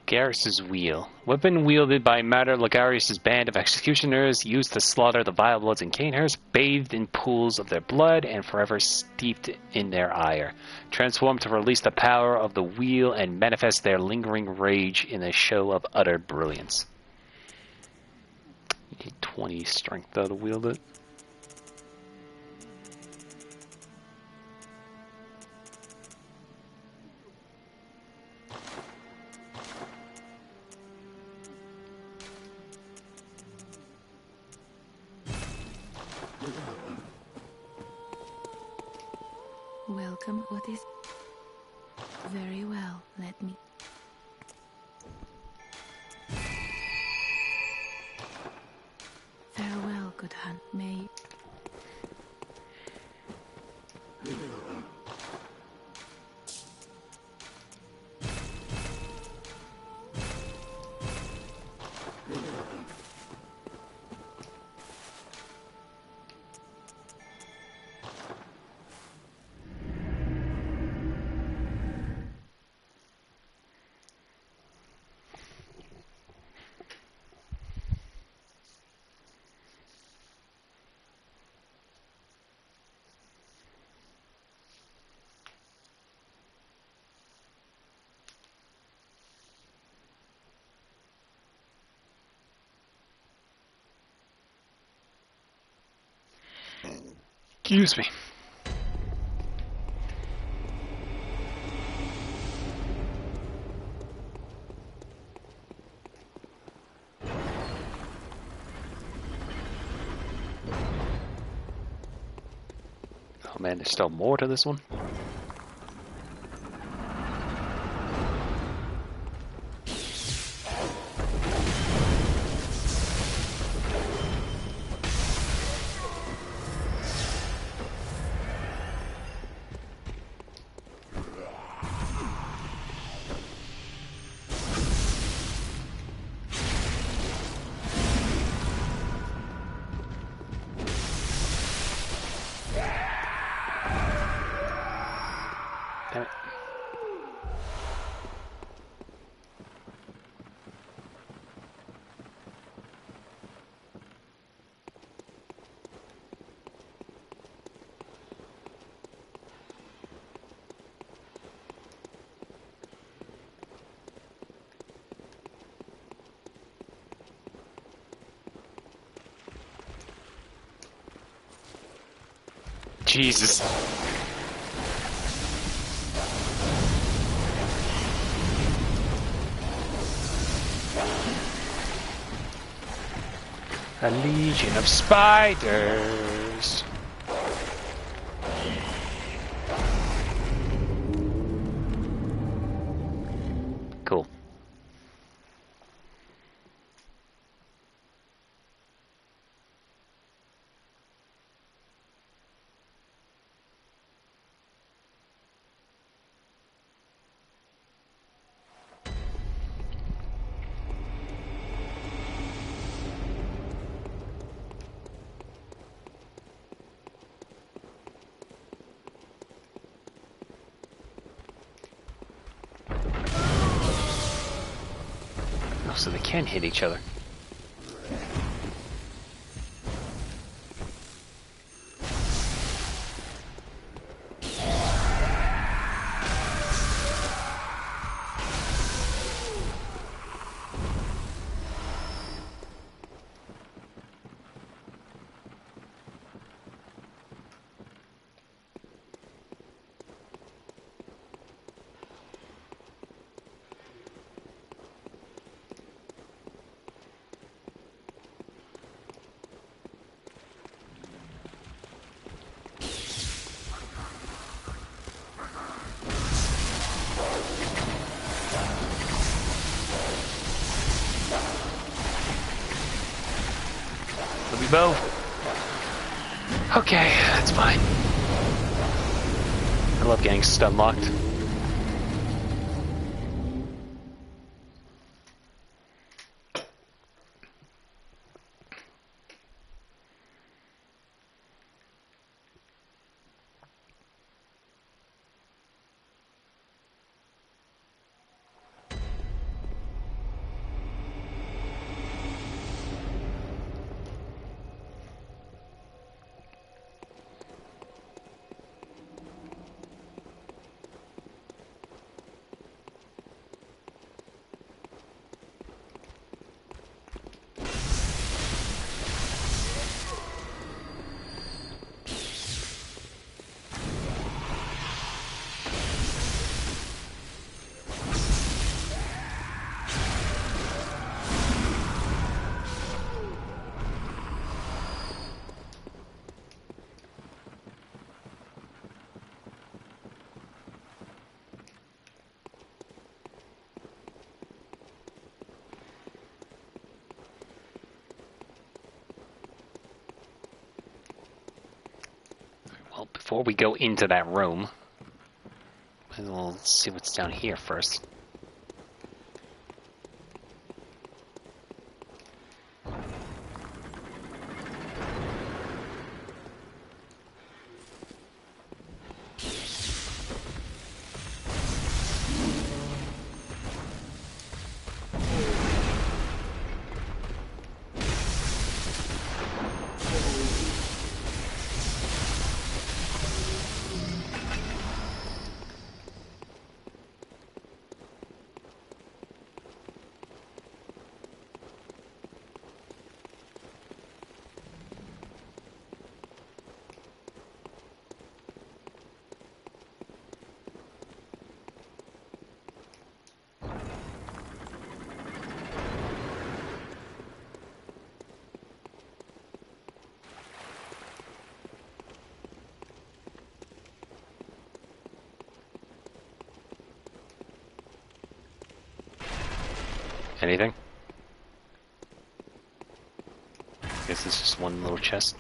Garrus's Wheel. Weapon wielded by Mater Logarius' band of executioners, used to slaughter the vile bloods and Canehurst, bathed in pools of their blood and forever steeped in their ire. Transformed to release the power of the wheel and manifest their lingering rage in a show of utter brilliance. You need 20 strength though to wield it. Welcome. What is... Very well. Let me... Farewell, good hunt. May... Excuse me. Oh man, there's still more to this one. Damn it. Jesus. A legion of spiders. Cool. Oh, so they can hit each other. Bow. Okay, that's fine. I love getting stun locked. Well, before we go into that room, we'll see what's down here first. Anything? Guess it's just one little chest.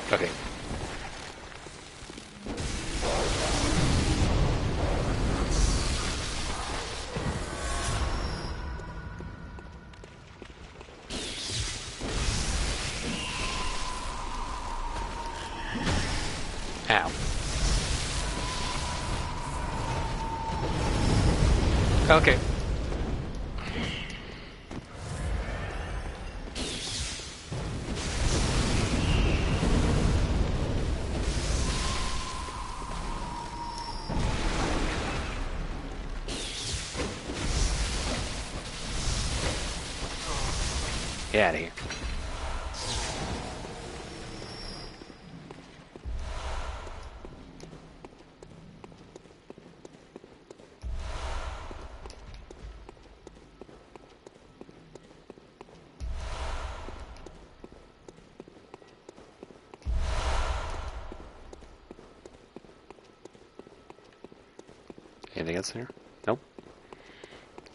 Okay. Ow. Okay. Get out of here. Anything else in here? Nope.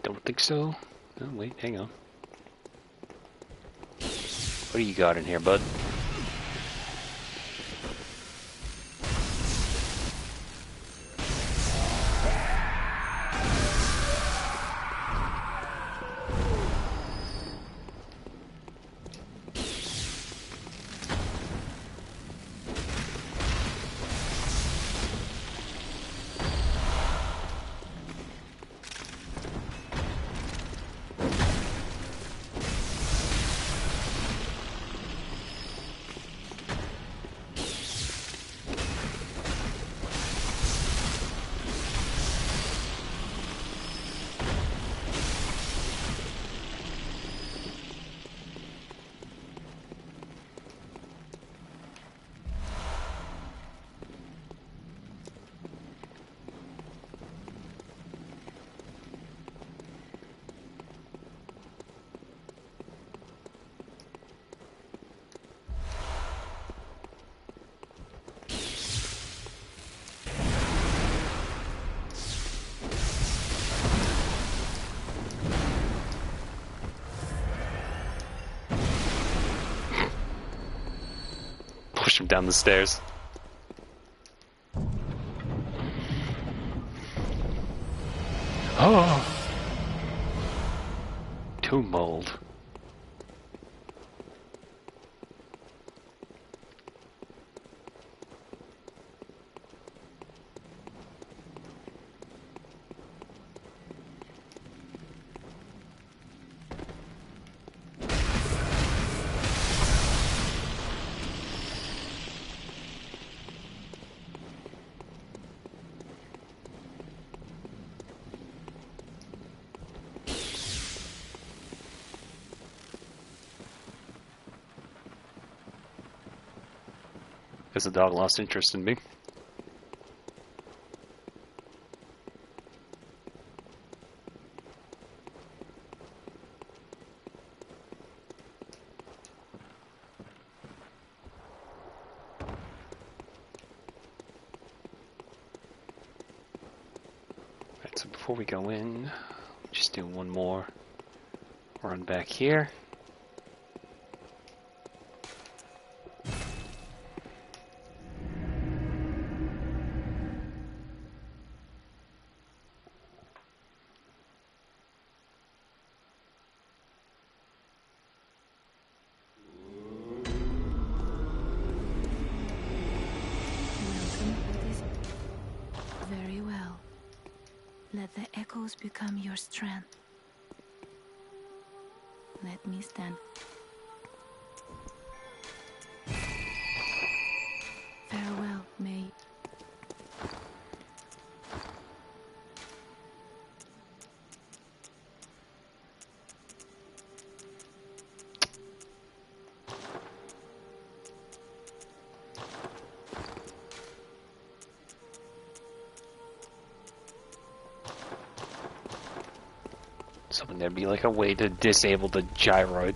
Don't think so. Oh, wait, hang on. What do you got in here, bud? Push him down the stairs. Oh! Tomb mold. Guess the dog lost interest in me. Right, so before we go in, just do one more run back here. Let the echoes become your strength. Let me stand. Farewell, May. Something there'd be like a way to disable the gyroid.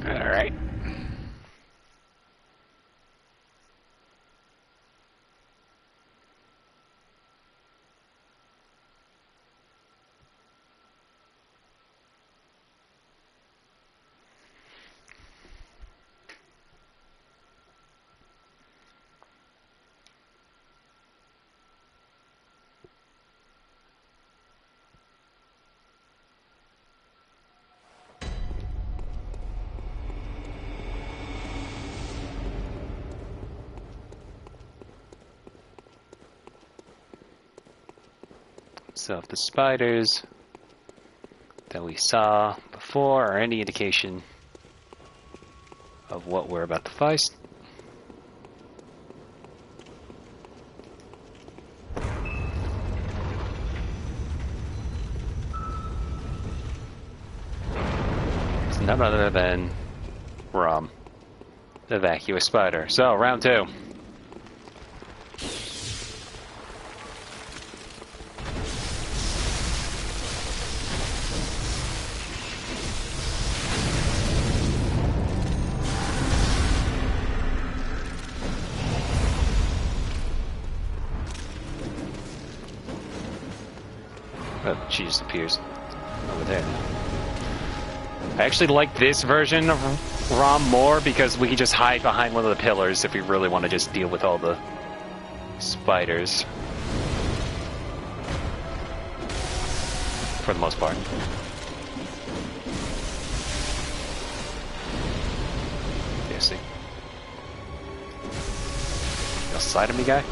Alright. So if the spiders that we saw before are any indication of what we're about to fight, it's none other than Rum, the vacuous spider. So round two. Oh, she just appears over there now. I actually like this version of Rom more because we can just hide behind one of the pillars if we really want to just deal with all the spiders. For the most part. Yeah, see. You side of me, guy?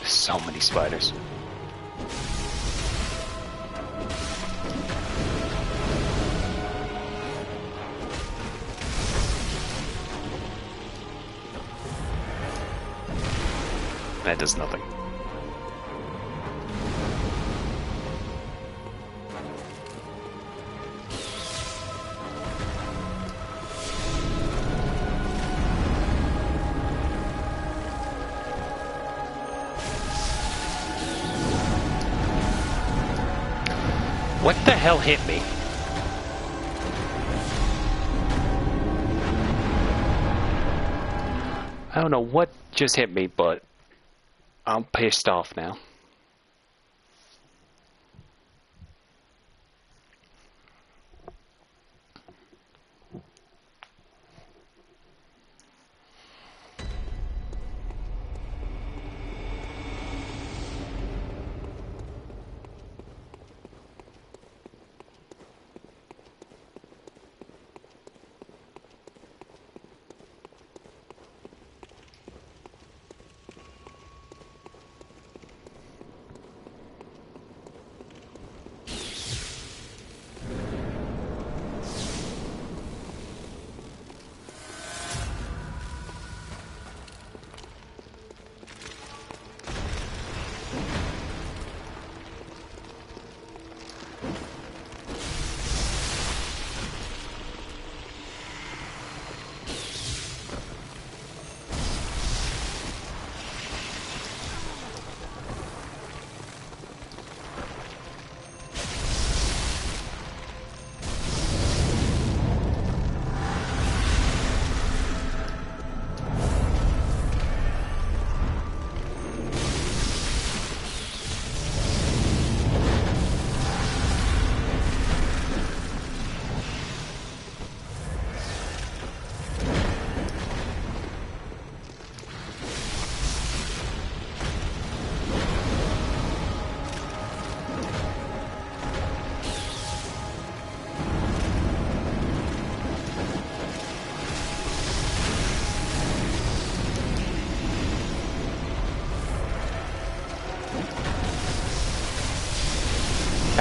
So many spiders. That does nothing. What the hell hit me? I don't know what just hit me, but I'm pissed off now.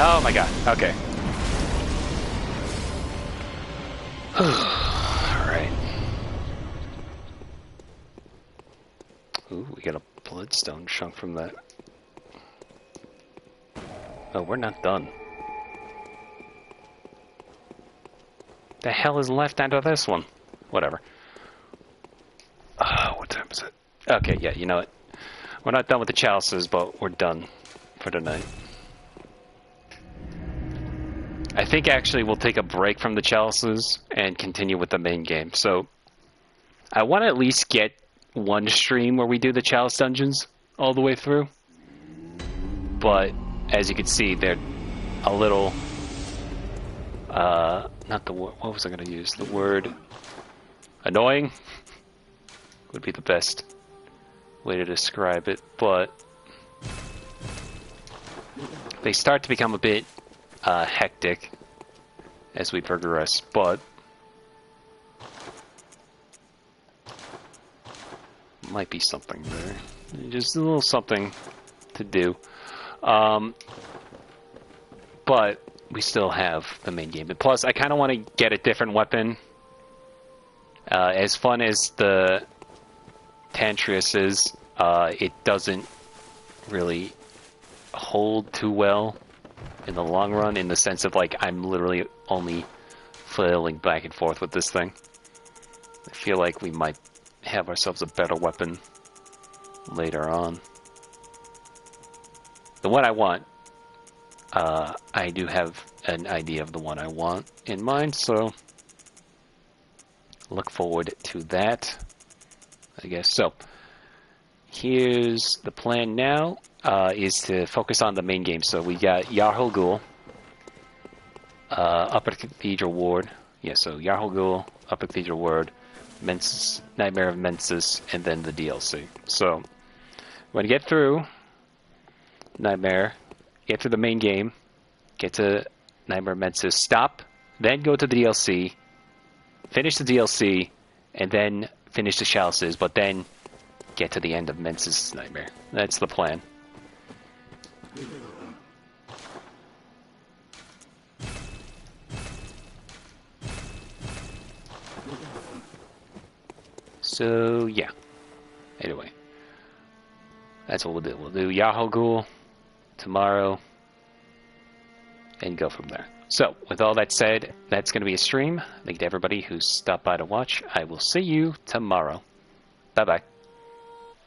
Oh my god, okay. Alright. Ooh, we got a bloodstone chunk from that. Oh, we're not done. The hell is left out of this one? Whatever. What time is it? Okay, yeah, you know what? We're not done with the chalices, but we're done for tonight. I think actually we'll take a break from the chalices and continue with the main game. So I want to at least get one stream where we do the chalice dungeons all the way through. But as you can see, they're a little not the word, what was I going to use? The word annoying would be the best way to describe it, but they start to become a bit hectic as we progress, but might be something there. Just a little something to do. But we still have the main game. And plus, I kind of want to get a different weapon. As fun as the Tantrius is, it doesn't really hold too well in the long run, in the sense of, like, I'm literally only flailing back and forth with this thing. I feel like we might have ourselves a better weapon later on. The one I want, I do have an idea of the one I want in mind, so look forward to that, I guess. So here's the plan now, is to focus on the main game. So we got Yarhul Ghul, Upper Cathedral Ward. Yeah, so Yarhul Ghul, Upper Cathedral Ward, Mensis, Nightmare of Mensis, and then the DLC. So when you get through Nightmare, get through the main game, get to Nightmare of Mensis, stop, then go to the DLC, finish the DLC, and then finish the chalices, but then get to the end of Mensis' Nightmare. That's the plan. So, yeah. Anyway. That's what we'll do. We'll do Yarhul Ghul tomorrow and go from there. So, with all that said, that's going to be a stream. Thank you to everybody who stopped by to watch. I will see you tomorrow. Bye-bye.